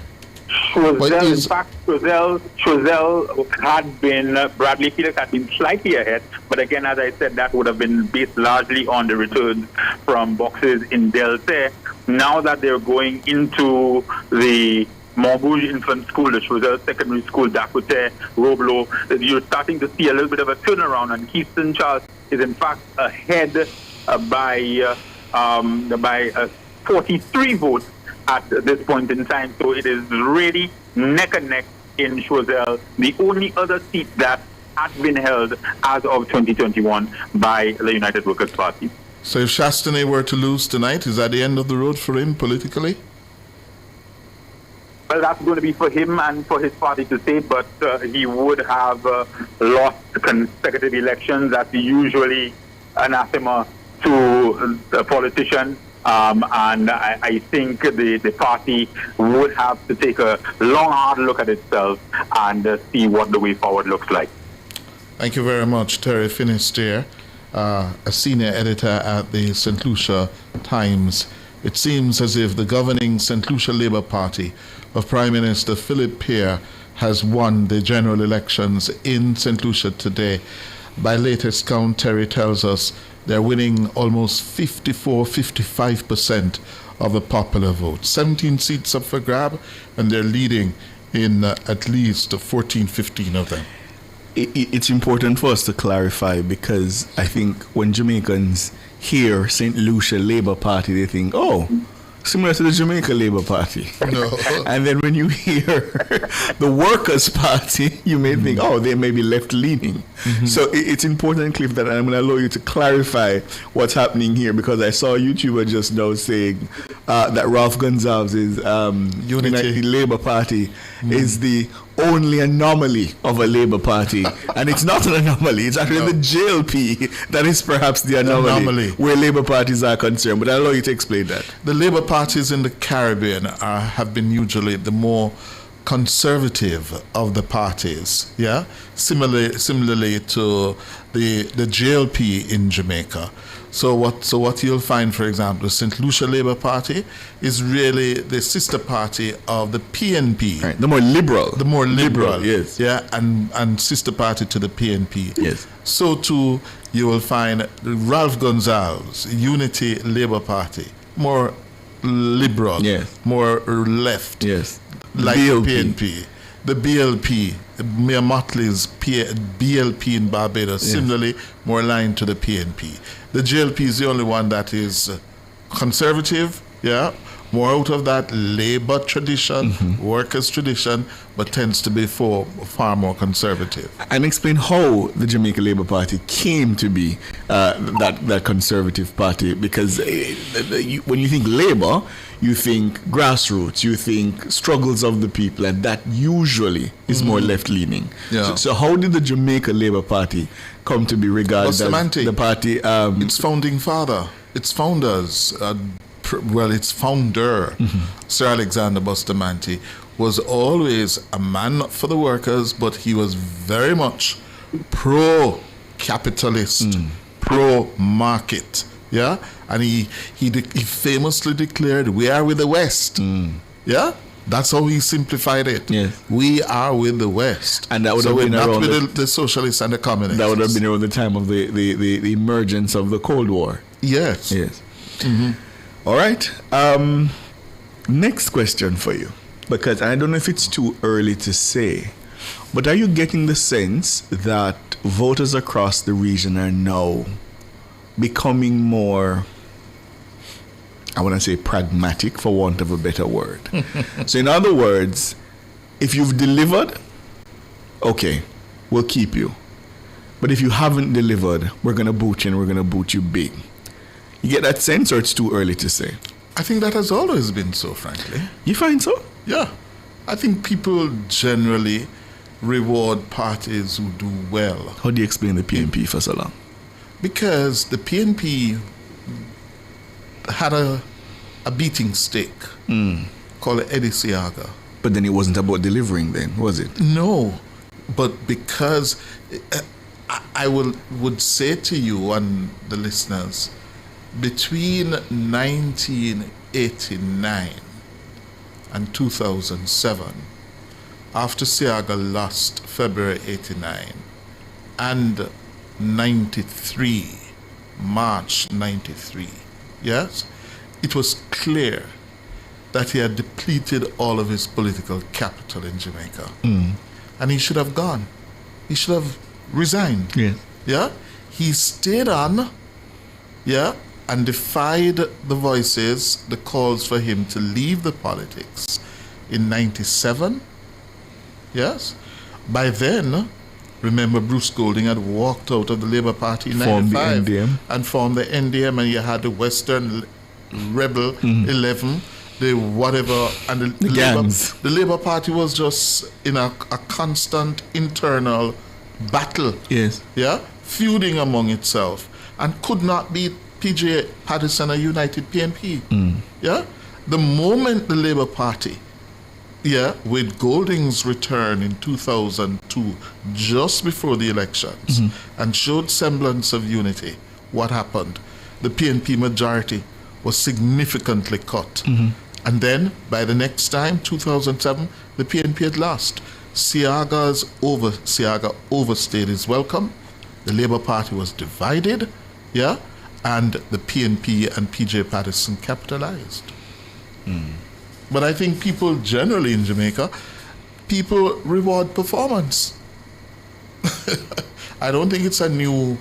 Choiseul, in fact, Choiseul had been, Bradley Felix had been slightly ahead, but again, as I said, that would have been based largely on the returns from boxes in Delce. Now that they're going into the Montbouge Infant School, the Choiseul Secondary School, Dakota, Roblo, you're starting to see a little bit of a turnaround, and Keystone Charles is in fact ahead by 43 votes at this point in time. So it is really neck and neck in Choiseul, the only other seat that has been held as of 2021 by the United Workers' Party. So if Chastney were to lose tonight, is that the end of the road for him politically? well, that's going to be for him and for his party to say, but he would have lost consecutive elections. That's usually anathema to a politician. And I think the party would have to take a long, hard look at itself and see what the way forward looks like. Thank you very much, Terry Finisterre, a senior editor at the St. Lucia Times. It seems as if the governing St. Lucia Labour Party of Prime Minister Philip Pear has won the general elections in St. Lucia today. By latest count, Terry tells us they're winning almost 55% of the popular vote. 17 seats up for grab, and they're leading in at least 14, 15 of them. It's important for us to clarify, because I think when Jamaicans hear St. Lucia Labour Party, they think, oh, similar to the Jamaica Labour Party. No. And then when you hear the Workers' Party, you may think, oh, they may be left-leaning. So it's important, Cliff, that I'm going to allow you to clarify what's happening here, because I saw a YouTuber just now saying that Ralph Gonsalves' United Labour Party is the only anomaly of a Labour Party. And it's not an anomaly. It's actually the JLP that is perhaps the anomaly where Labour parties are concerned. But I'll allow you to explain that. The Labour parties in the Caribbean have been usually the more conservative of the parties, similarly to the JLP in Jamaica. So what you'll find, for example, the St. Lucia Labour Party is really the sister party of the PNP. Right, the more liberal. The more liberal, yes. Yeah, and sister party to the PNP. Yes. So too, you will find Ralph Gonsalves, Unity Labour Party, more liberal, yes, more left, yes, like the PNP. The BLP, Mayor Motley's BLP in Barbados, similarly more aligned to the PNP. The JLP is the only one that is conservative, more out of that labor tradition, workers tradition, but tends to be far more conservative. And explain how the Jamaica Labour Party came to be that conservative party, because when you think labor, you think grassroots, you think struggles of the people, and that usually is more left-leaning. Yeah. So how did the Jamaica Labour Party come to be regarded as the party? Its founding father, its founders, its founder, Sir Alexander Bustamante, was always a man for the workers, but he was very much pro-capitalist, pro-market. Yeah, and he famously declared, "We are with the West." Yeah, that's how he simplified it. Yes, we are with the West, and that would have been around the socialists and the communists. That would have been around the time of the emergence of the Cold War. Yes. All right. Next question for you, because I don't know if it's too early to say, but are you getting the sense that voters across the region are now becoming more, I want to say, pragmatic, for want of a better word? So in other words, if you've delivered, okay, we'll keep you. But if you haven't delivered, we're going to boot you, and we're going to boot you big. You get that sense, or it's too early to say? I think that has always been so, frankly. You find so? Yeah. I think people generally reward parties who do well. How do you explain the PNP for so long? Because the PNP had a beating stick called Eddie Seaga. But then it wasn't about delivering then, was it? No. But because I would say to you and the listeners, between 1989 and 2007, after Seaga lost February 89, and 93, March 93, yes, it was clear that he had depleted all of his political capital in Jamaica. And he should have gone. He should have resigned. Yes. Yeah? He stayed on, and defied the voices, the calls for him to leave the politics in 97. Yes? By then, remember, Bruce Golding had walked out of the Labour Party in 95 the NDM. and formed the NDM, and you had the Western Rebel 11 the whatever, and the gangs. the Labour Party was just in a constant internal battle. Yes. Yeah, feuding among itself, and could not beat PJ Patterson, a united PNP. Yeah, the moment the Labour Party, with Golding's return in 2002, just before the elections, and showed semblance of unity, what happened? The PNP majority was significantly cut. And then, by the next time, 2007, the PNP had lost. Siaga overstayed his welcome. The Labour Party was divided, and the PNP and PJ Patterson capitalized. But I think people generally in Jamaica, people reward performance. I don't think it's a new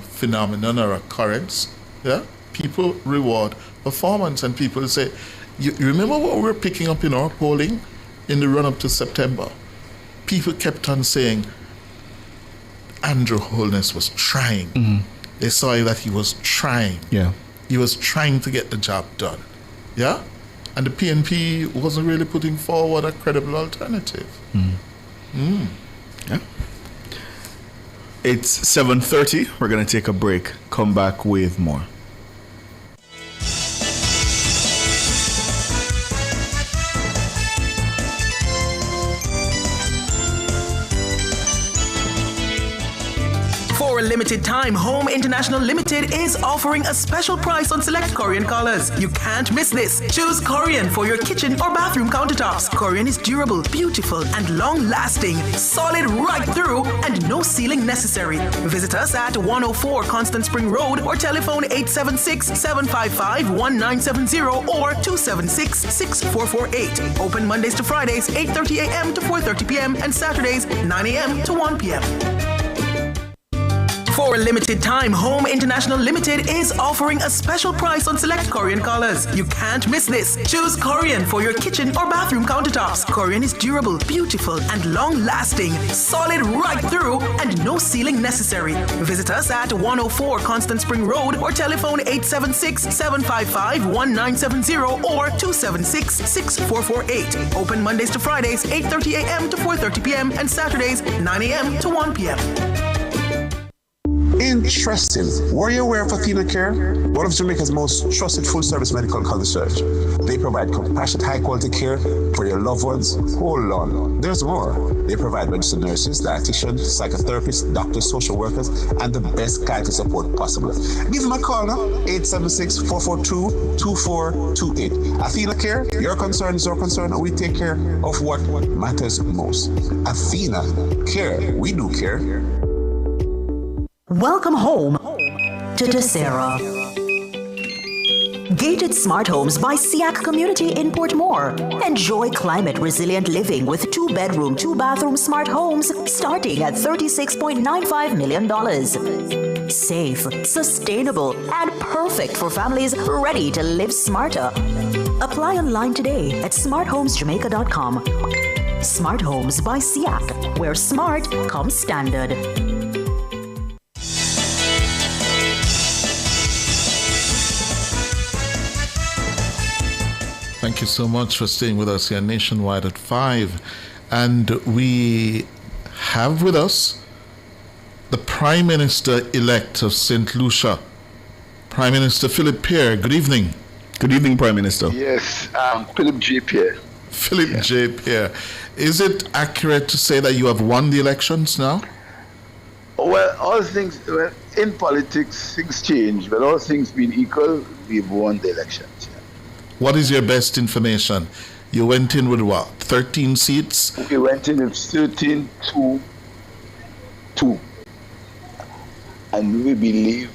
phenomenon or occurrence. Yeah, people reward performance, and people say, you remember what we were picking up in our polling in the run-up to September? People kept on saying Andrew Holness was trying. They saw that he was trying. Yeah, he was trying to get the job done. Yeah, and the PNP wasn't really putting forward a credible alternative. Yeah. It's 7:30. We're going to take a break. Come back with more. For a limited time, Home International Limited is offering a special price on select Korean colors. You can't miss this. Choose Korean for your kitchen or bathroom countertops. Korean is durable, beautiful, and long-lasting. Solid right through and no sealing necessary. Visit us at 104 Constant Spring Road or telephone 876-755-1970 or 276-6448. Open Mondays to Fridays, 8:30 a.m. to 4:30 p.m. and Saturdays, 9 a.m. to 1 p.m. For a limited time, Home International Limited is offering a special price on select Korean colors. You can't miss this. Choose Korean for your kitchen or bathroom countertops. Korean is durable, beautiful, and long-lasting. Solid right through and no sealing necessary. Visit us at 104 Constant Spring Road or telephone 876-755-1970 or 276-6448. Open Mondays to Fridays, 8:30 a.m. to 4:30 p.m. and Saturdays, 9 a.m. to 1 p.m. Interesting. Were you aware of Athena Care? One of Jamaica's most trusted full-service medical concierge. They provide compassionate, high-quality care for your loved ones. Hold on. There's more. They provide registered nurses, dietitians, psychotherapists, doctors, social workers, and the best guidance support possible. Give them a call now. 876-442-2428. Athena Care, your concern is our concern, and we take care of what matters most. Athena Care. We do care. Welcome home to Desera. Gated Smart Homes by SIAC Community in Portmore. Enjoy climate-resilient living with 2-bedroom, 2-bathroom smart homes starting at $36.95 million. Safe, sustainable, and perfect for families ready to live smarter. Apply online today at smarthomesjamaica.com. Smart Homes by SIAC, where smart comes standard. Thank you so much for staying with us here nationwide at 5. And we have with us the Prime Minister-elect of St. Lucia, Prime Minister Philip Pierre. Good evening. Good evening, Prime Minister. Yes, Philip J. Pierre. Philip J. Pierre. Is it accurate to say that you have won the elections now? Well, in politics, things change, but all things being equal, we've won the elections. What is your best information? You went in with what, 13 seats? We went in with 13-2. And we believe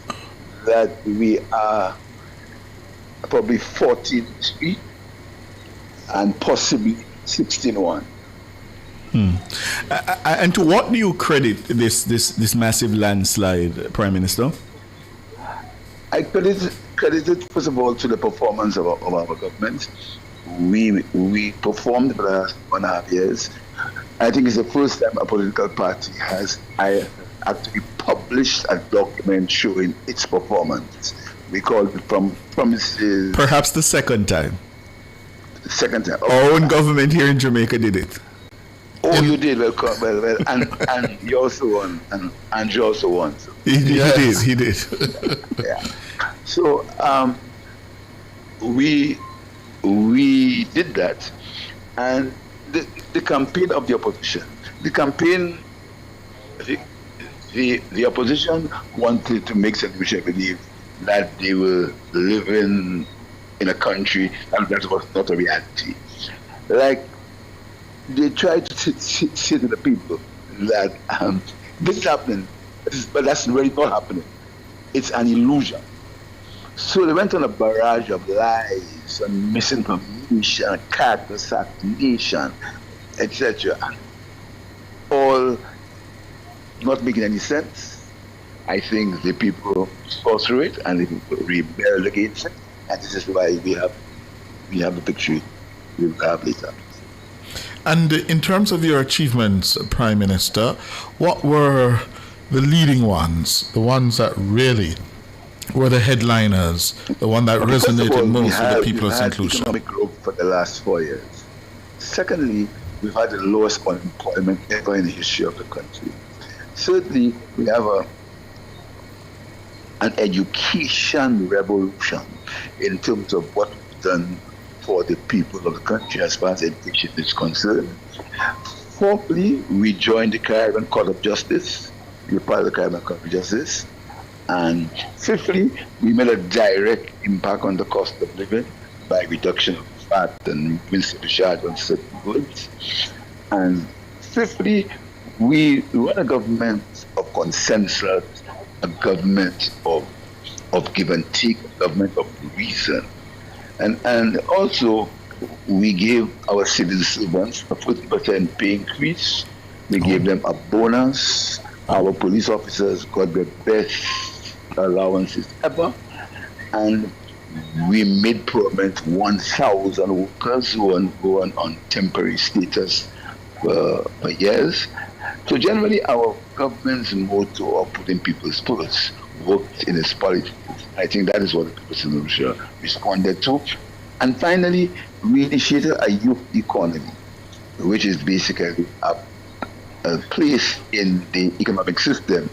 that we are probably 14-3 and possibly 16-1. And to what do you credit this massive landslide, Prime Minister? I credit it first of all to the performance of our government. We performed for the last 1.5 years. I think it's the first time a political party has actually published a document showing its performance. We called it from promises. Perhaps the second time. Second time. Our own government here in Jamaica did it. Oh, you did. Well, and you also won, and Andrew also won. So. He did. Yeah. So we did that, and the campaign of the opposition, the opposition wanted to make St. Lucia believe that they were living in a country and that was not a reality. Like, they tried to say to the people that this is happening, but that's really not happening. It's an illusion. So they went on a barrage of lies and misinformation, character assassination, etc. All not making any sense. I think the people saw through it and the people rebelled against it, and this is why we have the victory we will have later. And in terms of your achievements, Prime Minister, what were the leading ones, the ones that really were the headliners, the one that resonated most with the people of St. Lucia? Economic growth for the last 4 years. Secondly, we've had the lowest unemployment ever in the history of the country. Thirdly, we have an education revolution in terms of what we've done for the people of the country as far as education is concerned. Fourthly, we joined the Caribbean Court of Justice. We're part of the Caribbean Court of Justice. And fifthly, we made a direct impact on the cost of living by reduction of VAT and municipal charge on certain goods. And fifthly, we run a government of consensus, a government of give and take, a government of reason. And also, we gave our civil servants a 40% pay increase. We gave them a bonus. Our police officers got the best allowances ever. And we made permanent 1,000 workers who are on temporary status for years. So generally, our government's motto of putting people first worked in its politics. I think that is what the people of St. Lucia responded to. And finally, we initiated a youth economy, which is basically a place in the economic system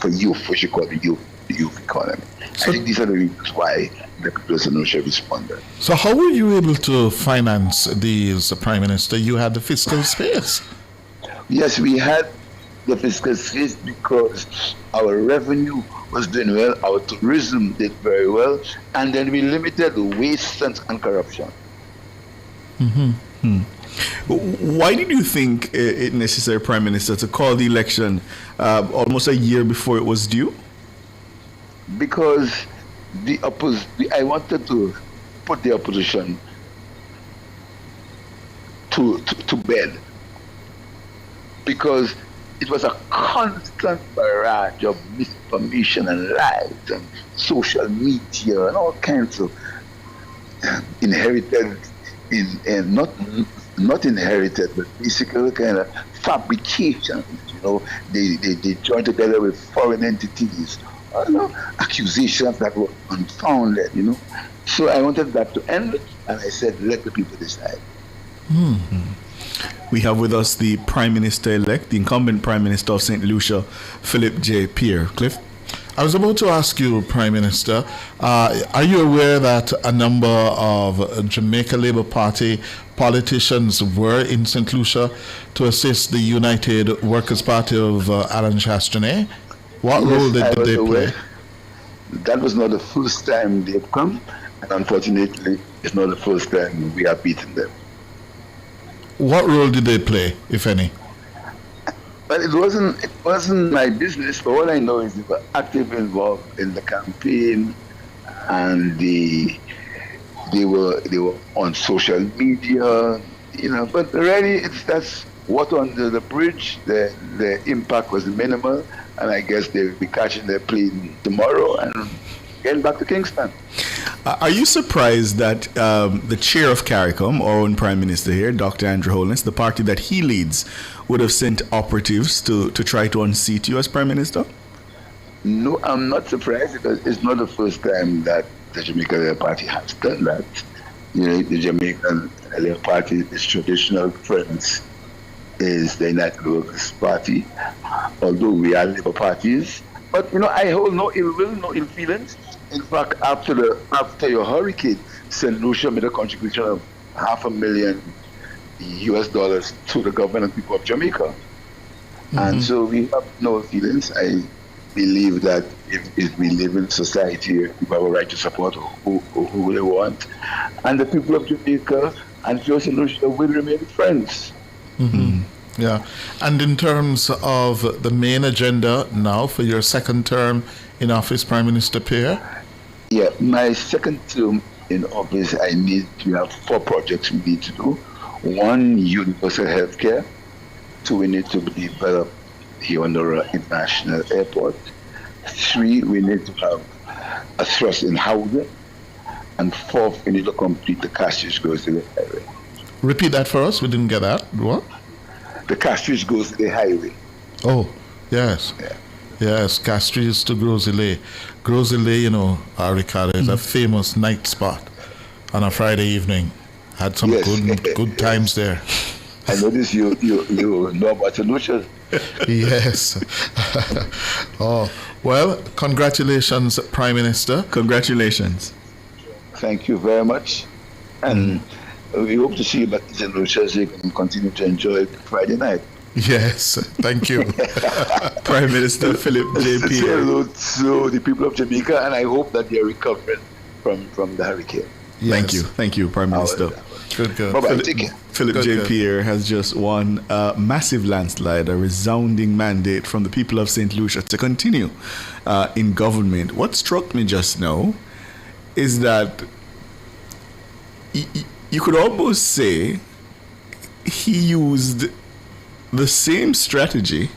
for youth, which we call the youth economy. So, I think these are the reasons why the people of St. Lucia responded. So how were you able to finance these, Prime Minister? You had the fiscal space. Yes, we had the fiscal space because our revenue was doing well, our tourism did very well, and then we limited the waste and corruption. Mm-hmm. Why did you think it necessary, Prime Minister, to call the election almost a year before it was due? Because I wanted to put the opposition to bed. Because it was a constant barrage of misinformation and lies and social media and all kinds of inherited, not inherited, but basically kind of fabrications. They joined together with foreign entities, accusations that were unfounded. So I wanted that to end, and I said, let the people decide. Mm-hmm. We have with us the Prime Minister-elect, the incumbent Prime Minister of St. Lucia, Philip J. Pierre. Cliff? I was about to ask you, Prime Minister, are you aware that a number of Jamaica Labour Party politicians were in St. Lucia to assist the United Workers' Party of Alan Chastanet? What role did they play? That was not the first time they've come, and unfortunately, it's not the first time we have beaten them. What role did they play, if any? Well, it wasn't my business, but all I know is they were actively involved in the campaign, and they were on social media, But really, that's water under the bridge. The impact was minimal, and I guess they'll be catching their plane tomorrow and getting back to Kingston. Are you surprised that the chair of CARICOM, our own Prime Minister here, Dr. Andrew Holness, the party that he leads, would have sent operatives to try to unseat you as Prime Minister? No, I'm not surprised because it's not the first time that the Jamaican Labour Party has done that. You know, the Jamaican Labour Party, its traditional friends is the United Workers Party, although we are Labour parties. But, you know, I hold no ill will, no ill feelings. In fact, after your hurricane, St. Lucia made a contribution of $500,000 US to the government and people of Jamaica. And so we have no feelings. I believe that if we live in society, people have a right to support who they want. And the people of Jamaica and St. Lucia will remain friends. Yeah. And in terms of the main agenda now for your second term in office, Prime Minister Pierre? Yeah, my second term in office, we have 4 projects we need to do. 1, universal healthcare. 2, we need to develop here on the international airport. 3, we need to have a thrust in housing. And 4th, we need to complete the Castries goes to the highway. Repeat that for us. We didn't get that. What? The Castries goes to the highway. Oh, yes. Yeah. Yes, Castries to Grosile. Grosile, you know, Ricardo, is a famous night spot on a Friday evening. Had some good times there. I notice you know about St. Lucia. Yes. Oh, well, congratulations, Prime Minister. Congratulations. Thank you very much. And we hope to see you back in St. Lucia so you can continue to enjoy Friday night. Yes, thank you. Prime Minister Philip J. Say Pierre. hello to the people of Jamaica, and I hope that they are recovering from the hurricane. Yes. Thank you, Prime Minister. Good. Bye-bye. Take care. Philip J. Pierre has just won a massive landslide, a resounding mandate from the people of St. Lucia to continue in government. What struck me just now is that you could almost say he used the same strategy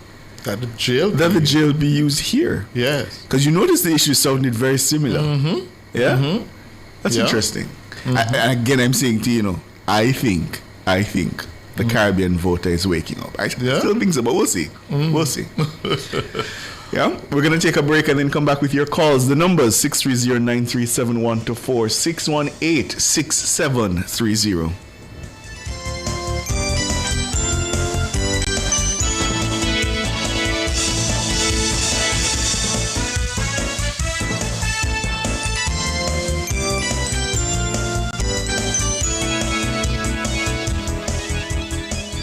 that the JLB used here. Yes. Because you notice the issue sounded very similar. Yeah? That's interesting. And again, I'm saying to you, I think the Caribbean voter is waking up. I still think so, but we'll see. We'll see. Yeah, we're going to take a break and then come back with your calls. The numbers 630-9371 to 618-6730.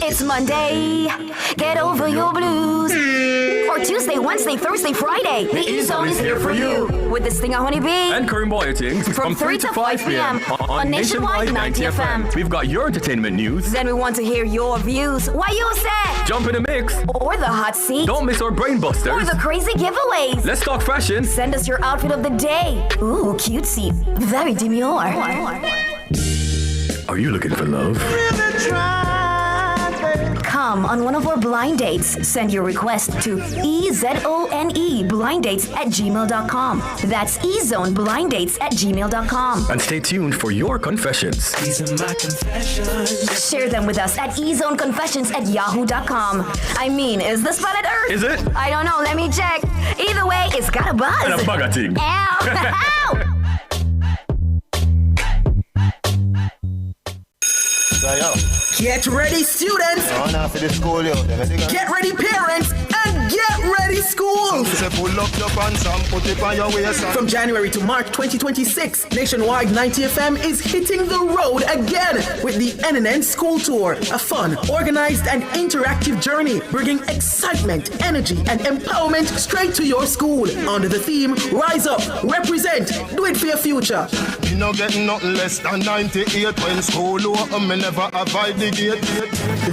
It's Monday, get over your blues. Or Tuesday, Wednesday, Thursday, Friday, the E-Zone is here for you. With this thing on Honey Bee. And Karim Boyerting From 3 to 5 p.m. on Nationwide 90 FM. We've got your entertainment news. Then we want to hear your views. Why you say? Jump in the mix. Or the hot seat. Don't miss our brain busters. Or the crazy giveaways. Let's talk fashion. Send us your outfit of the day. Ooh, cutesy. Very demure. Are you looking for love? Come on one of our blind dates. Send your request to ezoneblindates@gmail.com. That's ezoneblindates@gmail.com. And stay tuned for your confessions. These are my confessions. Share them with us at ezoneconfessions@yahoo.com. I mean, is this planet Earth? Is it? I don't know. Let me check. Either way, it's got a buzz. And a bugger thing. Ow! Ow! Get ready, students! Get ready, parents! And get ready, schools! From January to March 2026, Nationwide 90 FM is hitting the road again with the NNN School Tour, a fun, organized, and interactive journey bringing excitement, energy, and empowerment straight to your school under the theme Rise Up, Represent, Do It For Your Future. You know getting nothing less than 98 when school over, me never avoid the gate.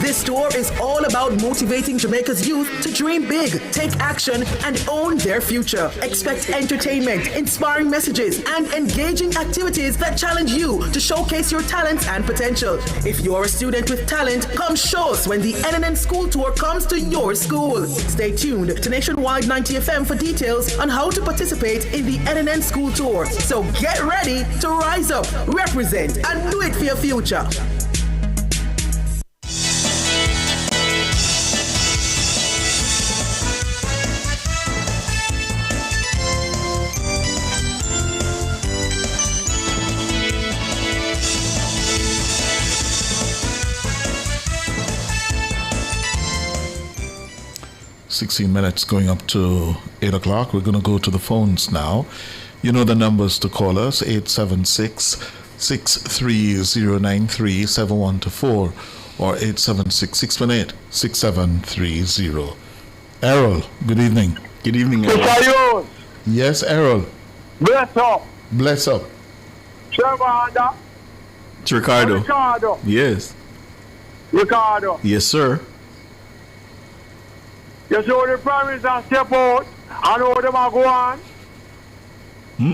This tour is all about motivating Jamaica's youth to dream big, take action, and own their future. Expect entertainment, inspiring messages, and engaging activities that challenge you to showcase your talents and potential. If you're a student with talent, come show us when the NNN School Tour comes to your school. Stay tuned to Nationwide 90 FM for details on how to participate in the NNN School Tour. So get ready to rise up, represent, and do it for your future. 16 minutes going up to 8 o'clock. We're going to go to the phones now. You know the numbers to call us, 876-630-937124 or 876-618-6730. Errol, good evening. Good evening, Errol. Yes, Errol. Bless up. Bless up. Trevor. It's Ricardo. Ricardo. Yes. Ricardo. Yes, sir. You saw the Prime Minister step out and how them are go on.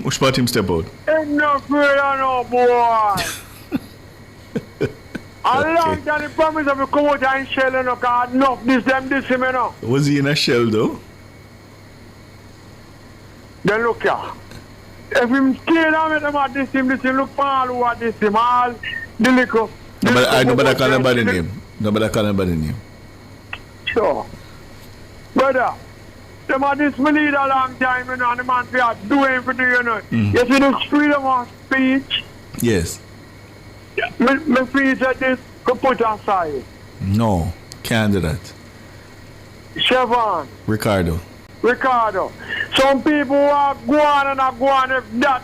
Which part him step out? Ain't no afraid of no boy. A long time the Prime Minister will come out and shell you know, cause enough this him, you know. Was he in a shell though? Then look here. If him scared of me, them at this him, look for all who at this him, all the little. Nobody call him by the name. Nobody call him by the name. Sure. Brother, them at this me need a long time, you know, and the man for doing for the, you know. You see this freedom of speech? Yes. Me feel that this could put aside. No, can't do that. Chevron. Ricardo. Some people are going and are going if that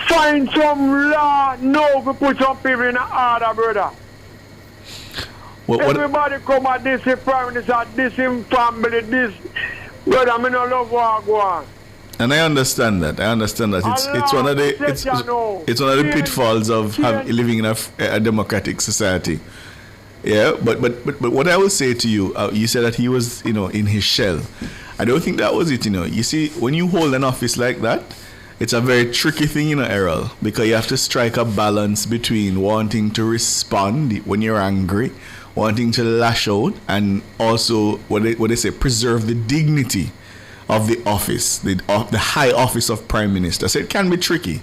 find some law now to put some people in order, brother. What? Everybody come at this Prime Minister, this family, this brother, I no love what go on. And I understand that. It's one of the it's one of the pitfalls of living in a democratic society. Yeah, but what I will say to you, you said that he was, you know, in his shell. I don't think that was it, you know. You see, when you hold an office like that, it's a very tricky thing, you know, Errol, because you have to strike a balance between wanting to respond when you're angry, wanting to lash out, and also what they say, preserve the dignity of the office, the high office of Prime Minister. So it can be tricky.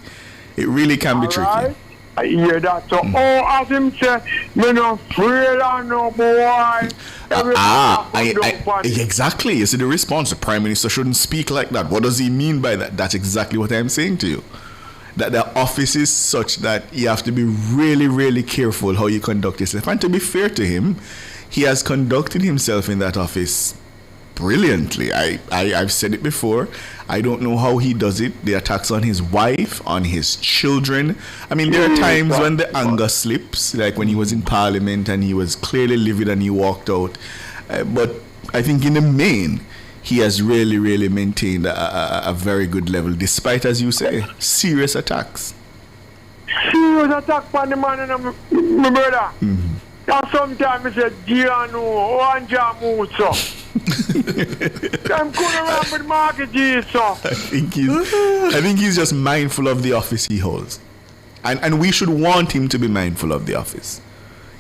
It really can be tricky. I hear that. So, as him say, me no afraid of no boy. Exactly. You see the response. The Prime Minister shouldn't speak like that. What does he mean by that? That's exactly what I'm saying to you. That the office is such that you have to be really, really careful how you conduct yourself. And to be fair to him, he has conducted himself in that office brilliantly. I've said it before. I don't know how he does it. The attacks on his wife, on his children. I mean, there are times when the anger slips, like when he was in Parliament and he was clearly livid and he walked out. But I think in the main, he has really, really maintained a very good level, despite, as you say, serious attacks. Serious attack on the man and my brother. And sometimes I say, Giano, Wanja Musa. I'm going around with Market Jesus. I think he's just mindful of the office he holds. And we should want him to be mindful of the office.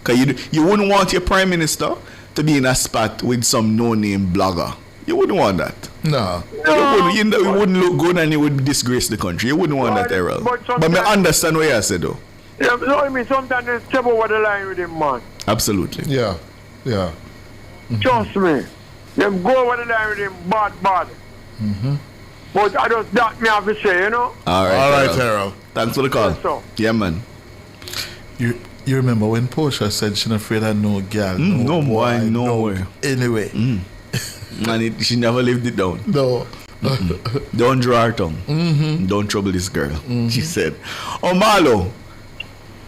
Because you wouldn't want your Prime Minister to be in a spot with some no-name blogger. You wouldn't want that. No. It wouldn't look good and it would disgrace the country. You wouldn't want that, Errol. But I understand what you said, though. Yeah, so I mean, sometimes they step over the line with him, man. Absolutely. Yeah. Trust me. Them go over the line with him bad. But I just that me have to say, you know. All right, Errol. Thanks for the call. Yes, sir. Yeah, man. You remember when Portia said she's not afraid of no girl? No boy, no way. Anyway. And she never lived it down. No. Don't draw her tongue. Don't trouble this girl, she said. Marlo.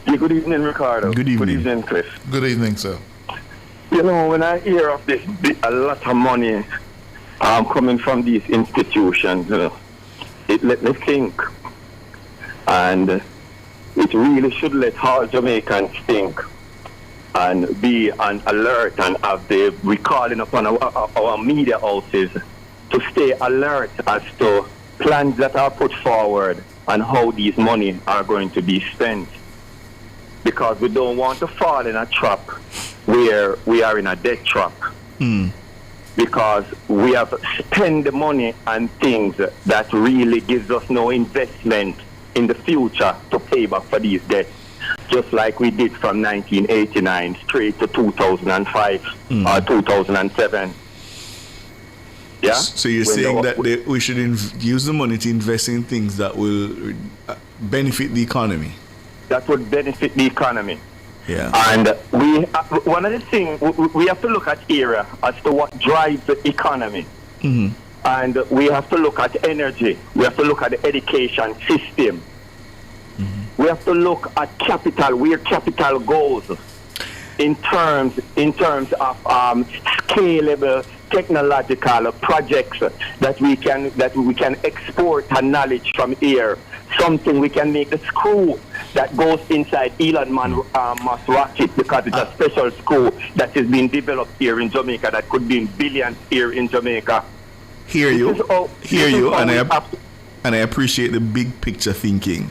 Yeah, good evening, Ricardo. Good evening. Good evening, Cliff. Good evening, sir. You know, when I hear of this, a lot of money coming from these institutions, you know, it let me think. And it really should let all Jamaicans think and be on alert and have the recalling upon our media houses to stay alert as to plans that are put forward and how these money are going to be spent. Because we don't want to fall in a trap where we are in a debt trap. Because we have spent the money on things that really gives us no investment in the future to pay back for these debts. Just like we did from 1989 straight to 2005 or 2007. Yeah? So you're saying that we should use the money to invest in things that will benefit the economy? That would benefit the economy. Yeah. And one of the things, we have to look at area as to what drives the economy. Mm-hmm. And we have to look at energy. We have to look at the education system. We have to look at capital, where capital goes in terms of scalable technological projects that we can export a knowledge from here. Something we can make the screw that goes inside Elon Musk rocket, because it's a special screw that is being developed here in Jamaica that could be in billions here in Jamaica. Hear you, and I appreciate the big picture thinking,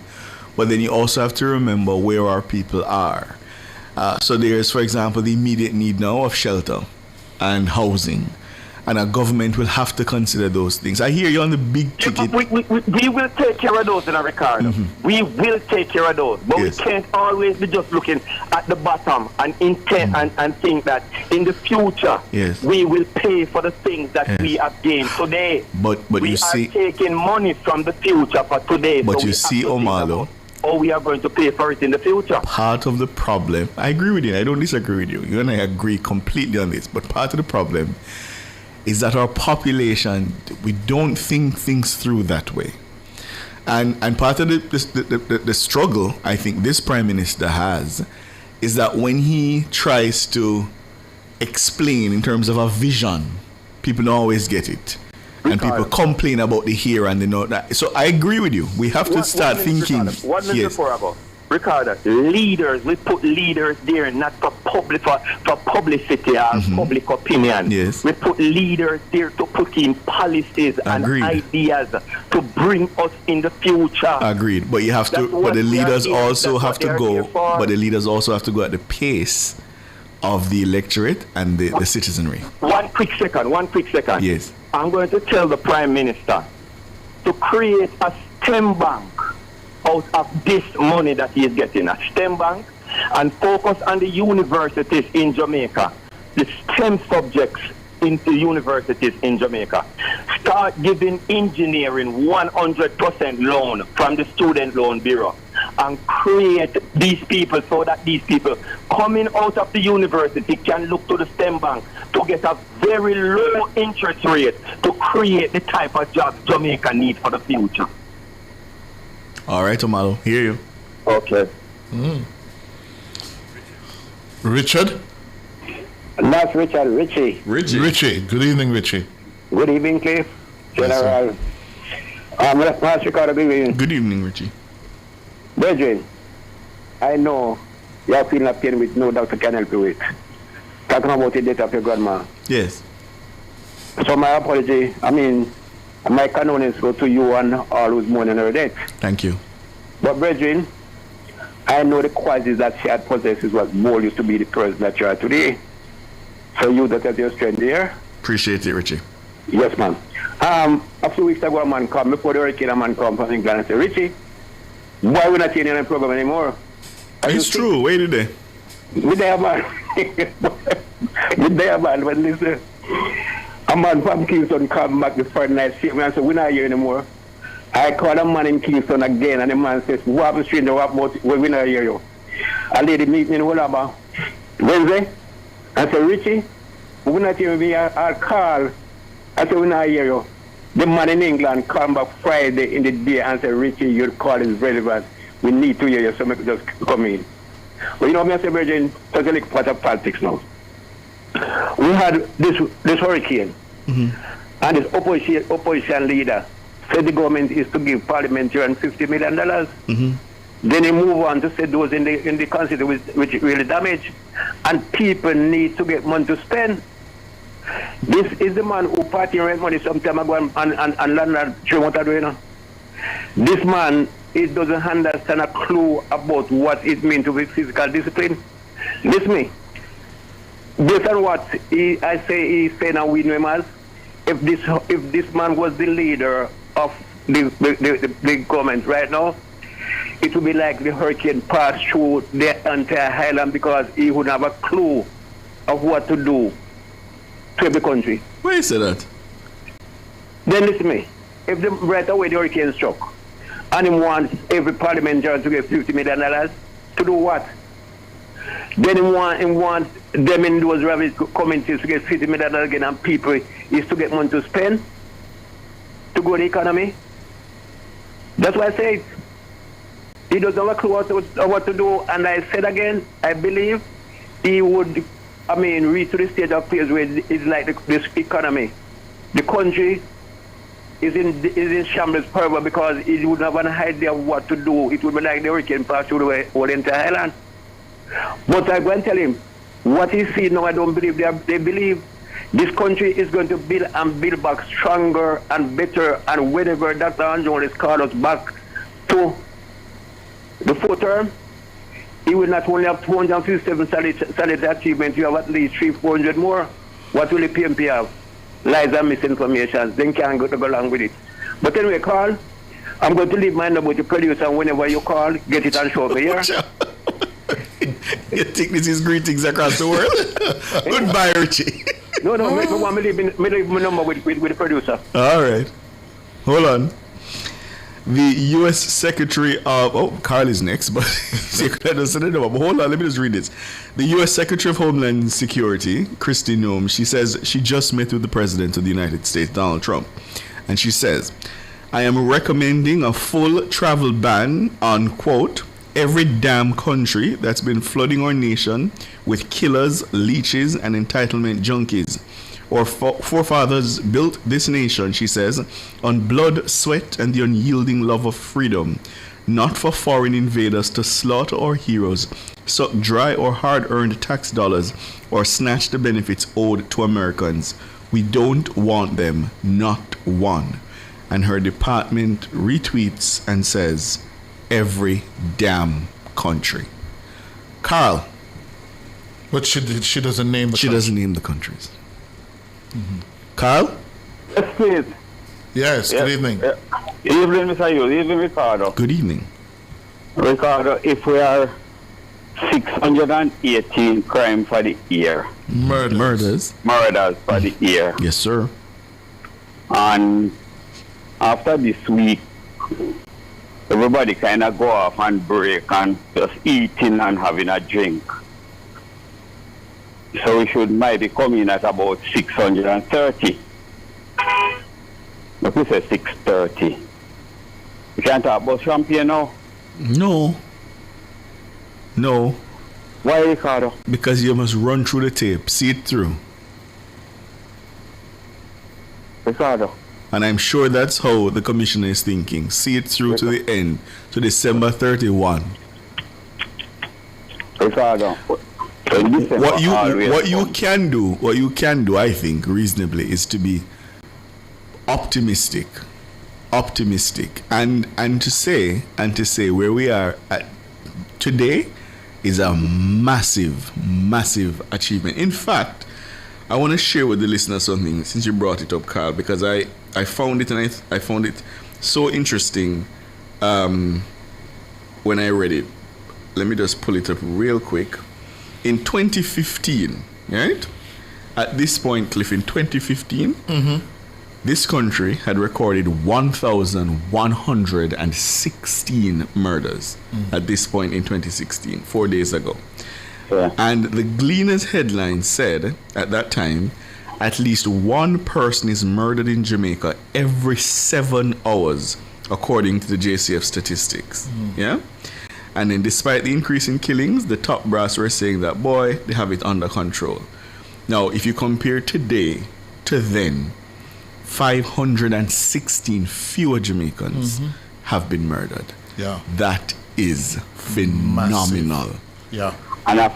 but then you also have to remember where our people are. So there's, for example, the immediate need now of shelter and housing, and our government will have to consider those things. I hear you on the big ticket. We will take care of those in our record. Mm-hmm. We will take care of those, but Yes. we can't always be just looking at the bottom and intent and think that in the future Yes. we will pay for the things that we have gained today. But we you are see, taking money from the future for today. but so you we see, have to think Omalo, about how we are going to pay for it in the future. part of the problem, I agree with you, I don't disagree with you. You and I agree completely on this, but part of the problem is that our population, we don't think things through that way. And part of the struggle I think this Prime Minister has is that when he tries to explain in terms of a vision, people don't always get it. And people complain about the here and the not. So I agree with you. We have to start thinking. One minute Yes. before about Ricardo, leaders, we put leaders there not for publicity or public opinion. Yes. We put leaders there to put in policies Agreed. and ideas to bring us in the future. Agreed. But you have to. That's But what the we are leaders here- also that's have what to they are go. here for. But the leaders also have to go at the pace of the electorate and the citizenry. One quick second. Yes. I'm going to tell the Prime Minister to create a STEM bank out of this money that he is getting, a STEM bank, and focus on the universities in Jamaica, the STEM subjects into universities in Jamaica. Start giving engineering 100% loan from the Student Loan Bureau and create these people so that these people coming out of the university can look to the STEM bank to get a very low interest rate to create the type of jobs Jamaica needs for the future. All right, Omalo, hear you. Okay. Richard? Not Richard, Richie. Richie. Good evening, Richie. Good evening, Cliff. General. Master Ricardo, good evening. Good evening, Richie. Brethren, I know you are feeling a pain which no doctor can help you with. Talking about the death of your grandma. Yes. So my apology, my condolences go to you and all who's mourning her death. Thank you. But brethren, I know the qualities that she had possessed is what more used to be the person that you are today. So you that have your strength there. Appreciate it, Richie. Yes, ma'am. A few weeks ago, a man come, before the hurricane, a man come from England and say, Richie, why we're not seeing any program anymore? It's true. Where did they? With there, man. With there, man. But listen, a man from Kingston come back the first night, see me and say, we're not here anymore. I call a man in Kingston again, and the man says, what happened, stranger? What about, we're not here, you. A lady meet me in Wollaba Wednesday. I said, Richie, we're not here with me. I'll call. I said, we're not here, you. The man in England come back Friday in the day and said, Richie, your call is relevant. We need to hear you, so make just come in. But you know, I say, Virgin, take a look part of politics now. We had this hurricane, and this opposition leader said the government is to give parliamentarians $50 million. Then he move on to say those in the constituency which really damage, and people need to get money to spend. This is the man who party rent money some time ago and landlord show what I do, you know. This man, he doesn't understand a clue about what it means to be physical discipline. Listen me. Based on what he's saying and we know him as, if this man was the leader of the government right now, it would be like the hurricane passed through the entire island because he wouldn't have a clue of what to do to the country. Where you say that? Then listen to me. If right away the hurricane struck and he wants every parliamentarian to get $50 million, to do what? Then he want them in those ravaged communities to get $50 million again, and people is to get money to spend to grow the economy. That's why I say he doesn't have a clue what to do. And I said again, I believe he would, reach to the stage of phase where it's like this economy. The country is in shambles forever because it would have an idea of what to do. It would be like the hurricane passed through the whole entire island. But I go and tell him, what he see now, I don't believe. They believe this country is going to build back stronger and better, and whenever Dr. Anjon is called us back to the fourth term, he will not only have 257 salary achievements, you have at least 300-400 more. What will the PMP have? Lies and misinformation. Then can't go along with it. But anyway, Carl, I'm going to leave my number to produce, and whenever you call, get it and show me here. You think this is greetings across the world? Goodbye, Richie. No, me leave my number with the producer. All right. Hold on. The U.S. Secretary of... Carl is next, but hold on, let me just read this. The U.S. Secretary of Homeland Security, Kristi Noem, she says she just met with the President of the United States, Donald Trump. And she says, I am recommending a full travel ban on, quote, every damn country that's been flooding our nation with killers, leeches, and entitlement junkies. Our forefathers built this nation, she says, on blood, sweat, and the unyielding love of freedom, not for foreign invaders to slaughter our heroes, suck dry our hard-earned tax dollars, or snatch the benefits owed to Americans. We don't want them, not one. And her department retweets and says, every damn country. Carl. But she doesn't name the She doesn't name the countries. Mm-hmm. Carl? Yes, please. Yes, good evening. Evening, Mr. Hughes. Evening, Ricardo. Good evening. Ricardo, if we are 618 crime for the year. Murders for the year. Yes, sir. And after this week, everybody kind of go off and break and just eating and having a drink. So we might be coming at about 630. But we say 630. You can't talk about champagne now? No. Why, Ricardo? Because you must run through the tape, see it through. Ricardo. And I'm sure that's how the commissioner is thinking. See it through to the end, to December 31. Ricardo. What you can do, I think, reasonably, is to be optimistic, and to say where we are at today is a massive achievement. In fact, I want to share with the listeners something since you brought it up, Carl, because I found it, and I found it so interesting when I read it. Let me just pull it up real quick. In 2015, right? At this point, Cliff, in 2015, this country had recorded 1,116 murders at this point in 2016, 4 days ago. Yeah. And the Gleaner's headline said at that time, at least one person is murdered in Jamaica every 7 hours, according to the JCF statistics. Yeah? And then despite the increase in killings, the top brass were saying that, boy, they have it under control. Now, if you compare today to then, 516 fewer Jamaicans have been murdered. Yeah. That is phenomenal. Massive. Yeah. And a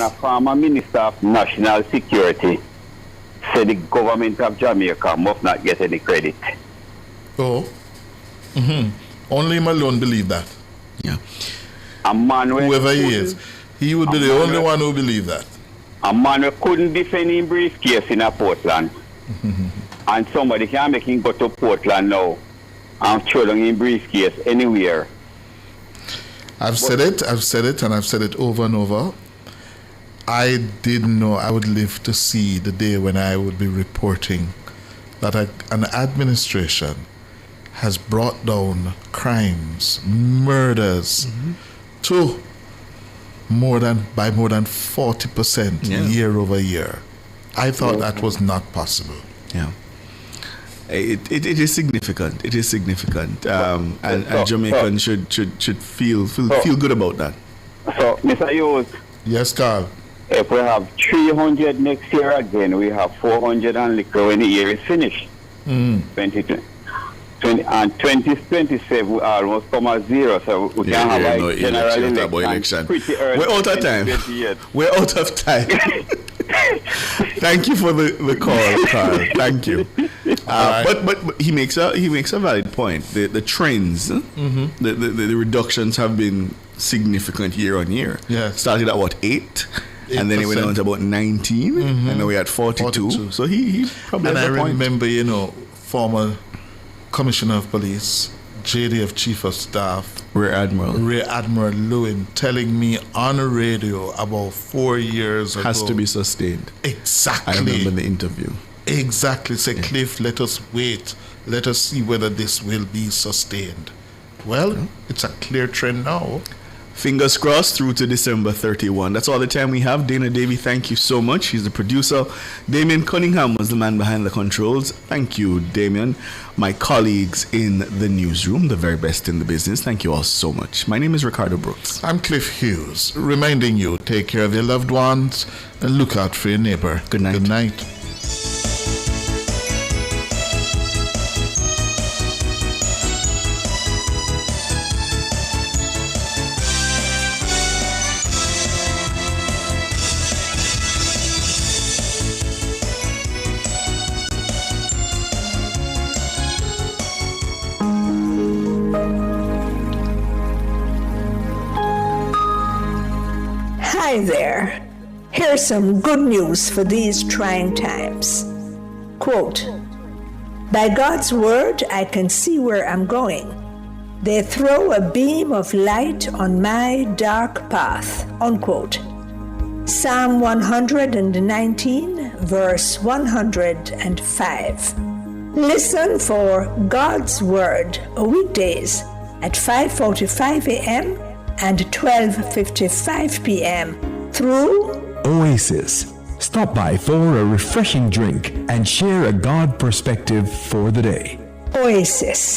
former Minister of National Security said the government of Jamaica must not get any credit. Oh. Only him alone believe that. Yeah. A man whoever he is, he would be the only one who believe that. A man who couldn't defend his briefcase in a Portland. And somebody can make him go to Portland now and throw down his briefcase anywhere. I've said it, and I've said it over and over. I didn't know I would live to see the day when I would be reporting that an administration has brought down crimes, murders to by more than 40% year over year. I thought that was not possible. Yeah. It is significant. It is significant. And Jamaicans should feel good about that. So, Mr. Hughes. Yes, Carl. If we have 300 next year again, we have 400 and liquor when the year is finished. 2020. And 2027 we almost come at zero, so we can have a general election pretty early. We're out of time. We're out of time. Thank you for the call, Carl. Thank you. But he makes a valid point. The trends, the reductions have been significant year on year. Yes. Started at 8? And then it went on to about 19, and now we're at 42. So he probably and has I a point. remember, former Commissioner of Police, JDF Chief of Staff, Rear Admiral Lewin, telling me on the radio about 4 years ago. Has to be sustained. Exactly. I remember the interview. Exactly. Say, Cliff, let us wait. Let us see whether this will be sustained. Well, it's a clear trend now. Fingers crossed through to December 31. That's all the time we have. Dana Davey, thank you so much. He's the producer. Damien Cunningham was the man behind the controls. Thank you, Damien. My colleagues in the newsroom, the very best in the business, thank you all so much. My name is Ricardo Brooks. I'm Cliff Hughes, reminding you, take care of your loved ones and look out for your neighbor. Good night. Good night. Hi there. Here's some good news for these trying times. Quote, by God's word, I can see where I'm going. They throw a beam of light on my dark path. Unquote. Psalm 119, verse 105. Listen for God's word weekdays at 5:45 a.m. and 12:55 p.m. through Oasis. Stop by for a refreshing drink and share a God perspective for the day. Oasis.